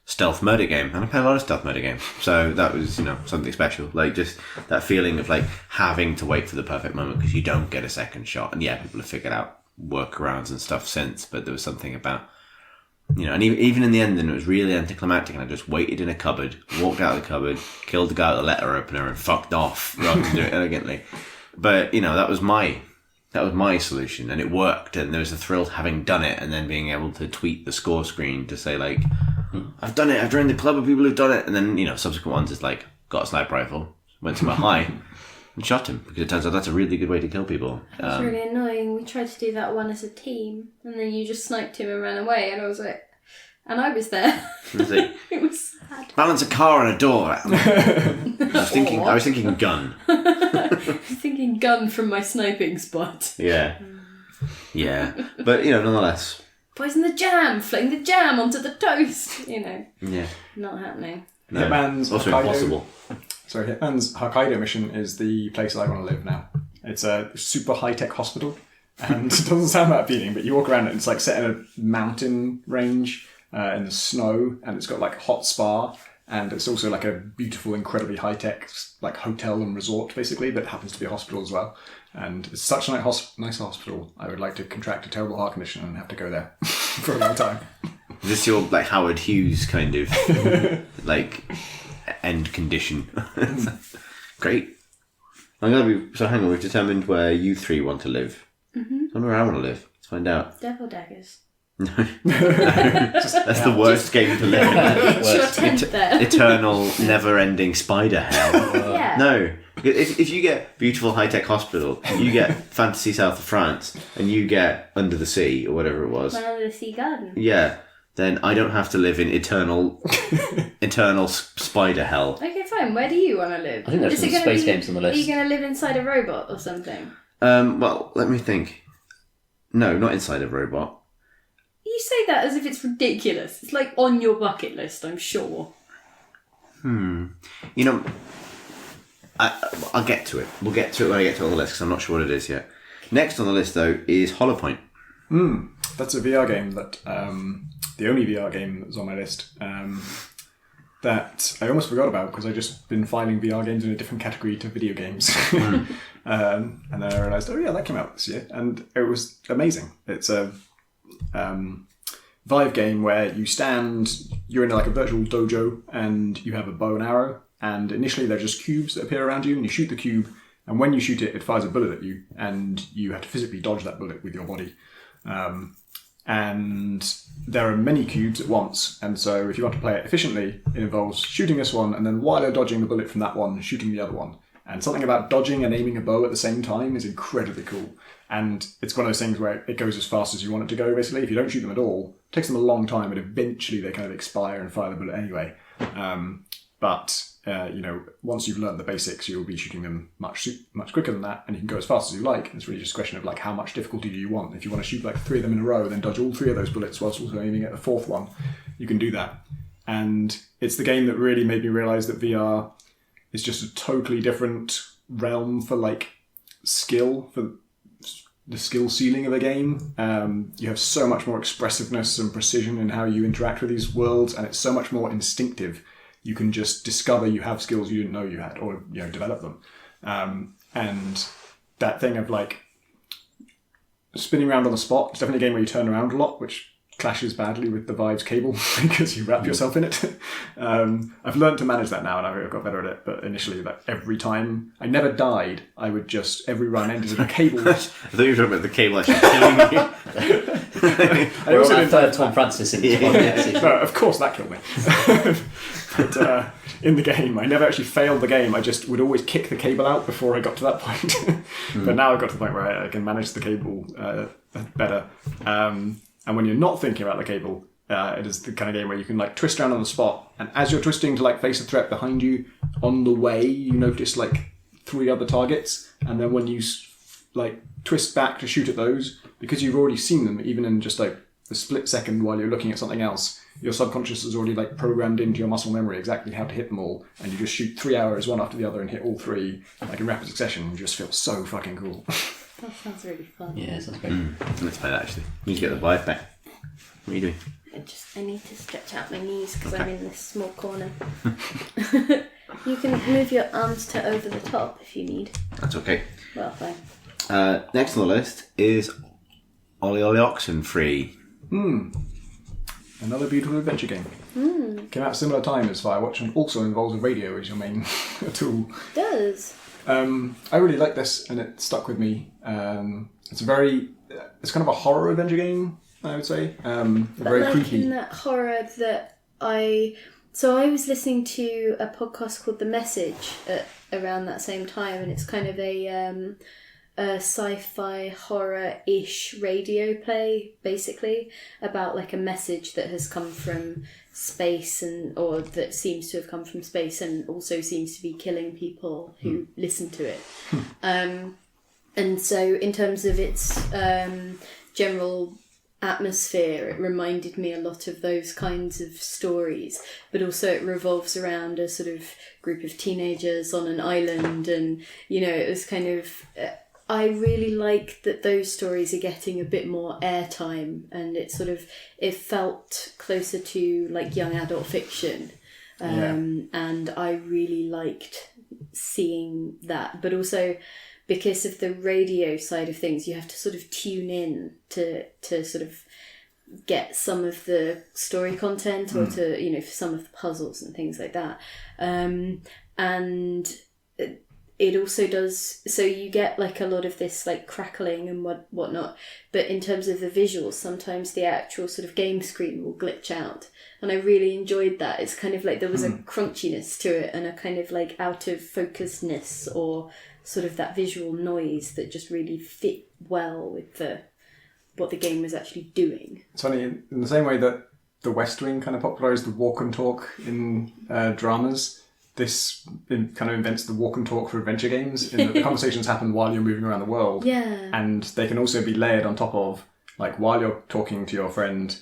stealth murder game. And I play a lot of stealth murder games, so that was something special. Like just that feeling of like having to wait for the perfect moment because you don't get a second shot. And yeah, people have figured out workarounds and stuff since, but there was something about and even in the end, then it was really anticlimactic, and I just waited in a cupboard, walked out of the cupboard, killed the guy with the letter opener, and fucked off rather than do it elegantly. But that was my solution, and it worked. And there was a thrill to having done it, and then being able to tweet the score screen to say like, "I've done it. I've joined the club of people who've done it." And then subsequent ones is like, got a sniper rifle, went to my high, and shot him, because it turns out that's a really good way to kill people. It's really annoying. We tried to do that one as a team, and then you just sniped him and ran away, and I was like, and I was there. It was sad. Balance a car on a door. I was thinking gun. I was thinking gun from my sniping spot. Yeah. But nonetheless. Poison the jam, fling the jam onto the toast. Yeah. Not happening. No. Hitman's Also Hokkaido, impossible. Sorry, Hitman's Hokkaido mission is the place I want to live now. It's a super high-tech hospital, and it doesn't sound that appealing, but you walk around it, and it's like set in a mountain range in the snow, and it's got like a hot spa, and it's also like a beautiful, incredibly high-tech like hotel and resort, basically, that happens to be a hospital as well. And it's such a nice hospital. I would like to contract a terrible heart condition and have to go there for a long time. Is this your like Howard Hughes kind of like end condition? Great. So hang on, we've determined where you three want to live. Mm-hmm. I wonder where I want to live. Let's find out. Devil daggers. No. That's the worst game to live in. It's your tent there. Eternal, never-ending spider hell. Yeah. No. If you get beautiful high-tech hospital, you get fantasy south of France, and you get under the sea, or whatever it was. Man under the sea garden. Yeah. Then I don't have to live in eternal spider hell. Okay, fine. Where do you want to live? I think there's some space games on the list. Are you going to live inside a robot or something? Well, let me think. No, not inside a robot. You say that as if it's ridiculous. It's like on your bucket list, I'm sure. I'll get to it. We'll get to it when I get to it on the list, because I'm not sure what it is yet. Next on the list, though, is Hollow Point. That's a VR game that, the only VR game that's on my list, that I almost forgot about because I've just been finding VR games in a different category to video games. And then I realised, oh yeah, that came out this year. And it was amazing. It's a Vive game where you're in like a virtual dojo and you have a bow and arrow. And initially they're just cubes that appear around you, and you shoot the cube. And when you shoot it, it fires a bullet at you, and you have to physically dodge that bullet with your body. And there are many cubes at once, and so if you want to play it efficiently, it involves shooting this one, and then while you're dodging the bullet from that one, shooting the other one. And something about dodging and aiming a bow at the same time is incredibly cool. And it's one of those things where it goes as fast as you want it to go, basically. If you don't shoot them at all, it takes them a long time, but eventually they kind of expire and fire the bullet anyway. but once you've learned the basics, you'll be shooting them much quicker than that, and you can go as fast as you like. It's really just a question of like how much difficulty do you want. If you want to shoot like 3 of them in a row, then dodge all 3 of those bullets whilst also aiming at the 4th one, you can do that. And it's the game that really made me realise that VR is just a totally different realm for like skill, for the skill ceiling of a game. You have so much more expressiveness and precision in how you interact with these worlds, and it's so much more instinctive. You can just discover you have skills you didn't know you had, or develop them. And that thing of like spinning around on the spot, it's definitely a game where you turn around a lot, which clashes badly with the Vive's cable because you wrap yourself in it. I've learned to manage that now, and I've got better at it. But initially, like every time I never died, I would just every run ended in a cable. I thought you were talking about the cable actually killing you. I also did third Tom Francis in No, of course that killed me. But in the game, I never actually failed the game. I just would always kick the cable out before I got to that point. But now I've got to the point where I can manage the cable better. And when you're not thinking about the cable, it is the kind of game where you can like twist around on the spot, and as you're twisting to like face a threat behind you, on the way you notice like 3 other targets, and then when you like twist back to shoot at those, because you've already seen them, even in just like a split second while you're looking at something else, your subconscious has already like programmed into your muscle memory exactly how to hit them all, and you just shoot 3 arrows one after the other and hit all 3 like in rapid succession. You just feel so fucking cool. That sounds really fun. Yeah, sounds great. Let's play that actually. You need to get the Vive back. What are you doing? I need to stretch out my knees because I'm in this small corner. You can move your arms to over the top if you need. That's okay. Well, fine. Next on the list is Ollie Oxenfree. Another beautiful adventure game. Came out at a similar time as Firewatch, and also involves a radio as your main tool. It does. I really like this, and it stuck with me. It's kind of a horror adventure game, I would say. Very like creepy. in that horror that I was listening to a podcast called The Message around that same time, and it's kind of a sci-fi horror-ish radio play, basically, about like a message that has come from space or that seems to have come from space and also seems to be killing people who listen to it. And so in terms of its general atmosphere, it reminded me a lot of those kinds of stories, but also it revolves around a sort of group of teenagers on an island, and it was kind of I really like that those stories are getting a bit more airtime, and it felt closer to like young adult fiction. And I really liked seeing that, but also because of the radio side of things, you have to sort of tune in to sort of get some of the story content or to, for some of the puzzles and things like that. And it also does, so you get like a lot of this like crackling and whatnot, but in terms of the visuals, sometimes the actual sort of game screen will glitch out, and I really enjoyed that. It's kind of like there was a crunchiness to it and a kind of like out of focusedness or sort of that visual noise that just really fit well with what the game was actually doing. It's funny, in the same way that the West Wing kind of popularised the walk and talk in dramas, this kind of invents the walk and talk for adventure games, in that the conversations happen while you're moving around the world. Yeah. And they can also be layered on top of, like, while you're talking to your friend,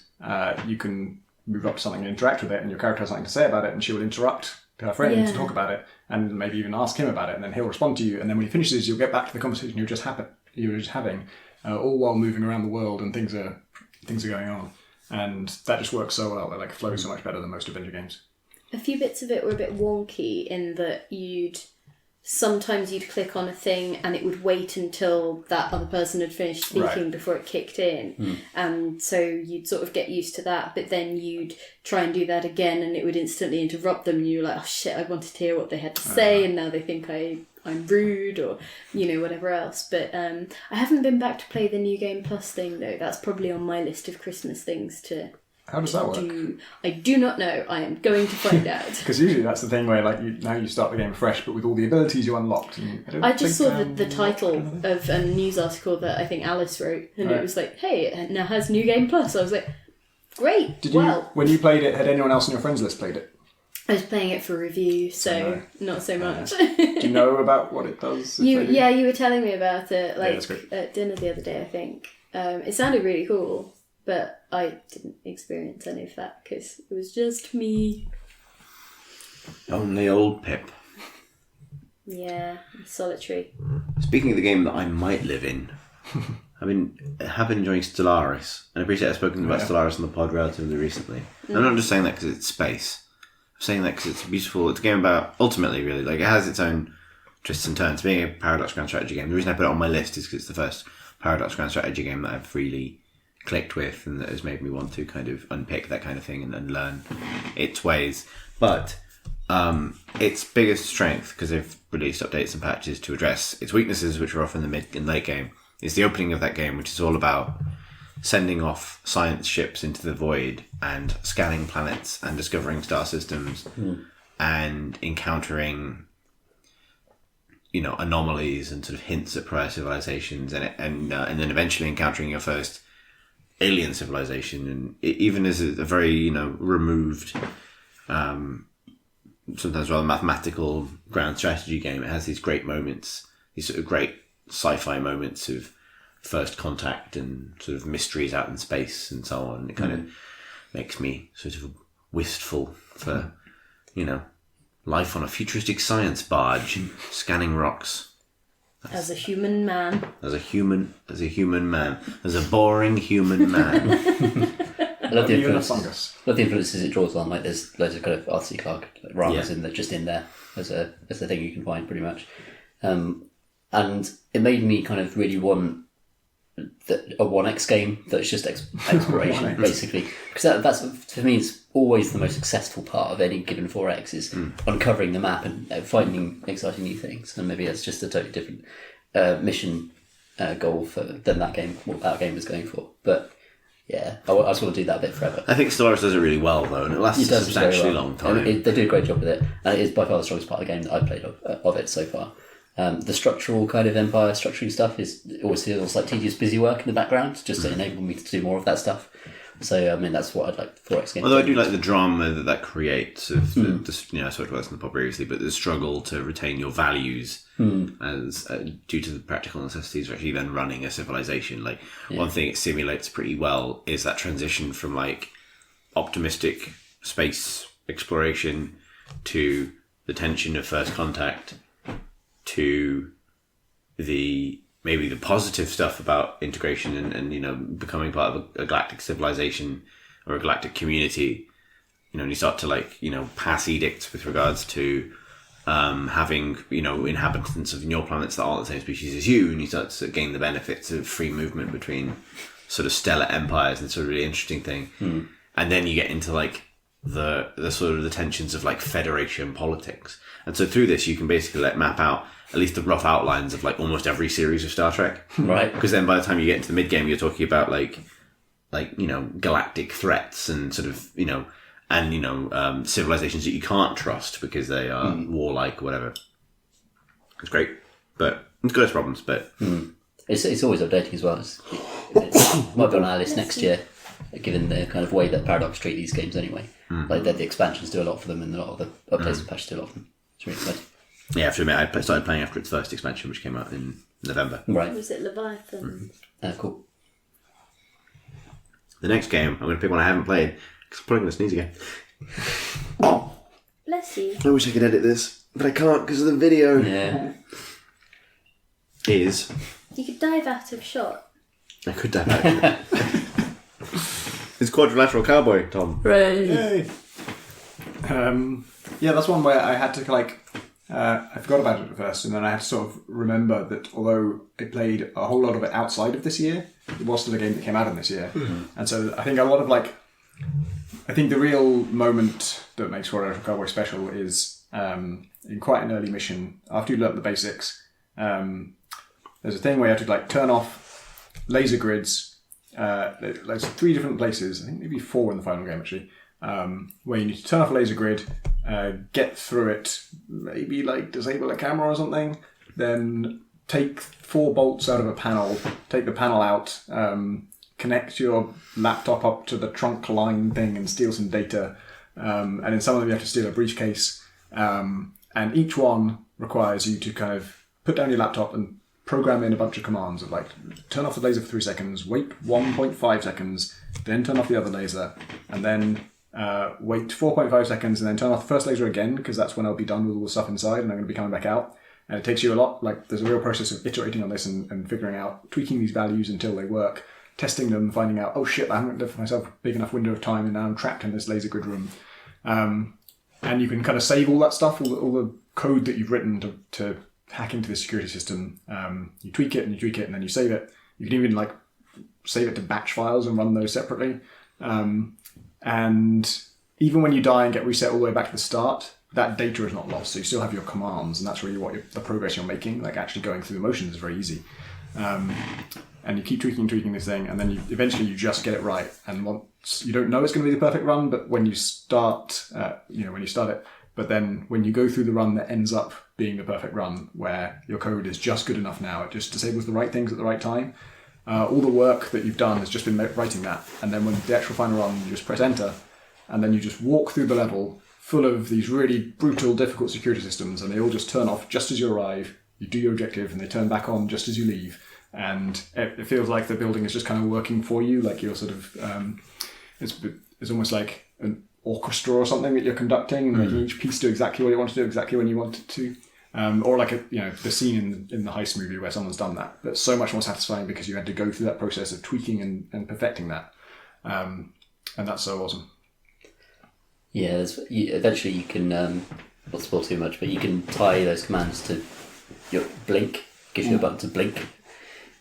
you can move up to something and interact with it, and your character has something to say about it, and she will interrupt her friend to talk about it, and maybe even ask him about it, and then he'll respond to you, and then when he finishes, you'll get back to the conversation you were just having, all while moving around the world, and things are going on. And that just works so well. It like flows so much better than most adventure games. A few bits of it were a bit wonky in that sometimes you'd click on a thing and it would wait until that other person had finished speaking before it kicked in. And so you'd sort of get used to that, but then you'd try and do that again and it would instantly interrupt them, and you're like, oh shit, I wanted to hear what they had to say, and now they think I'm rude or, whatever else. But I haven't been back to play the New Game Plus thing, though. That's probably on my list of Christmas things to... How does that work? I do not know. I am going to find out. Because usually that's the thing where now you start the game fresh, but with all the abilities you unlocked. I just saw the title of a news article that I think Alice wrote, and it was like, hey, it now has New Game Plus. I was like, great. When you played it, had anyone else on your friends list played it? I was playing it for review, so not so much. Do you know about what it does? You were telling me about it that's great. at dinner the other day, I think. It sounded really cool, but I didn't experience any of that because it was just me. Only old Pip. Yeah, solitary. Speaking of the game that I might live in, have been enjoying Stellaris, and I appreciate I've spoken about Stellaris on the pod relatively recently. I'm not just saying that because it's space. I'm saying that because it's beautiful. It's a game about, ultimately, really, like, it has its own twists and turns. Being a Paradox Grand Strategy game, the reason I put it on my list is because it's the first Paradox Grand Strategy game that I've really clicked with and that has made me want to kind of unpick that kind of thing and learn its ways. But its biggest strength, because they've released updates and patches to address its weaknesses, which are often the mid and late game, is the opening of that game, which is all about sending off science ships into the void and scanning planets and discovering star systems and encountering, anomalies and sort of hints at prior civilizations and then eventually encountering your first alien civilization. And even as a very, removed, sometimes rather mathematical grand strategy game, it has these great moments, these sort of great sci-fi moments of first contact and sort of mysteries out in space and so on. It kind of makes me sort of wistful for, life on a futuristic science barge, scanning rocks. As a human man. As a boring human man. I love the influences it draws on. Like, there's loads of kind of Arthur C. Clarke ramas in there as a thing you can find pretty much. And it made me kind of really want a 1X game that's just exploration, basically. Because that's, for me, it's always the most successful part of any given 4X is uncovering the map and finding exciting new things. And maybe that's just a totally different mission goal than what that game was going for. But yeah, I just want to do that a bit forever. I think Stellaris does it really well, though, and it lasts a substantially long time. They do a great job with it, and it is by far the strongest part of the game that I've played of it so far. The structural kind of empire structuring stuff always feels like tedious busy work in the background, just to enable me to do more of that stuff. So, I mean, that's what I'd like for 4X games. Although I do like the drama that creates of I spoke about this in the pod previously, but the struggle to retain your values as due to the practical necessities of actually then running a civilization. Like, one thing it simulates pretty well is that transition from, like, optimistic space exploration to the tension of first contact to maybe the positive stuff about integration and becoming part of a galactic civilization or a galactic community. And you start to pass edicts with regards to having inhabitants of your planets that aren't the same species as you, and you start to gain the benefits of free movement between sort of stellar empires, and it's a really interesting thing. And then you get into the sort of the tensions of federation politics. And so through this, you can basically map out at least the rough outlines of almost every series of Star Trek. Right. Because then by the time you get into the mid game, you're talking about galactic threats and sort of, civilizations that you can't trust because they are warlike or whatever. It's great, but it's got its problems, but it's always updating as well. It might be on our list next year, given the kind of way that Paradox treat these games anyway. The expansions do a lot for them, and a lot of the updates and patches do a lot for them. It's really exciting. Yeah, I have to admit, I started playing after its first expansion, which came out in November. Right. Was it Leviathan? Cool. The next game, I'm going to pick one I haven't played, because I'm probably going to sneeze again. Bless you. I wish I could edit this, but I can't because of the video. Yeah. You could dive out of shot. I could dive out of shot. It's Quadrilateral Cowboy, Tom. Hooray! Yeah, that's one where I had to I forgot about it at first, and then I had to sort of remember that although I played a whole lot of it outside of this year, it was still a game that came out in this year. And so I think a lot of I think the real moment that makes Warhammer Cowboy special is in quite an early mission, after you learnt the basics, there's a thing where you have to turn off laser grids. There's 3 different places, I think maybe 4 in the final game actually, where you need to turn off a laser grid, get through it, maybe disable a camera or something, then take 4 bolts out of a panel, take the panel out, connect your laptop up to the trunk line thing and steal some data, and in some of them you have to steal a briefcase, and each one requires you to kind of put down your laptop and program in a bunch of commands of like turn off the laser for 3 seconds, wait 1.5 seconds, then turn off the other laser, and then wait 4.5 seconds, and then turn off the first laser again, because that's when I'll be done with all the stuff inside and I'm going to be coming back out. And it takes you a lot, like there's a real process of iterating on this and figuring out, tweaking these values until they work, testing them, finding out, oh shit, I haven't left myself a big enough window of time and now I'm trapped in this laser grid room. And you can kind of save all that stuff, all the code that you've written to hack into the security system. You tweak it and then you save it. You can even like save it to batch files and run those separately. And even when you die and get reset all the way back to the start, that data is not lost. So you still have your commands, and that's really what the progress you're making. Like actually going through the motions is very easy. And you keep tweaking this thing, and then eventually you just get it right. And once you don't know it's going to be the perfect run, but when you start, when you start it, but then when you go through the run that ends up being the perfect run, where your code is just good enough now, it just disables the right things at the right time. All the work that you've done has just been writing that. And then when the actual final run, you just press enter, and then you just walk through the level full of these really brutal, difficult security systems, and they all just turn off just as you arrive. You do your objective, and they turn back on just as you leave. And it feels like the building is just kind of working for you, like you're sort of, it's almost like an orchestra or something that you're conducting, and making each piece do exactly what you want to do, exactly when you want it to. Or like the scene in the heist movie where someone's done that. That's so much more satisfying because you had to go through that process of tweaking and perfecting that. And that's so awesome. Yeah, eventually you can, not spoil too much, but you can tie those commands to your blink, gives you a button to blink.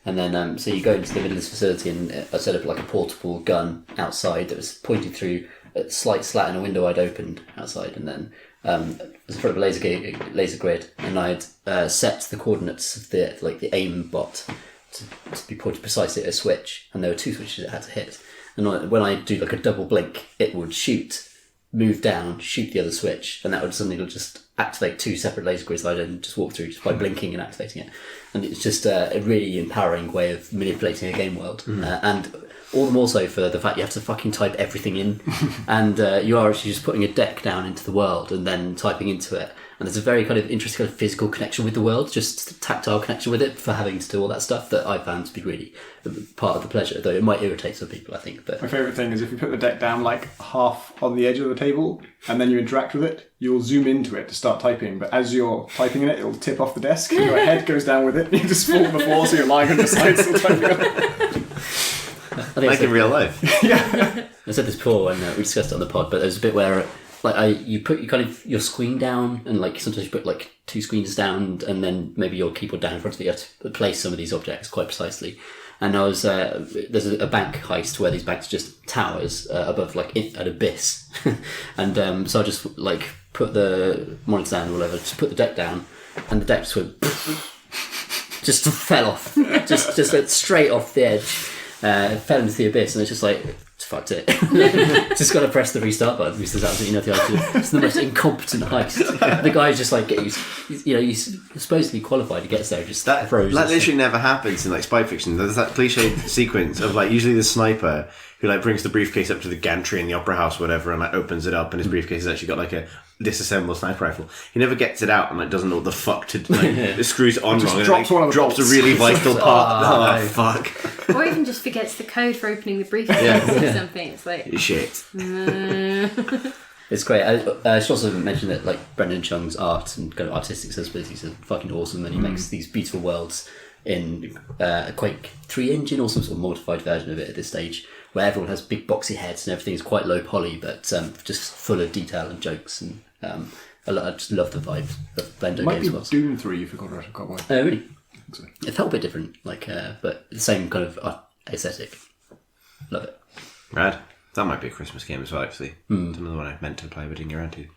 And then, so you go into the middle of this facility, and I set up like a portable gun outside that was pointing through a slight slat in a window I'd opened outside, and then it was in front of a laser grid, and I'd set the coordinates of the aim bot to be pointed precisely at a switch, and there were 2 switches it had to hit. And when I do like a double blink, it would shoot, move down, shoot the other switch, and that would suddenly just activate 2 separate laser grids that I then just walk through just by blinking and activating it. And it's just a really empowering way of manipulating a game world. And all the more so for the fact you have to fucking type everything in. And you are actually just putting a deck down into the world and then typing into it. And there's a very kind of interesting kind of physical connection with the world, just tactile connection with it for having to do all that stuff that I found to be really part of the pleasure, though it might irritate some people, I think. But my favourite thing is if you put the deck down like half on the edge of the table and then you interact with it, you'll zoom into it to start typing, but as you're typing in it, it'll tip off the desk and your head goes down with it and you just fall on the floor so you're lying on your side still typing on it. Like in real life. Yeah. I said this before when we discussed it on the pod, but there's a bit where you put your screen down, and like sometimes you put like 2 screens down, and then maybe your keyboard down in front of you to place some of these objects quite precisely. And I was there's a bank heist where these banks are just towers above like an abyss, and so I just like put the monitor down or whatever, just put the deck down, and the deck just went just fell off, just went straight off the edge, fell into the abyss, and it's just like. Fucked it. Just got to press the restart button because there's absolutely nothing else to do. It's the most incompetent heist. The guy's just like, he's supposedly qualified. He gets there, just froze. That literally never happens in like spy fiction. There's that cliche sequence of like usually the sniper who like brings the briefcase up to the gantry in the opera house or whatever, and like opens it up, and his briefcase has actually got like a disassembled sniper rifle. He never gets it out and like doesn't know what the fuck to like, it screws it on wrong and drops, like, drops a really vital part. Oh fuck! Or even just forgets the code for opening the briefcase or something. It's like shit. It's great. I should also mention that like Brendan Chung's art and kind of artistic sensibilities are fucking awesome, and he makes these beautiful worlds in a Quake 3 engine or some sort of modified version of it at this stage, where everyone has big boxy heads and everything is quite low poly, but just full of detail and jokes, and I just love the vibe of Blender games. It might be Doom 3 for Quadrilateral Cowboy. Oh, really? I think so. It felt a bit different, like, but the same kind of aesthetic. Love it. Rad. That might be a Christmas game as well, actually. It's another one I meant to play but didn't get around to.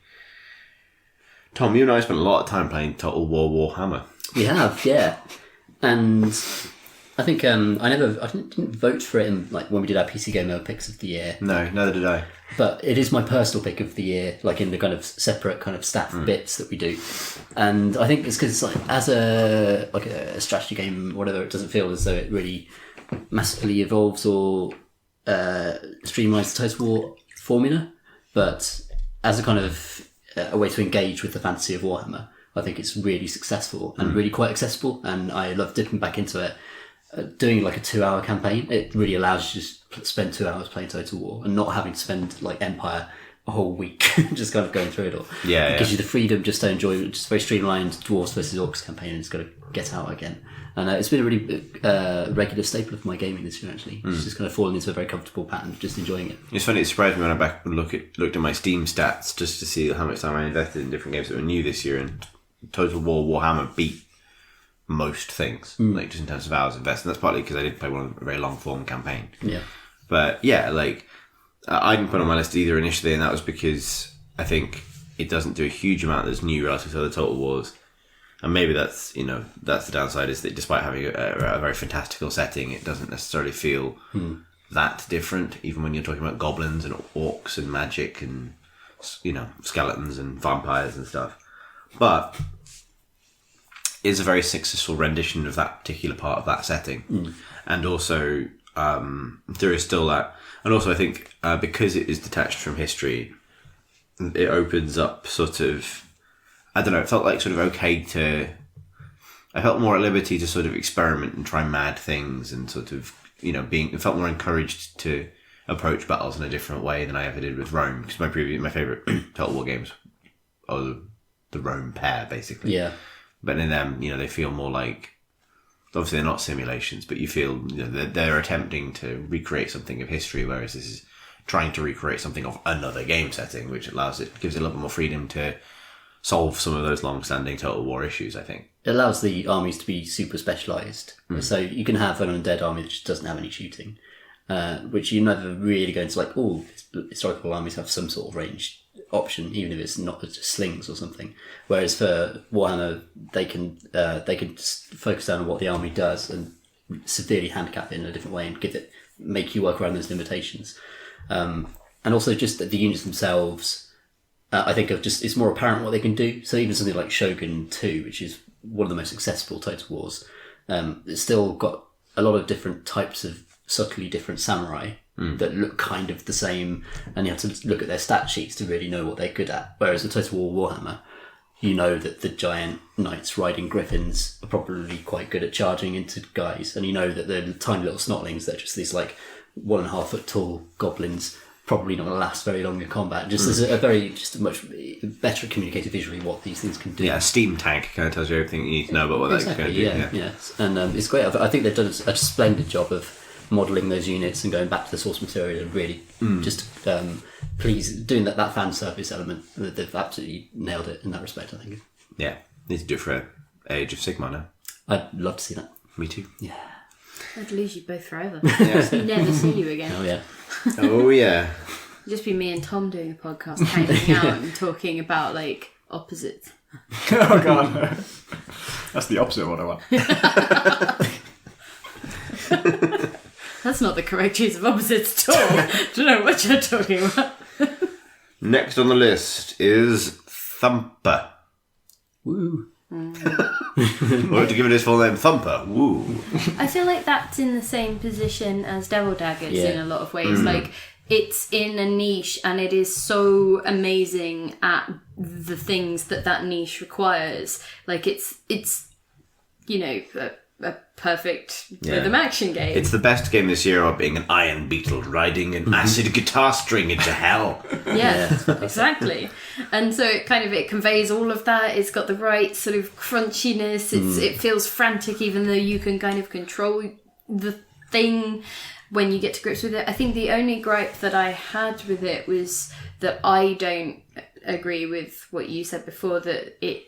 Tom, you and I spent a lot of time playing Total War Warhammer. We have, yeah. And I think I didn't vote for it in, like, when we did our PC Gamer picks of the year. No, neither did I. But it is my personal pick of the year, like in the kind of separate kind of staff bits that we do. And I think it's because like as a strategy game, whatever, it doesn't feel as though it really massively evolves or streamlines the Total War formula. But as a kind of a way to engage with the fantasy of Warhammer, I think it's really successful and really quite accessible, and I love dipping back into it. Doing like a 2-hour campaign, it really allows you to just spend 2 hours playing Total War and not having to spend like Empire a whole week just kind of going through it all. It gives you the freedom just to enjoy just a very streamlined Dwarves versus Orcs campaign, and it's got to get out again. And it's been a really regular staple of my gaming this year, actually. It's just kind of fallen into a very comfortable pattern of just enjoying it. It's funny, it surprised me when I back and looked at my Steam stats just to see how much time I invested in different games that were new this year, and Total War Warhammer beat most things, like just in terms of hours invested. And that's partly because I did play a very long form campaign. Yeah. But yeah, like I didn't put it on my list either initially, and that was because I think it doesn't do a huge amount that's new relative to other Total Wars. And maybe that's the downside, is that despite having a very fantastical setting, it doesn't necessarily feel that different, even when you're talking about goblins and orcs and magic and skeletons and vampires and stuff. But it's a very successful rendition of that particular part of that setting. And also there is still that, and also I think because it is detached from history, it opens up sort of, I don't know, it felt like sort of okay to, I felt more at liberty to sort of experiment and try mad things, and sort of, it felt more encouraged to approach battles in a different way than I ever did with Rome, because my favourite Total War games are the Rome pair, basically. Yeah. But in them, they feel more like, obviously they're not simulations, but you feel they're attempting to recreate something of history, whereas this is trying to recreate something of another game setting, which gives it a little bit more freedom to solve some of those long-standing Total War issues, I think. It allows the armies to be super specialised. So you can have an undead army that just doesn't have any shooting, which you never really go into like, historical armies have some sort of ranged option, even if it's not just slings or something. Whereas for Warhammer, they can just focus down on what the army does and severely handicap it in a different way and make you work around those limitations. And also just the units themselves, I think it's more apparent what they can do. So even something like Shogun 2, which is one of the most accessible Total Wars, it's still got a lot of different types of subtly different samurai that look kind of the same, and you have to look at their stat sheets to really know what they're good at. Whereas the Total War Warhammer, you know that the giant knights riding griffins are probably quite good at charging into guys, and you know that the tiny little snotlings that are just these like 1.5 foot tall goblins probably not going to last very long in combat. Just as a much better communicated visually what these things can do. Yeah, a steam tank kind of tells you everything you need to know about what they're going to do. Yeah. And it's great. I think they've done a splendid job of modelling those units and going back to the source material and really just doing that fan service element. They've absolutely nailed it in that respect, I think. Yeah, need to do it for Age of Sigmar now. I'd love to see that. Me too. Yeah. I'd lose you both forever. Never see you again. Oh yeah. Oh yeah. Just be me and Tom doing a podcast, hanging out and talking about like opposites. Oh god, that's the opposite of what I want. That's not the correct use of opposites at all. I don't know what you're talking about. Next on the list is Thumper. Woo. Or to give it his full name, Thumper. Woo. I feel like that's in the same position as Devil Daggers in a lot of ways. Like, it's in a niche and it is so amazing at the things that niche requires. Like, it's a perfect rhythm action game. It's the best game this year of being an iron beetle riding an acid guitar string into hell. Yeah, exactly. And so it conveys all of that. It's got the right sort of crunchiness. It feels frantic, even though you can kind of control the thing when you get to grips with it. I think the only gripe that I had with it was that I don't agree with what you said before, that it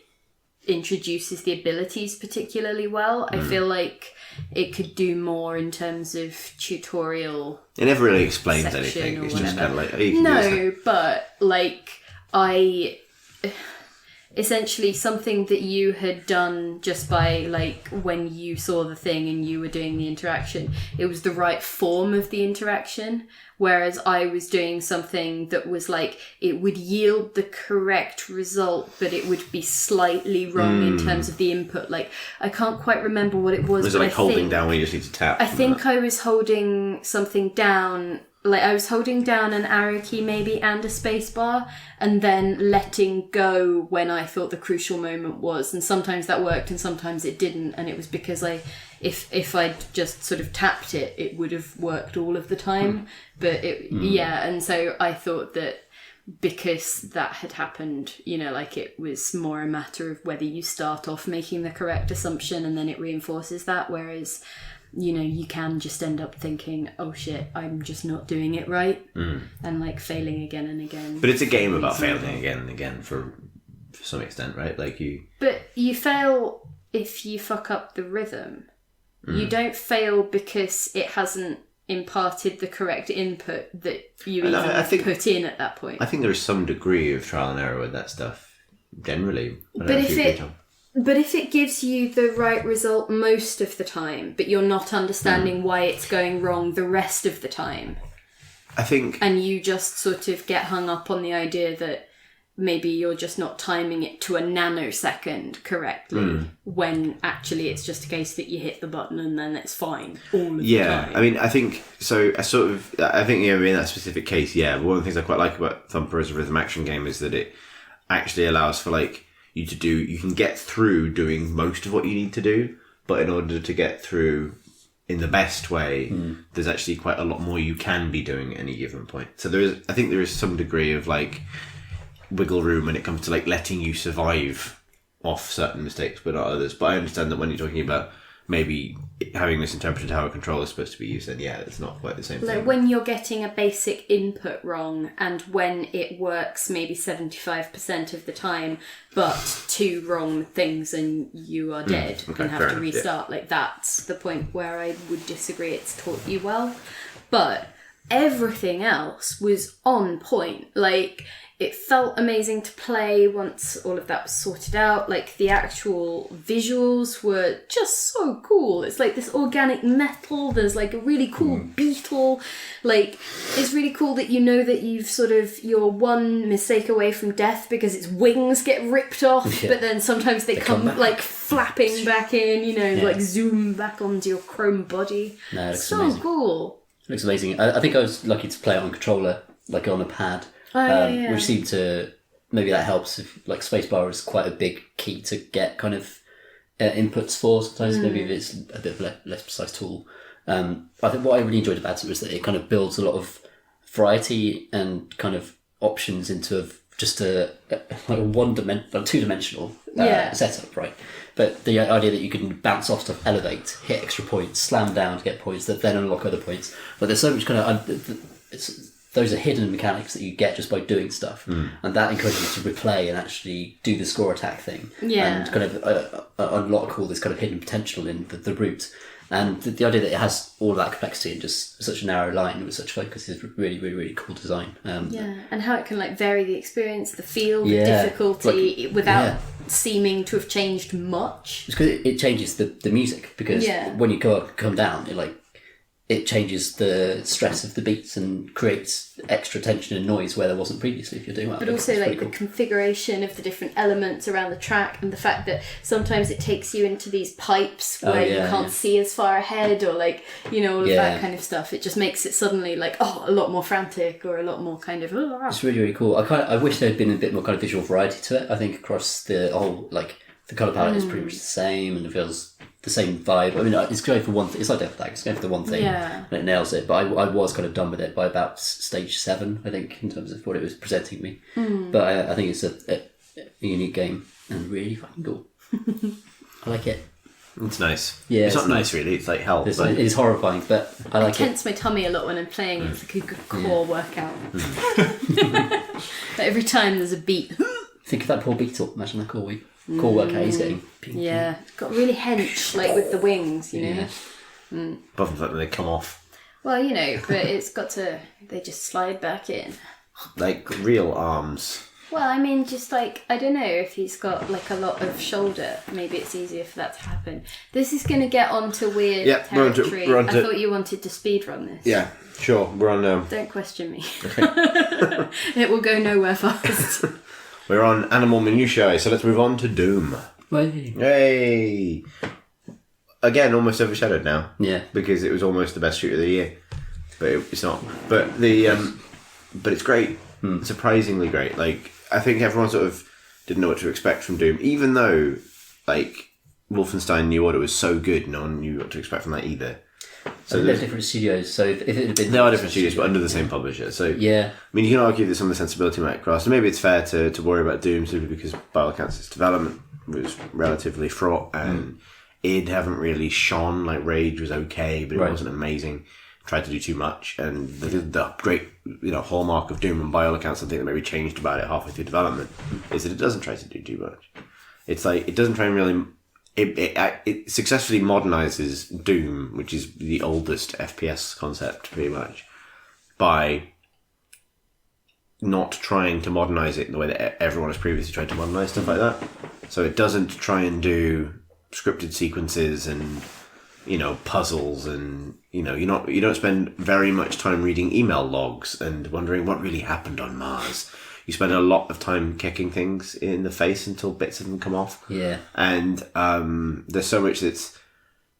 introduces the abilities particularly well. I feel like it could do more in terms of tutorial. It never really explains anything. It's just kind of like, but I essentially something that you had done just by like when you saw the thing and you were doing the interaction, it was the right form of the interaction, whereas I was doing something that was like it would yield the correct result but it would be slightly wrong in terms of the input. Like I can't quite remember what it was. Was it like holding down when you just need to tap? I think I was holding something down like I was holding down an arrow key maybe and a space bar, and then letting go when I thought the crucial moment was. And sometimes that worked and sometimes it didn't. And it was because if I'd just sort of tapped it, it would have worked all of the time. But and so I thought that because that had happened, you know, like it was more a matter of whether you start off making the correct assumption and then it reinforces that, whereas, you know, you can just end up thinking, oh shit, I'm just not doing it right, and like failing again and again. But it's a game about failing again and again for some extent, right? Like you. But you fail if you fuck up the rhythm. You don't fail because it hasn't imparted the correct input that you put in at that point. I think there is some degree of trial and error with that stuff, generally. But if it gives you the right result most of the time, but you're not understanding why it's going wrong the rest of the time, I think, and you just sort of get hung up on the idea that maybe you're just not timing it to a nanosecond correctly, when actually it's just a case that you hit the button and then it's fine all of the time. I mean, I think so. I think in that specific case, one of the things I quite like about Thumper as a rhythm action game is that it actually allows for like you can get through doing most of what you need to do, but in order to get through in the best way, there's actually quite a lot more you can be doing at any given point. So I think there is some degree of like wiggle room when it comes to like letting you survive off certain mistakes, but not others. But I understand that when you're talking about maybe having misinterpreted how a controller is supposed to be used, then it's not quite the same thing. Like when you're getting a basic input wrong, and when it works maybe 75% of the time, but 2 wrong things and you are dead and have to restart. Like that's the point where I would disagree. It's taught you well, but everything else was on point. Like it felt amazing to play once all of that was sorted out. Like the actual visuals were just so cool. It's like this organic metal. There's like a really cool beetle. Like it's really cool that you know that you're one mistake away from death because its wings get ripped off, but then sometimes they come like flapping back in, you know, like zoom back onto your chrome body. No, it looks so amazing. Cool. It looks amazing. I think I was lucky to play it on controller, like on a pad. Which seemed to, maybe that helps if like spacebar is quite a big key to get kind of inputs for sometimes. Maybe if it's a bit of a less precise tool. I think what I really enjoyed about it was that it kind of builds a lot of variety and kind of options into just a two-dimensional setup, right? But the idea that you can bounce off stuff, elevate, hit extra points, slam down to get points that then unlock other points. But there's so much kind of those are hidden mechanics that you get just by doing stuff, and that encourages you to replay and actually do the score attack thing, and kind of unlock all this kind of hidden potential in the route. And the idea that it has all of that complexity in just such a narrow line with such focus is really, really, really cool design. And how it can like vary the experience, the feel, the difficulty, without seeming to have changed much. It's because it changes the music, because when you come down, it changes the stress of the beats and creates extra tension and noise where there wasn't previously if you're doing that. But also like the configuration of the different elements around the track, and the fact that sometimes it takes you into these pipes where you can't see as far ahead, or like, you know, all of that kind of stuff. It just makes it suddenly like, a lot more frantic, or a lot more kind of... It's really, really cool. I wish there had been a bit more kind of visual variety to it. I think across the whole, like, the colour palette is pretty much the same, and it feels the same vibe. I mean, it's going for one thing. It's like Death Attack. It's going for the one thing, and it nails it. But I was kind of done with it by about stage 7, I think, in terms of what it was presenting me. But I think it's a unique game and really fucking cool. I like it. It's nice. Yeah, it's not nice really. It's like hell. It's horrifying, but I like it. I tense my tummy a lot when I'm playing. It's like a good core workout. But every time there's a beat. Think of that poor beetle. Imagine that core workout he's getting. Yeah, it's got really hench, like with the wings, you know. Apart from the fact that they come off. Well, you know, but it's got to. They just slide back in. Like real arms. Well, I mean, just like, I don't know if he's got like a lot of shoulder. Maybe it's easier for that to happen. This is going to get onto weird territory. We're on to... I thought you wanted to speedrun this. Yeah, sure. We're on... Don't question me. Okay. It will go nowhere fast. We're on Animal Minutiae, so let's move on to Doom. Yay! Again, almost overshadowed now. Yeah. Because it was almost the best shooter of the year. but it's not. But but it's great, surprisingly great. Like I think everyone sort of didn't know what to expect from Doom, even though like Wolfenstein New Order was so good, no one knew what to expect from that either. So they're different studios. So if it had been, there are different studios, but under the same publisher. So yeah, I mean, you can argue that some of the sensibility might cross. And maybe it's fair to worry about Doom simply because by all accounts its development was relatively fraught, and id haven't really shone. Like Rage was okay, but it wasn't amazing. Tried to do too much, and the great hallmark of Doom, and by all accounts, something that maybe changed about it halfway through development, is that it doesn't try to do too much. It's like it doesn't try and really. It successfully modernizes Doom, which is the oldest FPS concept, pretty much, by not trying to modernize it in the way that everyone has previously tried to modernize stuff like that. So it doesn't try and do scripted sequences and puzzles, and you don't spend very much time reading email logs and wondering what really happened on Mars. You spend a lot of time kicking things in the face until bits of them come off. Yeah. And there's so much that's,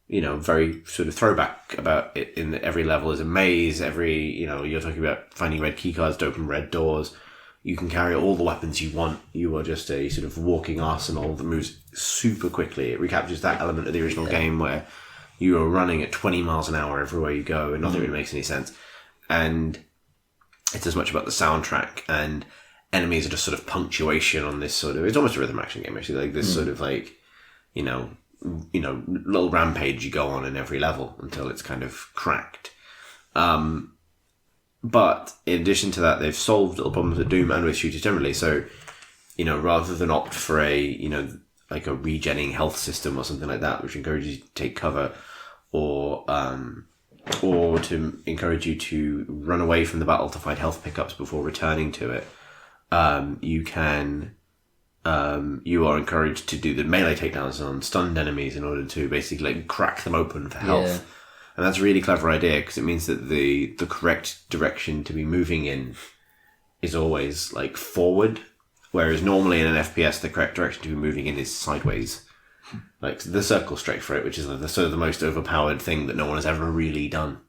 very sort of throwback about it in that every level is a maze. You're talking about finding red keycards to open red doors. You can carry all the weapons you want. You are just a sort of walking arsenal that moves super quickly. It recaptures that element of the original game where you are running at 20 miles an hour everywhere you go and nothing really makes any sense. And it's as much about the soundtrack, and enemies are just sort of punctuation on this sort of, it's almost a rhythm action game actually, like this sort of like, little rampage you go on in every level until it's kind of cracked. But in addition to that, they've solved little problems with Doom and with shooters generally. So, rather than opt for like a regenning health system or something like that, which encourages you to take cover, or to encourage you to run away from the battle to find health pickups before returning to it, you are encouraged to do the melee takedowns on stunned enemies in order to basically like crack them open for health. Yeah. And that's a really clever idea because it means that the correct direction to be moving in is always like forward, whereas normally in an FPS the correct direction to be moving in is sideways. Like the circle straight for it, which is the sort of the most overpowered thing that no one has ever really done.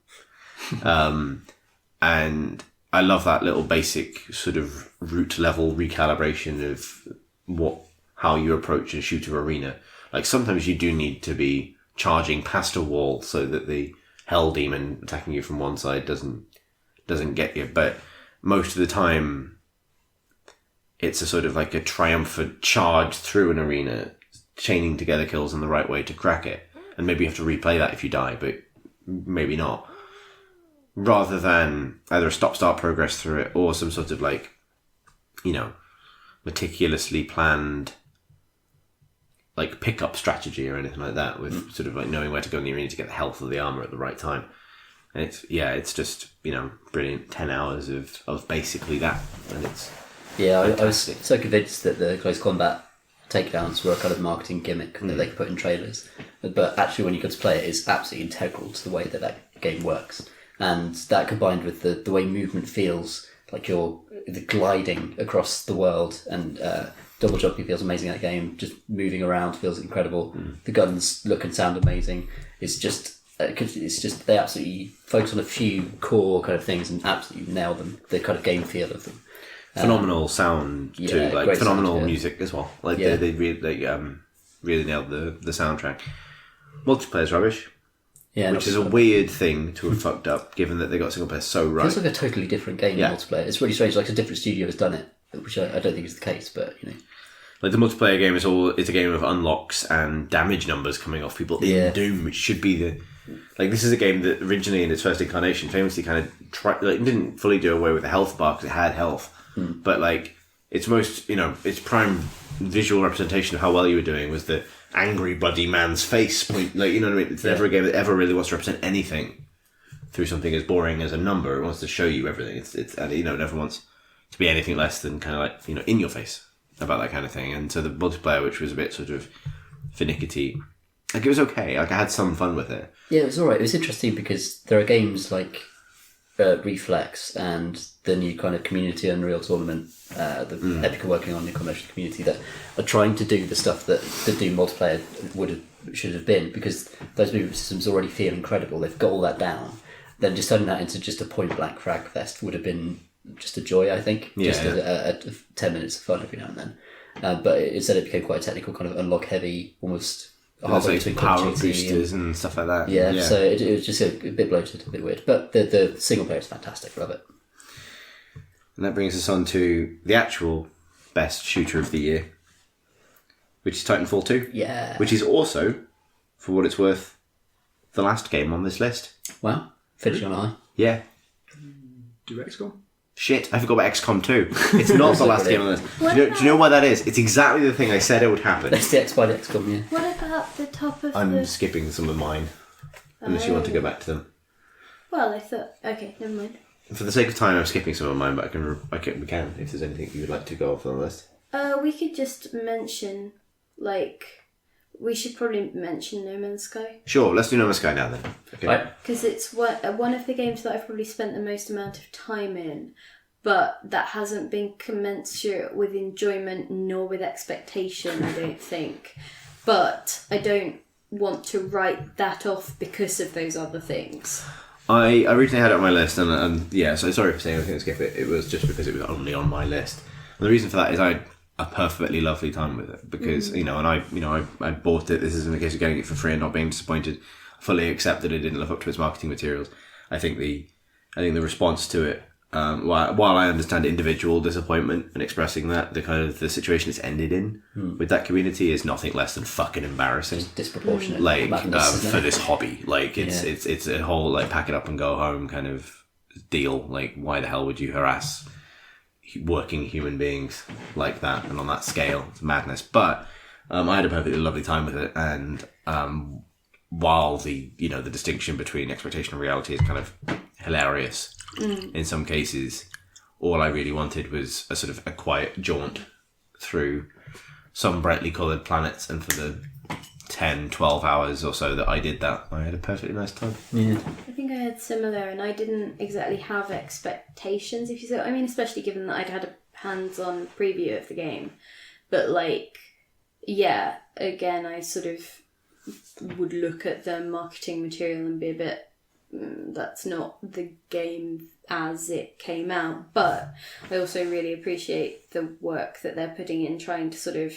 And I love that little basic sort of root level recalibration of how you approach a shooter arena. Like sometimes you do need to be charging past a wall so that the hell demon attacking you from one side doesn't get you. But most of the time, it's a sort of like a triumphant charge through an arena, chaining together kills in the right way to crack it. And maybe you have to replay that if you die, but maybe not. Rather than either a stop-start progress through it or some sort of like, meticulously planned like pickup strategy or anything like that with sort of like knowing where to go in the arena to get the health of the armor at the right time. And it's just, brilliant 10 hours of basically that. And it's I was so convinced that the close combat takedowns were a kind of marketing gimmick that they could put in trailers. But actually when you go to play it, it's absolutely integral to the way that game works. And that combined with the way movement feels, like you're gliding across the world, and double jumping feels amazing in that game. Just moving around feels incredible. The guns look and sound amazing. It's just they absolutely focus on a few core kind of things and absolutely nail them. The kind of game feel of them. Phenomenal sound too, like phenomenal sound, music as well. Like they really nailed the soundtrack. Multiplayer's rubbish. Yeah, which is a weird thing to have fucked up, given that they got single player so right. It feels like a totally different game in multiplayer. It's really strange. Like a different studio has done it, which I don't think is the case. But like the multiplayer game is a game of unlocks and damage numbers coming off people in Doom, which should be this is a game that originally in its first incarnation famously kind of didn't fully do away with the health bar because it had health, but like its most its prime visual representation of how well you were doing was the angry bloody man's face point, like, what I mean? It's never a game that ever really wants to represent anything through something as boring as a number. It wants to show you everything. It's it never wants to be anything less than kind of like in your face about that kind of thing. And so the multiplayer, which was a bit sort of finicky, like it was okay. Like I had some fun with it. Yeah, it was alright. It was interesting because there are games like Reflex and the new kind of community Unreal tournament Epic are working on, the commercial community, that are trying to do the stuff that the Doom multiplayer should have been, because those movement systems already feel incredible. They've got all that down, then just turning that into just a point blank frag fest would have been just a joy, I think. Just a 10 minutes of fun every now and then. But instead it became quite a technical, kind of unlock heavy, almost halfway between power boosters and stuff like that. Yeah, so it was just a bit bloated, a bit weird. But the single player is fantastic, love it. And that brings us on to the actual best shooter of the year, which is Titanfall 2. Yeah. Which is also, for what it's worth, the last game on this list. Wow. Finishing on a high. Yeah. Do XCOM? Shit, I forgot about XCOM 2. It's not the last game on this. Do you know why that is? It's exactly the thing I said it would happen. That's the X by the XCOM, yeah. What about the top of I'm skipping some of mine, unless you want to go back to them. Well, I thought... Okay, never mind. For the sake of time, I'm skipping some of mine, but we can, if there's anything you would like to go off on the list. We could just mention, we should probably mention No Man's Sky. Sure, let's do No Man's Sky now then. Okay. Right. Because it's one of the games that I've probably spent the most amount of time in, but that hasn't been commensurate with enjoyment nor with expectation, I don't think. But I don't want to write that off because of those other things. I originally had it on my list, and yeah, so sorry for saying I was going to skip it. It was just because it was only on my list. And the reason for that is I had a perfectly lovely time with it because I bought it. This isn't a case of getting it for free and not being disappointed. I fully accept that it didn't live up to its marketing materials. I think the response to it, while I understand individual disappointment and expressing that, the situation it's ended in with that community is nothing less than fucking embarrassing. Just disproportionate. For this hobby, it's a whole pack it up and go home kind of deal. Why the hell would you harass working human beings like that and on that scale? It's madness. But I had a perfectly lovely time with it, and while the distinction between expectation and reality is kind of hilarious in some cases, all I really wanted was a sort of a quiet jaunt through some brightly coloured planets, and for the 10-12 hours or so that I did that, I had a perfectly nice time. Yeah. I think I had similar, and I didn't exactly have expectations, if you say. I mean, especially given that I'd had a hands-on preview of the game. But again, I sort of would look at the marketing material and be a bit, that's not the game as it came out. But I also really appreciate the work that they're putting in trying to sort of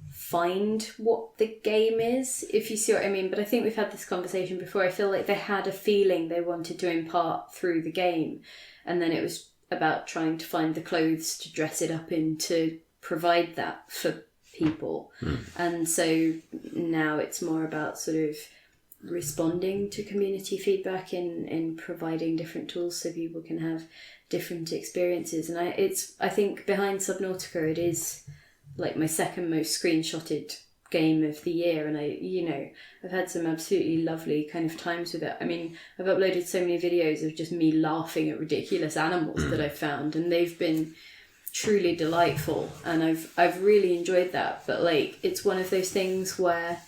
find what the game is, if you see what I mean. But I think we've had this conversation before. I feel like they had a feeling they wanted to impart through the game, and then it was about trying to find the clothes to dress it up in to provide that for people. And so now it's more about sort of responding to community feedback in providing different tools so people can have different experiences. And I think behind Subnautica, it is my second most screenshotted game of the year, and I've had some absolutely lovely kind of times with it. I mean, I've uploaded so many videos of just me laughing at ridiculous animals that I've found, and they've been truly delightful, and I've really enjoyed that. But it's one of those things where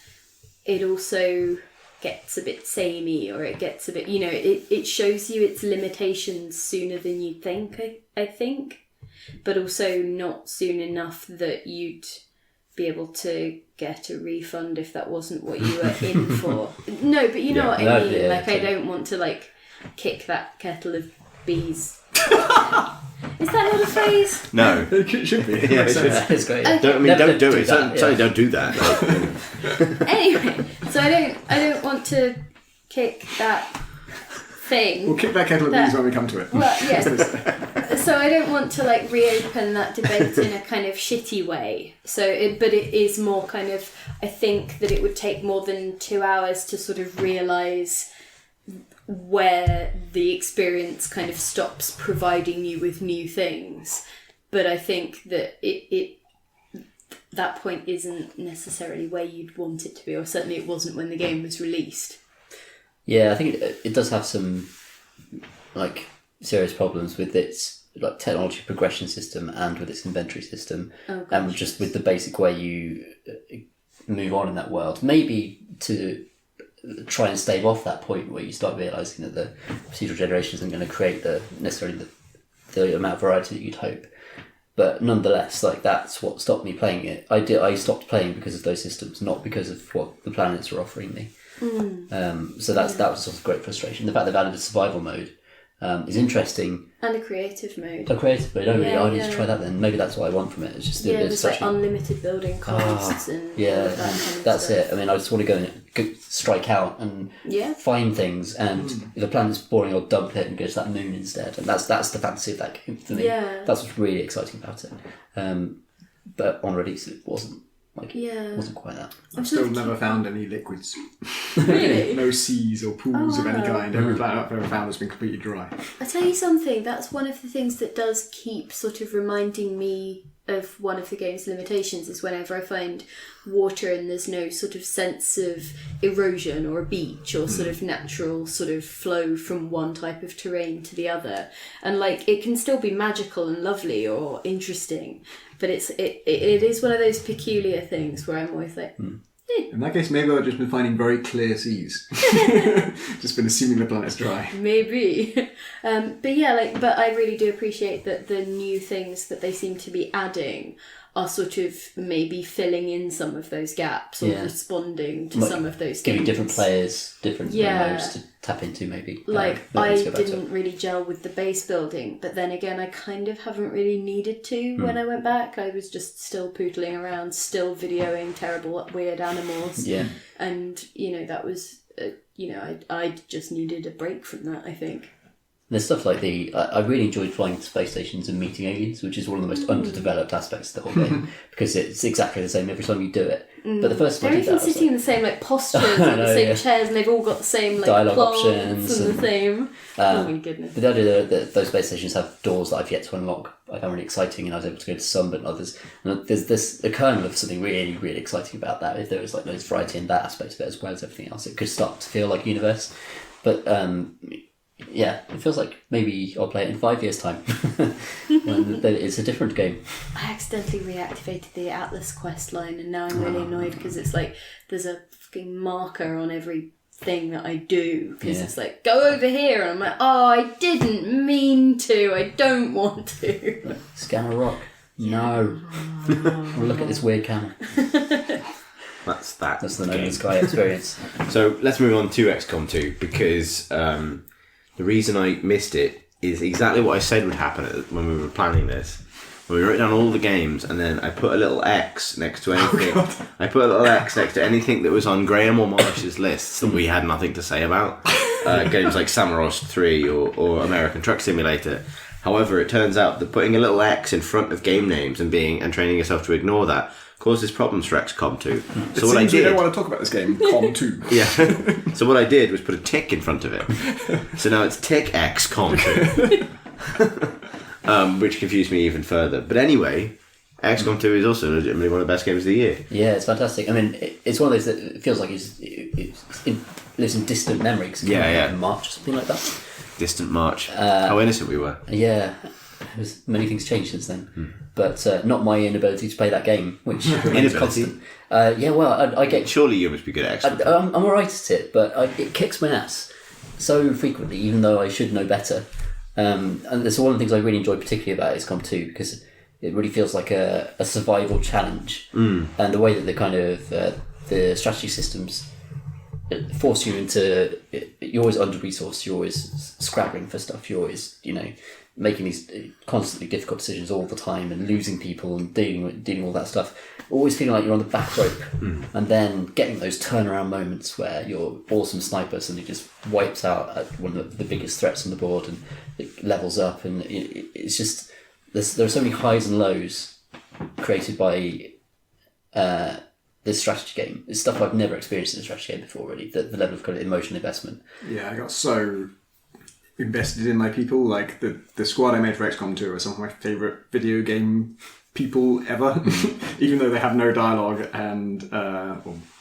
it also gets a bit samey, or it gets a bit, it shows you its limitations sooner than you'd think, I think, but also not soon enough that you'd be able to get a refund if that wasn't what you were in for. No, but you know what I mean. I don't want to kick that kettle of bees. Is that not a phrase? No. It should be. Yeah, It's great. Okay. Don't do it. That, Certainly don't do that. Anyway, so I don't want to kick that thing. We'll kick that kettle of bees when we come to it. Well, yes. So I don't want to reopen that debate in a kind of shitty way. But it is more kind of, I think that it would take more than 2 hours to sort of realise where the experience kind of stops providing you with new things. But I think that it that point isn't necessarily where you'd want it to be, or certainly it wasn't when the game was released. Yeah, I think it does have some serious problems with its technology progression system and with its inventory system, and just with the basic way you move on in that world. Maybe to try and stave off that point where you start realising that the procedural generation isn't going to create necessarily the amount of variety that you'd hope. But nonetheless, that's what stopped me playing it. I stopped playing because of those systems, not because of what the planets were offering me. So that was sort of great frustration. The fact they've added a survival mode is interesting. And a creative mode. A creative mode. I need to try that then. Maybe that's what I want from it. It's just there's like unlimited building costs and all of that kind of that's stuff. it. I mean, I just want to go and strike out and find things, and if the planet's boring, I'll dump it and go to that moon instead. And that's the fantasy of that game for me. Yeah. That's what's really exciting about it. But on release, it wasn't quite that. I've still never found any liquids. Really? No seas or pools of any kind. Every planet I've ever found has been completely dry. I tell you something, that's one of the things that does keep sort of reminding me of one of the game's limitations, is whenever I find water and there's no sort of sense of erosion or a beach or sort of natural sort of flow from one type of terrain to the other. And like, it can still be magical and lovely or interesting, but it is one of those peculiar things where I'm always like, In that case, maybe I've just been finding very clear seas. Just been assuming the planet's dry. maybe. But I really do appreciate that the new things that they seem to be adding are sort of maybe filling in some of those gaps or responding to some of those giving things. different players different modes to tap into, maybe. I didn't really gel with the base building, but then again, I kind of haven't really needed to when I went back. I was just still pootling around, still videoing terrible, weird animals. Yeah. And, that was, I just needed a break from that, I think. There's stuff like I really enjoyed flying to space stations and meeting aliens, which is one of the most underdeveloped aspects of the whole game, because it's exactly the same every time you do it. But the first time they're I did even that, I was sitting in like, the same postures and the same chairs, and they've all got the same dialogue plants options and the same. Oh my goodness! But the idea that those space stations have doors that I've yet to unlock, I found really exciting, and I was able to go to some but not others. And there's a kernel of something really, really exciting about that. If there was like loads of variety in that aspect of it as well as everything else, it could start to feel like a universe. But it feels like maybe I'll play it in 5 years' time. When it's a different game. I accidentally reactivated the Atlas quest line, and now I'm really annoyed because it's like there's a fucking marker on every thing that I do, because it's like, go over here, and I'm like, oh, I didn't mean to, I don't want to. Scan a rock. No. Look at this weird camera. That's the No Man's Sky experience. So let's move on to XCOM 2, because the reason I missed it is exactly what I said would happen when we were planning this. When we wrote down all the games, and then I put a little X next to anything. I put a little X next to anything that was on Graham or Marsh's lists that we had nothing to say about. Games like Samaros 3 or American Truck Simulator. However, it turns out that putting a little X in front of game names and training yourself to ignore that causes problems for XCOM 2. So what I did, we don't want to talk about this game, COM 2. Yeah. So what I did was put a tick in front of it. So now it's tick XCOM 2. Which confused me even further. But anyway, XCOM 2 is also legitimately one of the best games of the year. Yeah, it's fantastic. I mean, it's one of those that feels like it lives in distant memory, because it came out in March or something like that. Distant March. How innocent we were. Yeah. Many things changed since then. But not my inability to play that game, which remains constant. I get... Surely you must be good at XCOM. I'm alright at it, but it kicks my ass so frequently, even though I should know better. And that's one of the things I really enjoy particularly about XCOM 2, because it really feels like a survival challenge. And the way that the kind of the strategy systems force you into... You're always under-resourced, you're always scrabbling for stuff, you're always, making these constantly difficult decisions all the time and losing people and dealing with all that stuff, always feeling like you're on the back rope, and then getting those turnaround moments where your awesome sniper suddenly just wipes out at one of the biggest threats on the board and it levels up, and it's just there are so many highs and lows created by this strategy game. It's stuff I've never experienced in a strategy game before, really, the level of kind of emotional investment. Yeah, I got so invested in my people. Like the squad I made for XCOM 2 are some of my favourite video game people ever, even though they have no dialogue and do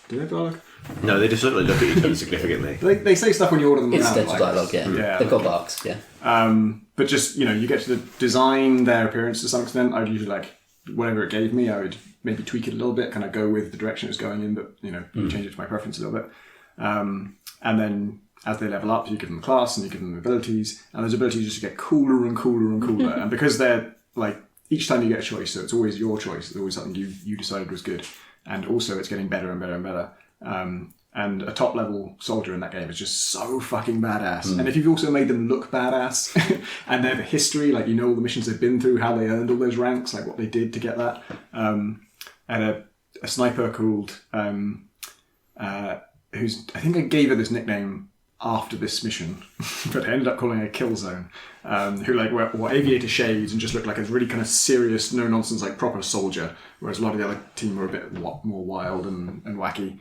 they have dialogue? No, they just sort of look at each other significantly. They say stuff when you order them around. Incidental dialogue, yeah. They've got barks, yeah. But just, you get to design their appearance to some extent. I'd usually whatever it gave me, I would maybe tweak it a little bit, kind of go with the direction it's going in, but change it to my preference a little bit. And then as they level up, you give them a class and you give them abilities, and those abilities just get cooler and cooler and cooler. And because they're each time you get a choice, so it's always your choice, it's always something you decided was good, and also it's getting better and better and better. And a top level soldier in that game is just so fucking badass. And if you've also made them look badass and they have a history, like you know all the missions they've been through, how they earned all those ranks, like what they did to get that. And a sniper called who's I think I gave her this nickname after this mission, but I ended up calling her Killzone, who like wore aviator shades and just looked like a really kind of serious, no nonsense, like proper soldier. Whereas a lot of the other team were a bit more wild and wacky.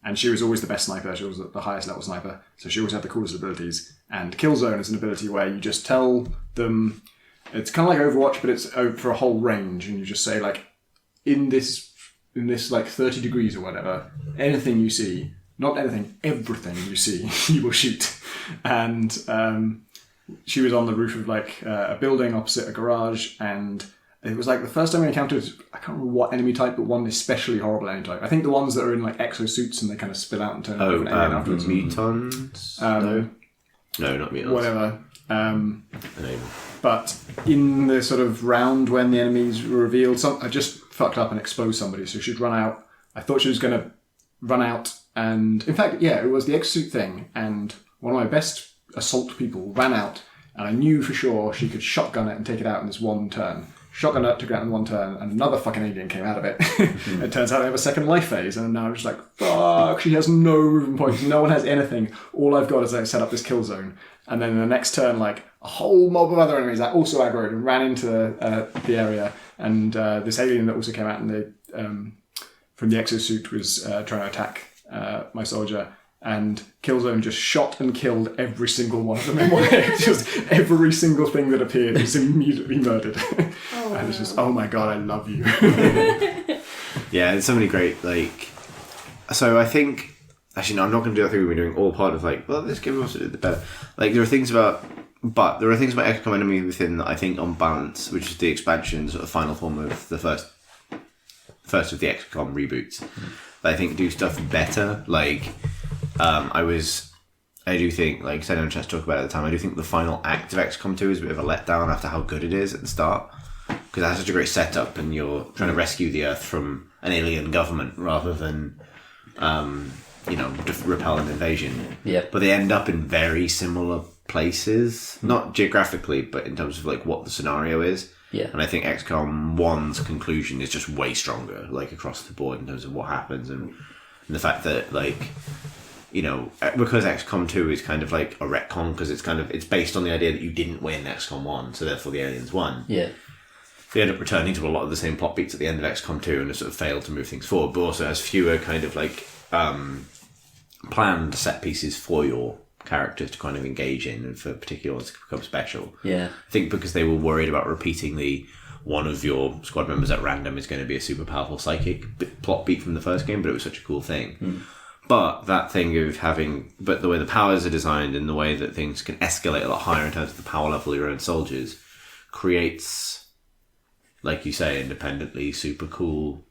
And she was always the best sniper. She was the highest level sniper, so she always had the coolest abilities. And Killzone is an ability where you just tell them, it's kind of like Overwatch, but it's for a whole range, and you just say like, in this like 30 degrees or whatever, anything you see, not anything, everything you see, you will shoot. And she was on the roof of like a building opposite a garage, and it was like the first time we encountered, I can't remember what enemy type, but one especially horrible enemy type. I think the ones that are in like exosuits and they kind of spill out and turn into an alien afterwards. Mutons? No, not mutants. Whatever. But in the sort of round when the enemies were revealed, I just fucked up and exposed somebody, so she'd run out. I thought she was going to run out, and in fact, yeah, it was the exosuit thing, and one of my best assault people ran out, and I knew for sure she could shotgun it and take it out in this one turn. Shotgun it, took it out in one turn, and another fucking alien came out of it. It turns out they have a second life phase, and now I'm just like, fuck, she has no movement points, no one has anything. All I've got is I set up this kill zone. And then in the next turn, like, a whole mob of other enemies that also aggroed and ran into the area. And this alien that also came out from the exosuit was trying to attack my soldier. And Killzone just shot and killed every single one of them in one hit. Just every single thing that appeared was immediately murdered. And it's just, oh my god, I love you. Yeah, there's so many great, like... So I think... Actually, no, I'm not going to do that thing we've been doing, all part of like, well, this game also did the better. Like, there are things about XCOM Enemy Within that I think on balance, which is the expansion, sort of final form of the first of the XCOM reboots, that I think do stuff better. Like, I do think, like, I didn't have a chance to talk about it at the time, I do think the final act of XCOM 2 is a bit of a letdown after how good it is at the start. Because it has such a great setup and you're trying to rescue the Earth from an alien government rather than, repel an invasion. Yeah. But they end up in very similar places. Not geographically, but in terms of, like, what the scenario is. Yeah. And I think XCOM 1's conclusion is just way stronger, like, across the board in terms of what happens and the fact that, like, because XCOM 2 is kind of like a retcon because it's based on the idea that you didn't win XCOM 1, so therefore the aliens won. Yeah. They end up returning to a lot of the same plot beats at the end of XCOM 2 and have sort of failed to move things forward, but also has fewer kind of like planned set pieces for your characters to kind of engage in and for particular ones to become special. Yeah. I think because they were worried about repeating one of your squad members at random is going to be a super powerful psychic plot beat from the first game, but it was such a cool thing. But that thing of the way the powers are designed and the way that things can escalate a lot higher in terms of the power level of your own soldiers creates, like you say, independently super cool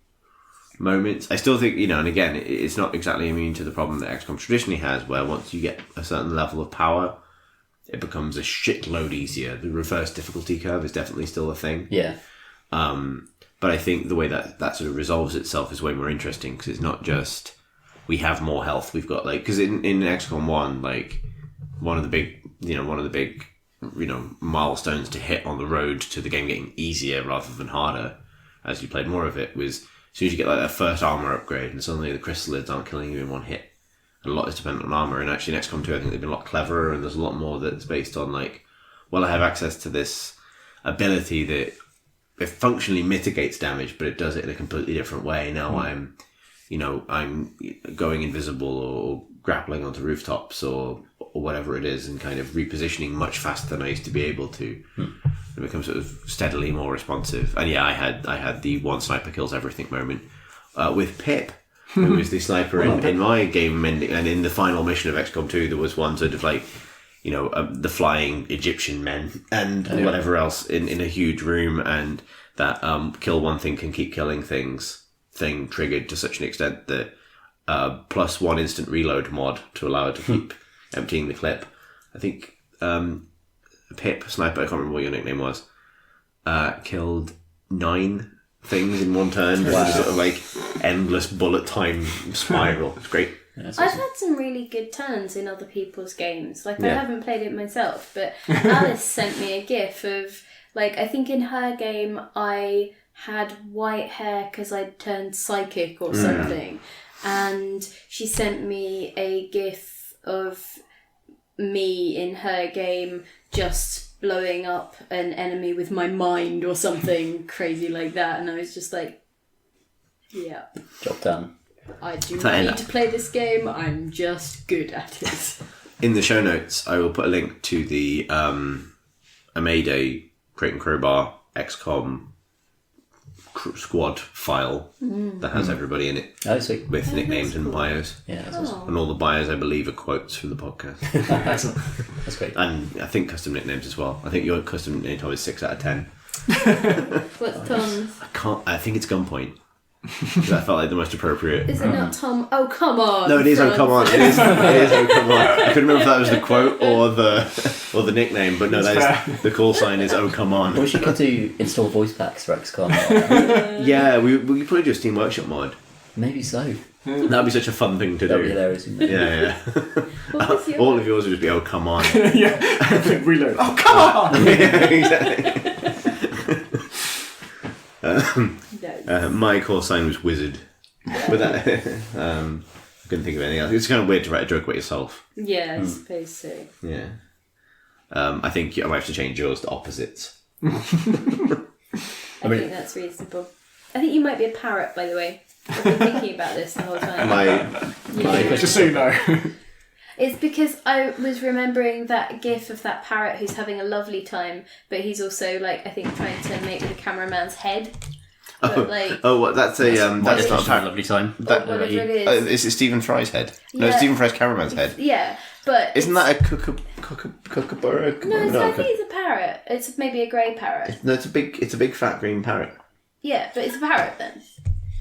moments. I still think, and again, it's not exactly immune to the problem that XCOM traditionally has, where once you get a certain level of power, it becomes a shitload easier. The reverse difficulty curve is definitely still a thing. Yeah. But I think the way that sort of resolves itself is way more interesting because it's not just we have more health. We've got because in XCOM 1, like one of the big milestones to hit on the road to the game getting easier rather than harder as you played more of it was as soon as you get like that first armor upgrade and suddenly the chrysalids aren't killing you in one hit. A lot is dependent on armor, and actually in XCOM 2 I think they've been a lot cleverer, and there's a lot more that's based on like, well, I have access to this ability that it functionally mitigates damage, but it does it in a completely different way. Now I'm going invisible or grappling onto rooftops or whatever it is and kind of repositioning much faster than I used to be able to. It becomes sort of steadily more responsive. And yeah, I had the one sniper kills everything moment with Pip, who was the sniper in my game ending, and in the final mission of XCOM 2 there was one sort of like, the flying Egyptian men and whatever else in a huge room, and that kill one thing can keep killing things thing triggered to such an extent that plus one instant reload mod to allow it to keep emptying the clip. I think Pip, sniper, I can't remember what your nickname was, killed 9 things in one turn. Wow. Sort of like endless bullet time spiral. It's great. That's I've awesome. had some really good turns in other people's games. Like, I Yeah. haven't played it myself, but Alice sent me a gif of, like, I think in her game I had white hair because I'd turned psychic or something. And she sent me a gif of me in her game just blowing up an enemy with my mind or something crazy like that. And I was just like, yeah. Job done. I do Fair not need enough. to play this game, I'm just good at it. In the show notes, I will put a link to the a Mayday Crate and Crowbar XCOM squad file that has everybody in it Oh, sweet. with nicknames and bios. Yeah, that's awesome. And all the bios, I believe, are quotes from the podcast. That's great. And I think custom nicknames as well. I think your custom nickname Tom is 6 out of 10. What's Tom's? I think it's Gunpoint. That felt like the most appropriate. Is it not Tom? Oh, come on. No, it is. Oh, Franz. come on! It is. Oh, come on! I couldn't remember if that was the quote or the nickname, but no, that is the call sign is. Oh, come on! Wish you could do install voice packs for XCOM. Yeah, we could probably do a Steam Workshop mod. Maybe so. That'd be such a fun thing to That would be do. hilarious, wouldn't it? Yeah. What was your- All of yours would just be, oh, come on. Yeah. Reload. Oh, come on! Yeah, exactly. No. My call sign was Wizard. But that, I couldn't think of anything else. It's kind of weird to write a joke about yourself. Yeah, I suppose so. Yeah. I think I might have to change yours to opposites. I think that's reasonable. I think you might be a parrot, by the way. I've been thinking about this the whole time. My Just so you know. It's because I was remembering that gif of that parrot who's having a lovely time, but he's also, like, I think trying to make the cameraman's head. But, like, what? That's a that's not a a parrot. lovely time. That, whatever it is. is it Stephen Fry's head? No, Yeah. it's Stephen Fry's cameraman's head. Yeah, but... Isn't that a kookaburra? No, I think it's a parrot. It's maybe a grey parrot. No, it's a big fat green parrot. Yeah, but it's a parrot then.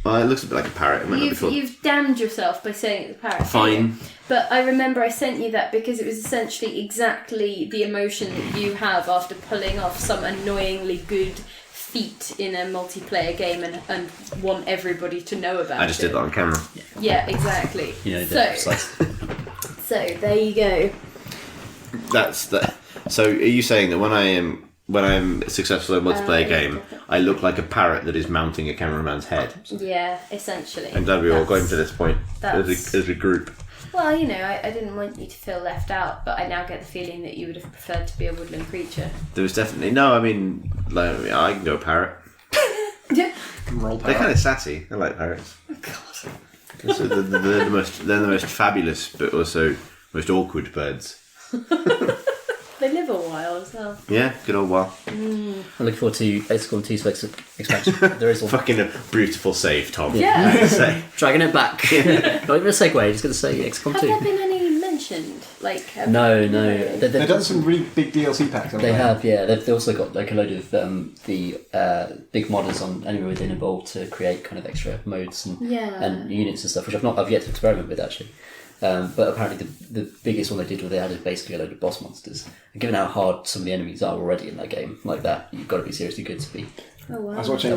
Well, it looks a bit like a parrot. It might not be full. You've damned yourself by saying it's a parrot. Fine. But I remember I sent you that because it was essentially exactly the emotion that you have after pulling off some annoyingly good feat in a multiplayer game and want everybody to know about it. I just did that on camera. Yeah, exactly. You know, so there you go. That's the. So, are you saying that when I'm successful in a multiplayer game, I look like a parrot that is mounting a cameraman's head? Yeah, essentially. I'm glad we all got him to this point that's- as a group. Well, you know, I didn't want you to feel left out, but I now get the feeling that you would have preferred to be a woodland creature. There was definitely no. I mean, like, I can go parrot. Roll They're power. kind of sassy. I like parrots. God. So they're the most fabulous, but also most awkward birds. They live a while as well. Yeah, good old while. I'm looking forward to XCOM 2's expansion. There is one. Fucking a beautiful save, Tom. Yeah. Say. Dragging it back. Not even a segue, just going to say XCOM Have 2. there been any mentioned? Like, No. They've done some really big DLC packs. haven't They have, yeah. They've also got like a load of the big modders on Anywhere Within involved to create kind of extra modes and units and stuff, which I've yet to experiment with actually. But apparently the biggest one they did was they added basically a load of boss monsters. And given how hard some of the enemies are already in that game, like that, you've got to be seriously good to be. Oh, wow. I was watching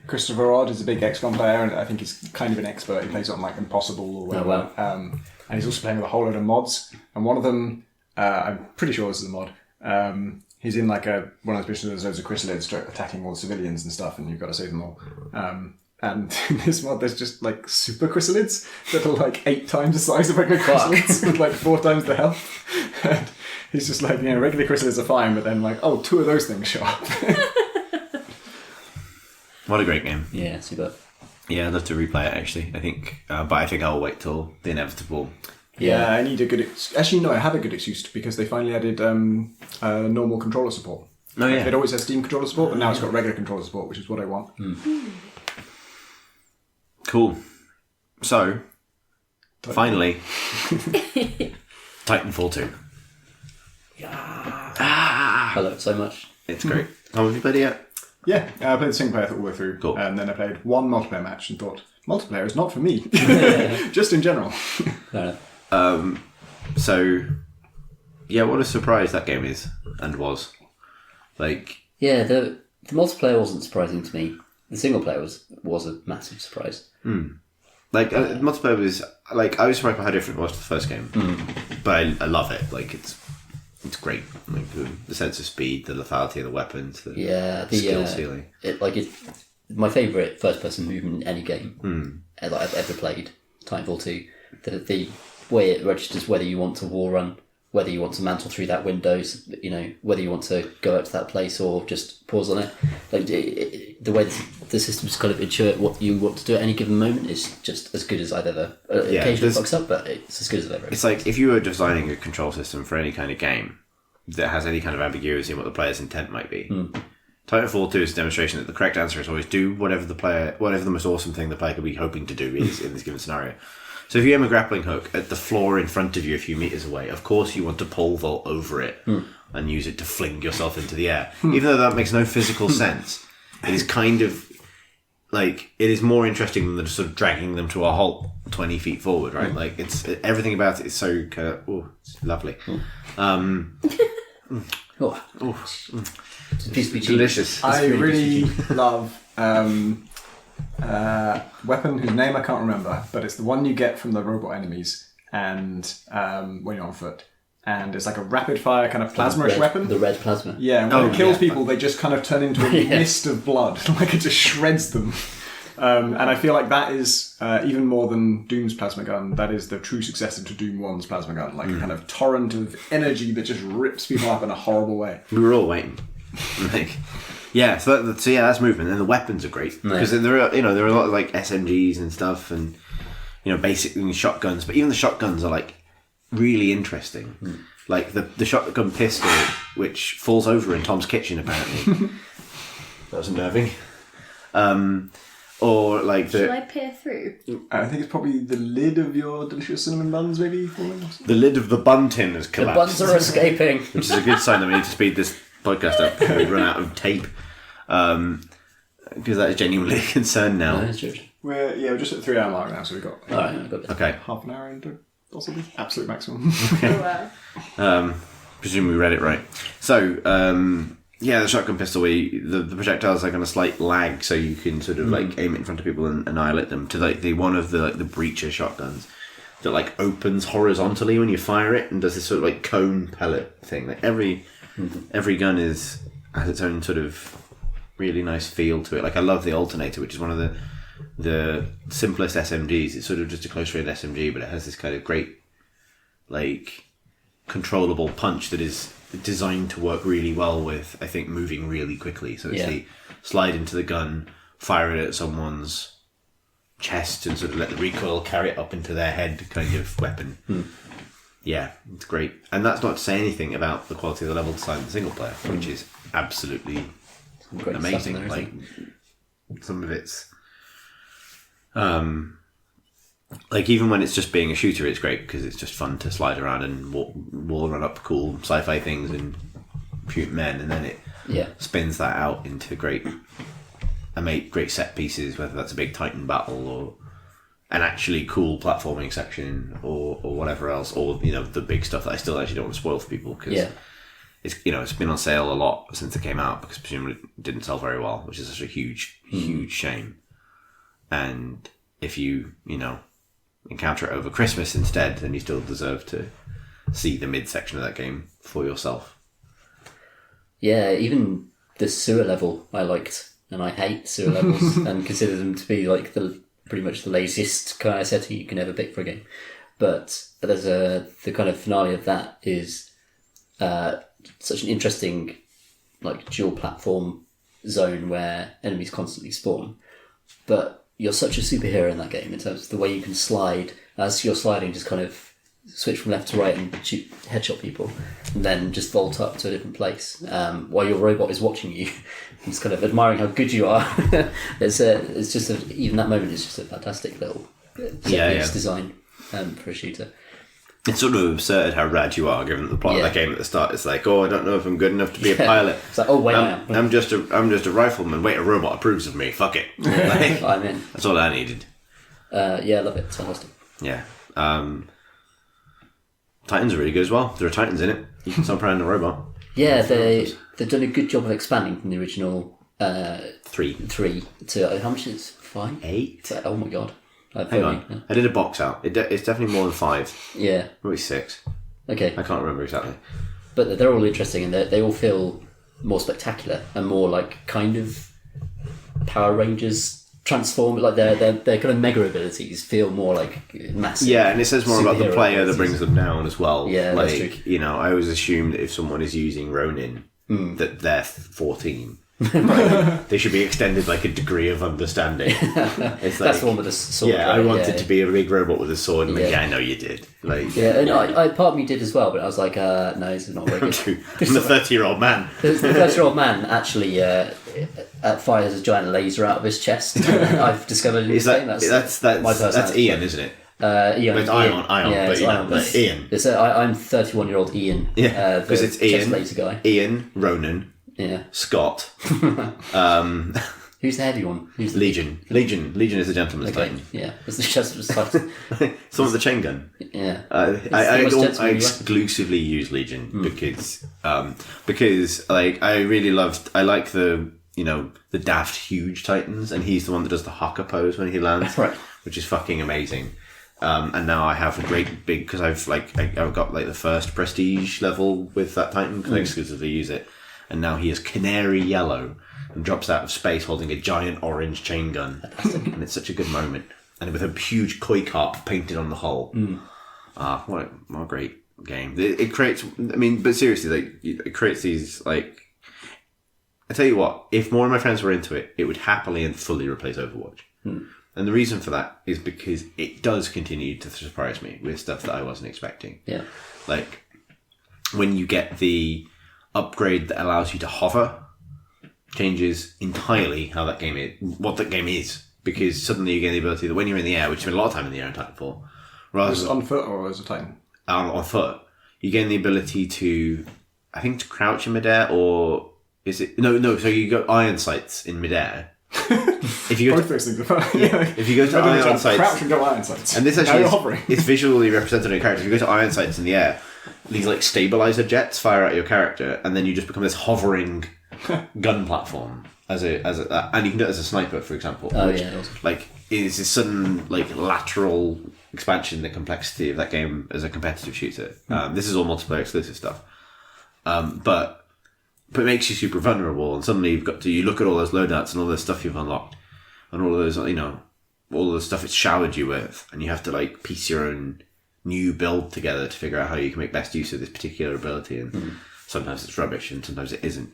Christopher Odd is a big XCOM player, and I think he's kind of an expert. He plays on like Impossible or whatever. wow. And he's also playing with a whole load of mods. And one of them, I'm pretty sure this is a mod. He's in like one of those missions where there's loads of chrysalids attacking all the civilians and stuff, and you've got to save them all. And in this mod, there's just like super chrysalids that are like 8 times the size of regular chrysalids with like 4 times the health. And he's just like, regular chrysalids are fine, but then like, 2 of those things show up. What a great game. Yeah, super. Yeah, I'd love to replay it actually. I think, but I think I'll wait till the inevitable. Yeah, I need a good... Actually, no, I have a good excuse because they finally added normal controller support. Oh, yeah. It always has Steam controller support, but now it's got regular controller support, which is what I want. Cool. So, finally, Titanfall 2. I love it so much. It's great. Tom, have you played it yet? Yeah, I played the single player all the way through, Cool. and then I played one multiplayer match and thought, multiplayer is not for me. Just in general. Fair enough. So, yeah, what a surprise that game is and was. Like, Yeah, the multiplayer wasn't surprising to me. The single player was a massive surprise. well, Like multiplayer was like I was surprised by how different it was to the first game, but I love it. Like it's great. Like the sense of speed, the lethality of the weapons, the skill ceiling. My favourite first-person movement in any game that I've ever played, Titanfall 2. The way it registers whether you want to wall run, whether you want to mantle through that window, whether you want to go up to that place or just pause on it. Like the way the systems kind of ensure what you want to do at any given moment is just as good as I've ever. Occasionally fucks up, but it's as good as I've ever. It's like if you were designing a control system for any kind of game that has any kind of ambiguity in what the player's intent might be. Titanfall 2 is a demonstration that the correct answer is always do whatever the most awesome thing the player could be hoping to do is in this given scenario. So if you aim a grappling hook at the floor in front of you a few meters away, of course you want to pole vault over it and use it to fling yourself into the air. Even though that makes no physical sense, it is kind of like it is more interesting than just sort of dragging them to a halt 20 feet forward, right? Like it's everything about it is so it's lovely. Delicious. I really love weapon whose name I can't remember, but it's the one you get from the robot enemies and when you're on foot. And it's like a rapid fire kind of plasma-ish weapon. The red plasma. Yeah, and when it kills people, they just kind of turn into a mist of blood. Like it just shreds them. And I feel like that is, even more than Doom's plasma gun, that is the true successor to Doom 1's plasma gun. Like a kind of torrent of energy that just rips people up in a horrible way. We were all waiting. So that's movement, and the weapons are great because there are a lot of like SMGs and stuff, and basically shotguns. But even the shotguns are like really interesting. Like the shotgun pistol, which falls over in Tom's kitchen apparently. That was unnerving. Or like Shall I peer through? I think it's probably the lid of your delicious cinnamon buns, maybe falling. The lid of the bun tin has The collapsed. buns are escaping. Which is a good sign that we need to speed this podcast up before we run out of tape. Because that is genuinely a concern now. No, that's true. We're just at the 3-hour mark now, so we've got Alright, I've got this. Okay. half an hour into possibly absolute maximum. Oh, wow. Presume we read it right. So, the shotgun pistol, the projectiles are on a slight lag, so you can sort of like aim it in front of people and annihilate them. To like the one of the breacher shotguns that like opens horizontally when you fire it and does this sort of like cone pellet thing. Like every gun has its own sort of really nice feel to it. Like I love the alternator, which is one of the simplest SMGs. It's sort of just a close range SMG, but it has this kind of great like controllable punch that is designed to work really well with, I think, moving really quickly. So it's the slide into the gun, fire it at someone's chest and sort of let the recoil carry it up into their head kind of weapon. Yeah, it's great. And that's not to say anything about the quality of the level design in the single player, which is absolutely amazing. There, like some of it's like even when it's just being a shooter, it's great because it's just fun to slide around and wall run up cool sci-fi things and shoot men, and then it spins that out into great set pieces, whether that's a big Titan battle or an actually cool platforming section or whatever else, or the big stuff that I still actually don't want to spoil for people because it's been on sale a lot since it came out because presumably it didn't sell very well, which is such a huge shame. And if you encounter it over Christmas instead, then you still deserve to see the mid-section of that game for yourself. Yeah, even the sewer level I liked, and I hate sewer levels and consider them to be like pretty much the laziest kind of setting you can ever pick for a game. But there's the kind of finale of that is such an interesting like dual platform zone where enemies constantly spawn, but you're such a superhero in that game in terms of the way you can slide. As you're sliding, just kind of switch from left to right and headshot people, and then just vault up to a different place while your robot is watching you. It's kind of admiring how good you are. Even that moment is just a fantastic little design for a shooter. It's sort of absurd how rad you are, given the plot of that game at the start. It's like, I don't know if I'm good enough to be a pilot. It's like, wait, I'm just a rifleman. Wait, a robot approves of me. Fuck it. Like, I'm in. That's all I needed. I love it. It's fantastic. Yeah. Titans are really good as well. There are Titans in it. You can stomp around a robot. Yeah, they've done a good job of expanding from the original 3 to how much is it? 5? 8. Oh my god. Hang on. I did a box out. It's definitely more than 5. Yeah. Probably 6. Okay. I can't remember exactly. But they're all interesting, and they all feel more spectacular and more like kind of Power Rangers transform. Like their kind of mega abilities feel more like massive. Yeah, and it says more about the player abilities. that brings them down as well. Yeah, like, that's true. You know, I always assume that if someone is using Ronin, that they're 14. They should be extended like a degree of understanding. It's like, That's the one with the sword. yeah, right? I wanted to be a big robot with a sword. And Yeah. I know you did. Like, Yeah, and I part of me did as well, but I was like, no, this is not very good. I'm a 30-year-old man. The 30-year-old man actually fires a giant laser out of his chest. I've discovered in this game. That's my personality. that's Ian, isn't it? Ian. It's Ion, Yeah, but it's you know, Ion, but Ian. It's, I'm 31-year-old Ian. Yeah, because it's Ian, laser guy. Ian, Ronan, Yeah. Scott, Who's the heavy one? Who's the Legion. Legion is a gentleman's titan. Yeah. It's the chest was like, Someone with a chain gun. yeah. I most gentlemanly I exclusively use Legion because like I like the the daft huge titans, and he's the one that does the haka pose when he lands, Right. which is fucking amazing. And now I have a great big because I've got like the first prestige level with that titan because I exclusively use it, and now he is canary yellow and drops out of space holding a giant orange chain gun, and it's such a good moment, and with a huge koi carp painted on the hull. What a great game! It creates. I mean, but seriously, like it creates these like. I tell you what, if more of my friends were into it, it would happily and fully replace Overwatch. And the reason for that is because it does continue to surprise me with stuff that I wasn't expecting. Yeah. Like when you get the upgrade that allows you to hover, changes entirely how that game is, what that game is, because suddenly you get the ability that when you're in the air, which you spend a lot of time in the air in Titanfall, rather Was it on foot or as a titan? on foot, you gain the ability to, I think, to crouch in midair, or is it no? So you got iron sights in midair. If you go Both those things are fun. if you go to iron sights, crouch and go iron sights. and this Now actually you're hovering. it's visually represented in characters. If you go to iron sights in the air, these like stabilizer jets fire at your character, and then you just become this hovering gun platform and you can do it as a sniper, for example. Oh, which, yeah, awesome. like is this sudden like lateral expansion in the complexity of that game as a competitive shooter. This is all multiplayer exclusive stuff, but it makes you super vulnerable, and suddenly you look at all those loadouts and all the stuff you've unlocked, and all of those all the stuff it's showered you with, and you have to like piece your own new build together to figure out how you can make best use of this particular ability, and sometimes it's rubbish and sometimes it isn't,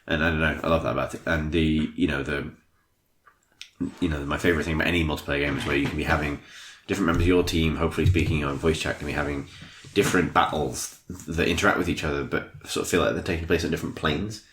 and I don't know, I love that about it. And my favourite thing about any multiplayer game is where you can be having different members of your team, hopefully speaking on voice chat, can be having different battles that interact with each other but sort of feel like they're taking place on different planes.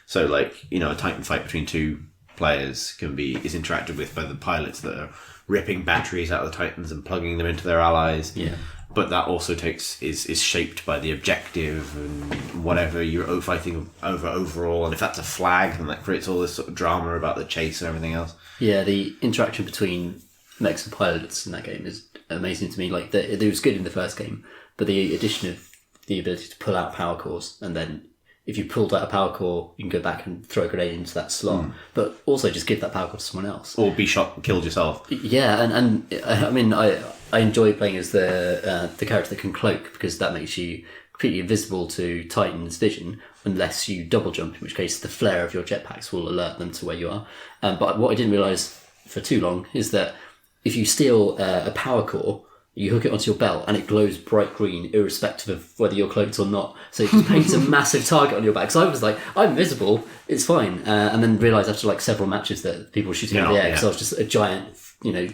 So like, a Titan fight between two players is interacted with by the pilots that are ripping batteries out of the Titans and plugging them into their allies. Yeah. But that also is shaped by the objective and whatever you're fighting over overall, and if that's a flag, then that creates all this sort of drama about the chase and everything else. Yeah, the interaction between mechs and pilots in that game is amazing to me. Like, it was good in the first game, but the addition of the ability to pull out power cores, and then if you pulled out a power core, you can go back and throw a grenade into that slot, but also just give that power core to someone else. Or be shot and killed yourself. Yeah, and I mean, I enjoy playing as the character that can cloak, because that makes you completely invisible to Titan's vision unless you double jump, in which case the flare of your jetpacks will alert them to where you are. But what I didn't realise for too long is that if you steal a power core, you hook it onto your belt and it glows bright green irrespective of whether you're cloaked or not. So it just paints a massive target on your back. So I was like, I'm visible, it's fine. And then realised after like several matches that people were shooting in the air because I was just a giant,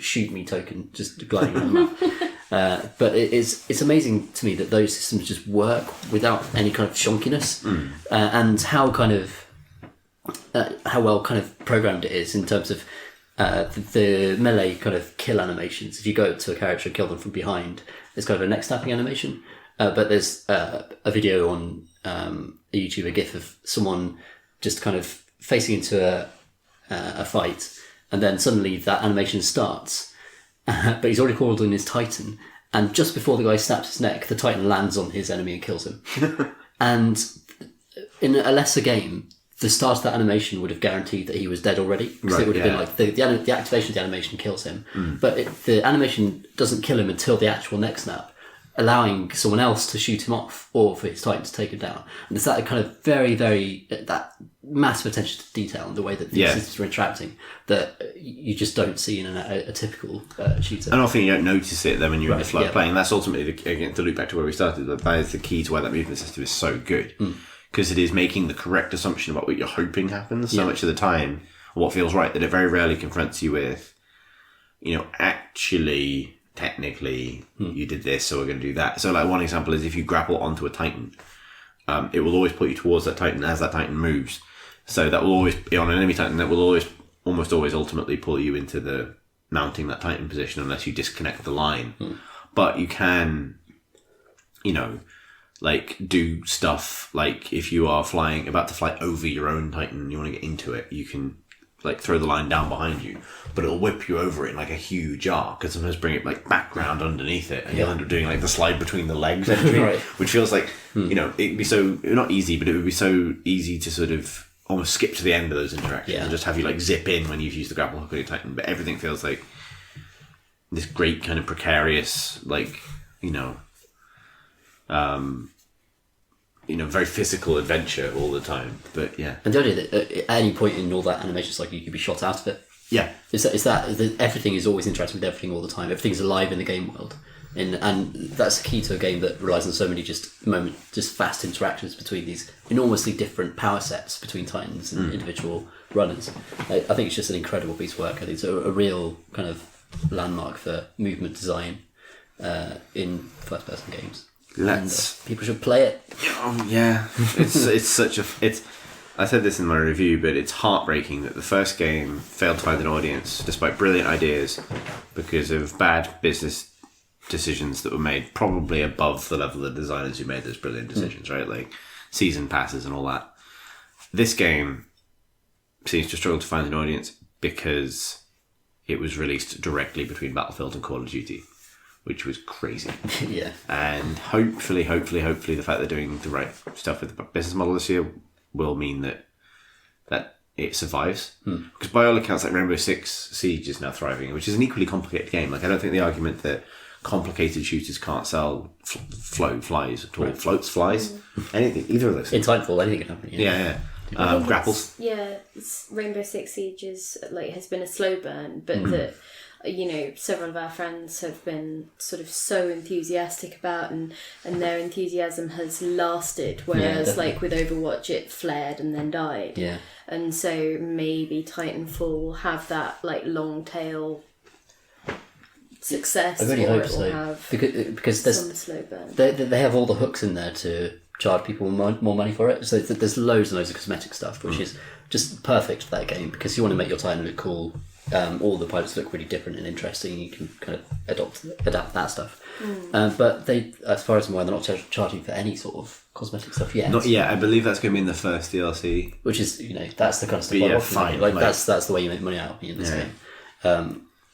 shoot me token just gliding around the map. But it's amazing to me that those systems just work without any kind of shonkiness, and how well kind of programmed it is in terms of the melee kind of kill animations. If you go up to a character and kill them from behind, it's kind of a neck snapping animation. But there's a video on YouTube, a GIF of someone just kind of facing into a fight, and then suddenly that animation starts, but he's already called in his Titan, and just before the guy snaps his neck, the Titan lands on his enemy and kills him. And in a lesser game, the start of that animation would have guaranteed that he was dead already. Because it would have been like the activation of the animation kills him. But the animation doesn't kill him until the actual next snap, allowing someone else to shoot him off or for his Titan to take him down. And it's that kind of very, very, that massive attention to detail and the way that the systems are interacting that you just don't see in a typical shooter. And often you don't notice it then when you're in the flow playing. That's ultimately, again, to loop back to where we started, that is the key to why that movement system is so good. Because it is making the correct assumption about what you're hoping happens so much of the time, or what feels right, that it very rarely confronts you with, actually, technically, you did this, so we're going to do that. So, like, one example is if you grapple onto a Titan, it will always put you towards that Titan as that Titan moves. So that will always be on an enemy Titan, that will almost always ultimately pull you into the mounting that Titan position unless you disconnect the line. But you can, like, do stuff like if you are about to fly over your own Titan and you want to get into it, you can like throw the line down behind you, but it'll whip you over it in like a huge arc and sometimes bring it like background underneath it, and you'll end up doing like the slide between the legs entry, which feels like it'd be so not easy, but it would be so easy to sort of almost skip to the end of those interactions and just have you like zip in when you've used the grapple hook on your Titan. But everything feels like this great kind of precarious, like very physical adventure all the time. But yeah, and the idea that at any point in all that animation cycle you could be shot out of it. Yeah, it's that everything is always interacting with everything all the time. Everything's alive in the game world, and that's the key to a game that relies on so many just fast interactions between these enormously different power sets between Titans and individual runners. I think it's just an incredible piece of work. I think it's a real kind of landmark for movement design in first-person games. People should play it. Oh yeah, it's such a I said this in my review, but it's heartbreaking that the first game failed to find an audience despite brilliant ideas because of bad business decisions that were made, probably above the level of the designers who made those brilliant decisions, right? Like season passes and all that. This game seems to struggle to find an audience because it was released directly between Battlefield and Call of Duty, which was crazy. Yeah. And hopefully, the fact they're doing the right stuff with the business model this year will mean that it survives. Because by all accounts, like Rainbow Six Siege is now thriving, which is an equally complicated game. Like, I don't think the argument that complicated shooters can't sell flies at all. Right. Floats, flies, anything, either of those things. In Titanfall, anything can happen. Yeah. Grapples. Rainbow Six Siege has been a slow burn, but that several of our friends have been sort of so enthusiastic about, and their enthusiasm has lasted, whereas like with Overwatch it flared and then died. Yeah. And so maybe Titanfall will have that like long tail success. I really hope so. Because there's some slow burn. They have all the hooks in there to charge people more money for it. So there's loads and loads of cosmetic stuff, which is just perfect for that game because you want to make your Titan look cool. All the pilots look really different and interesting. You can kind of adapt that stuff. But they, as far as I'm aware, they're not charging for any sort of cosmetic stuff yet. Not yet. I believe that's going to be in the first DLC. Which is, that's the kind of stuff. Fine. Like that's the way you make money out in this game.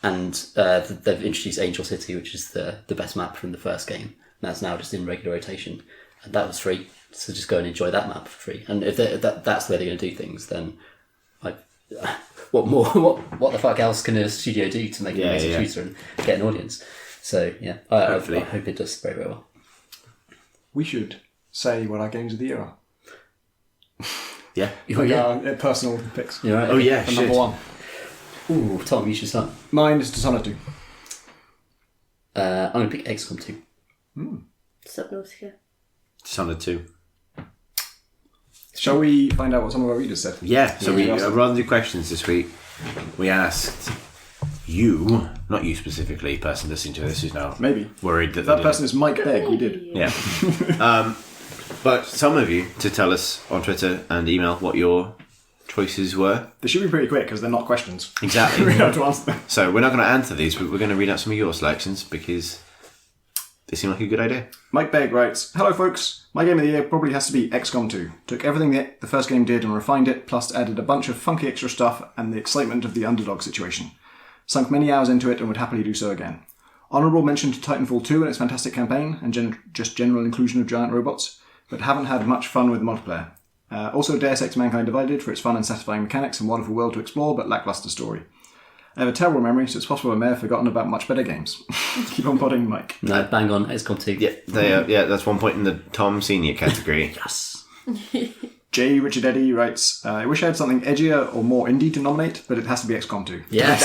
And they've introduced Angel City, which is the best map from the first game. And that's now just in regular rotation, and that was free. So just go and enjoy that map for free. And if that's the way they're going to do things, then what more? What the fuck else can a studio do to make an amazing shooter and get an audience? So I hope it does very, very well. We should say what our games of the year are. Yeah. Our personal picks. You're right. Oh yeah. For number one. Ooh, Tom, you should start. Mine is Dishonored 2. I'm going to pick XCOM 2. Subnautica. Dishonored 2. Shall we find out what some of our readers said? Yeah, so we rather do questions this week. We asked you, not you specifically, person listening to this who's now worried that person is Mike Begg. We did. Yeah. But some of you to tell us on Twitter and email what your choices were. They should be pretty quick because they're not questions. Exactly. We have to answer them. So we're not going to answer these, but we're going to read out some of your selections because they seem like a good idea. Mike Begg writes, "Hello folks, my game of the year probably has to be XCOM 2. Took everything the first game did and refined it, plus added a bunch of funky extra stuff and the excitement of the underdog situation. Sunk many hours into it and would happily do so again. Honourable mention to Titanfall 2 and its fantastic campaign and just general inclusion of giant robots, but haven't had much fun with the multiplayer. Also, Deus Ex Mankind Divided for its fun and satisfying mechanics and wonderful world to explore, but lackluster story. I have a terrible memory, so it's possible I may have forgotten about much better games. Keep on podding, Mike. No, bang on. XCOM 2. Yeah, that's one point in the Tom Senior category. Yes. J. Richard Eddy writes, I wish I had something edgier or more indie to nominate, but it has to be XCOM 2. Yes.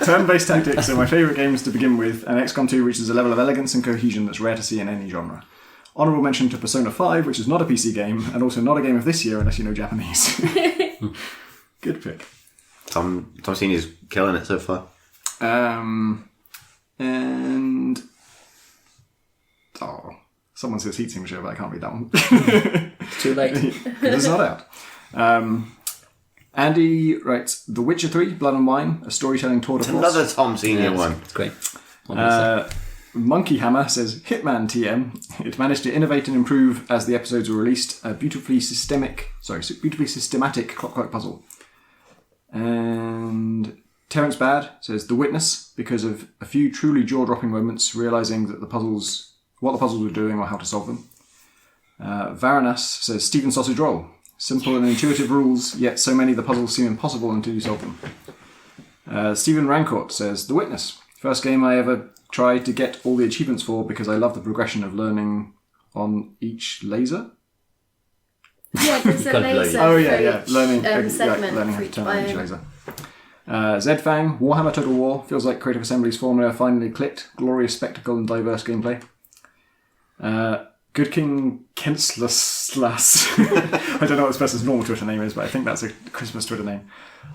Turn-based tactics are my favourite games to begin with, and XCOM 2 reaches a level of elegance and cohesion that's rare to see in any genre. Honourable mention to Persona 5, which is not a PC game, and also not a game of this year unless you know Japanese. Good pick. Tom Senior's killing it so far. And... Oh, someone says Heat Signature, but I can't read that one. Too late. It's not out. Andy writes, The Witcher 3, Blood and Wine, a storytelling tour de force. Another Tom Senior one. It's great. Monkey Hammer says, Hitman TM. It managed to innovate and improve as the episodes were released. A beautifully systematic clockwork puzzle. And Terence Bad says, The Witness, because of a few truly jaw-dropping moments, realising that what the puzzles were doing or how to solve them. Varanas says, Stephen Sausage Roll. Simple and intuitive rules, yet so many of the puzzles seem impossible until you solve them. Stephen Rancourt says, The Witness. First game I ever tried to get all the achievements for because I love the progression of learning on each laser. Yeah, there's a laser segment learning for how to each turn on each biome. laser. Zedfang, Warhammer Total War, feels like Creative Assembly's formula finally clicked. Glorious spectacle and diverse gameplay. Good King Kenslas. I don't know what this person's normal Twitter name is, but I think that's a Christmas Twitter name.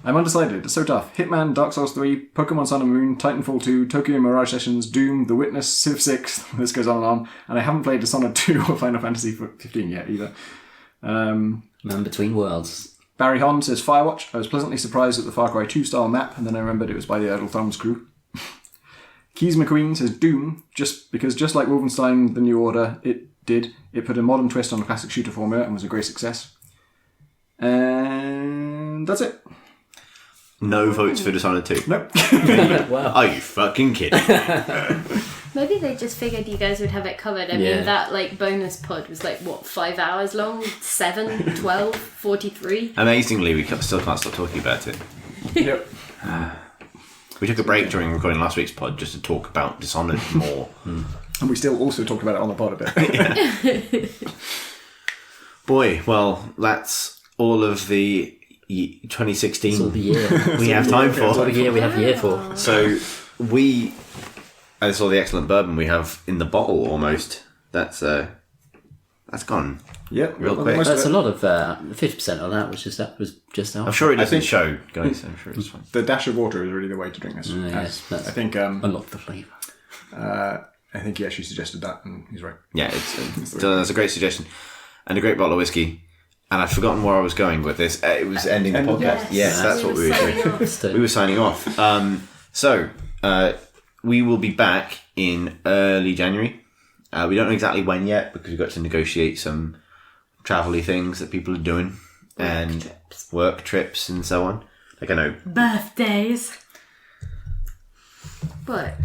I'm undecided. It's so tough. Hitman, Dark Souls 3, Pokemon Sun and Moon, Titanfall 2, Tokyo Mirage Sessions, Doom, The Witness, Civ 6, this goes on, and I haven't played Dishonored 2 or Final Fantasy 15 yet either. Man Between Worlds. Barry Hon says Firewatch. I was pleasantly surprised at the Far Cry 2 style map, and then I remembered it was by the Idle Thumbs crew. Keys McQueen says Doom, just like Wolfenstein The New Order, it put a modern twist on the classic shooter formula and was a great success. And that's it. No votes for Dishonored 2. Nope. Wow. Are you fucking kidding? Maybe they just figured you guys would have it covered. I mean, that bonus pod was 5 hours long? 7, 12, 43? Amazingly, we still can't stop talking about it. Yep. We took a break during recording last week's pod just to talk about Dishonored more. And we still also talked about it on the pod a bit. Boy, well, that's all of the 2016 It's all the year. we have time It's all for. the year we have the year for. So that's all the excellent bourbon we have in the bottle almost. That's gone. Yep. Real quick. Most of That's it. a lot of 50% on that was just out. I'm sure it doesn't think- show, guys. I'm sure it's fine. The dash of water is really the way to drink this. Yes, that's I think unlock the flavour. I think he actually suggested that, and he's right. Yeah, that's a great suggestion. And a great bottle of whiskey. And I've forgotten where I was going with this. It was ending the podcast. Yes, that's what we were doing. So, We were signing off. So we will be back in early January. We don't know exactly when yet because we've got to negotiate some travel-y things that people are doing and work trips and so on. I know. Birthdays. What?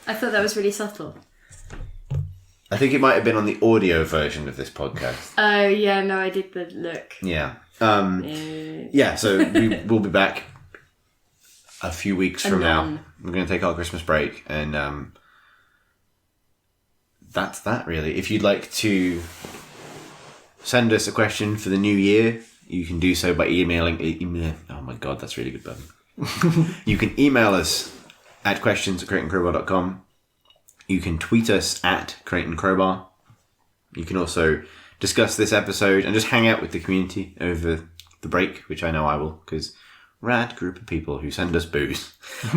I thought that was really subtle. I think it might have been on the audio version of this podcast. Oh, yeah, no, I did the look. Yeah. So we will be back a few weeks from now. We're going to take our Christmas break, and that's that, really. If you'd like to send us a question for the new year, you can do so by emailing. Oh my god, that's really good, button. You can email us at questions@crateandcrowbar.com. You can tweet us at Crate and Crowbar. You can also discuss this episode and just hang out with the community over the break, which I know I will, because rad group of people who send us booze.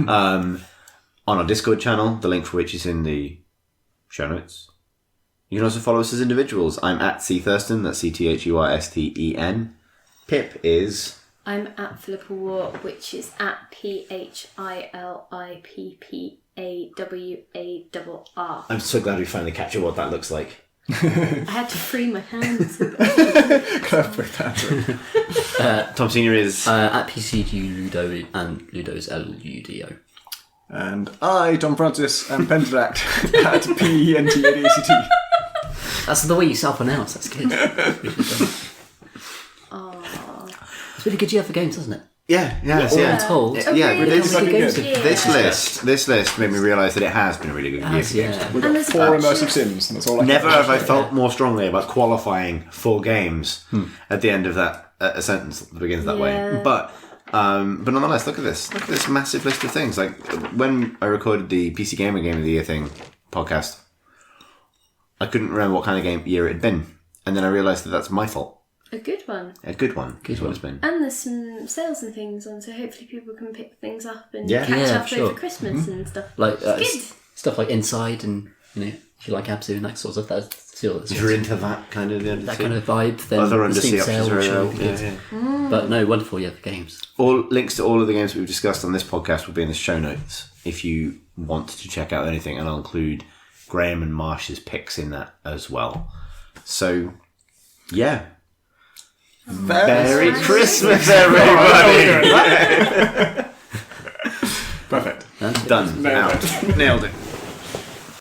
On our Discord channel, the link for which is in the show notes. You can also follow us as individuals. I'm at C Thurston, that's CTHURSTEN. Pip is... I'm at Philippa War, which is at PHILIPPAWARR. I'm so glad we finally captured what that looks like. I had to free my hands. Tom Senior is... at PCG Ludo and Ludo's LUDO. And I, Tom Francis, am Penteract at PENTADACT. That's the way you self-announce. That's good. It's really good year for games, doesn't it? Yeah, All yeah. told. Yeah, really this- good this year. This list made me realise that it has been a really good year for games. Yeah. We've And got there's 4 a bunch immersive of- sims, and that's all I Never can have I felt more strongly about qualifying for games at the end of that a sentence that begins that way. Yeah. But nonetheless, look at this. Look at this massive list of things. Like when I recorded the PC Gamer Game of the Year thing podcast, I couldn't remember what kind of year it had been, and then I realised that that's my fault. A good one. A good one. Good one. It's been. And there's some sales and things on, so hopefully people can pick things up and Yeah. catch Yeah, up sure. over Christmas and stuff. Like Good. stuff like Inside, and if you like ABZÜ and that sort of stuff, If you're into that kind of that kind of vibe, then other the undersea Steam sale options are will show available. good. Yeah. But no, wonderful year for games. All links to all of the games that we've discussed on this podcast will be in the show notes if you want to check out anything, and I'll include Graham and Marsh's picks in that as well. So, yeah. Merry Christmas, everybody! Perfect. That's it. Done. Nailed Out. Nailed it.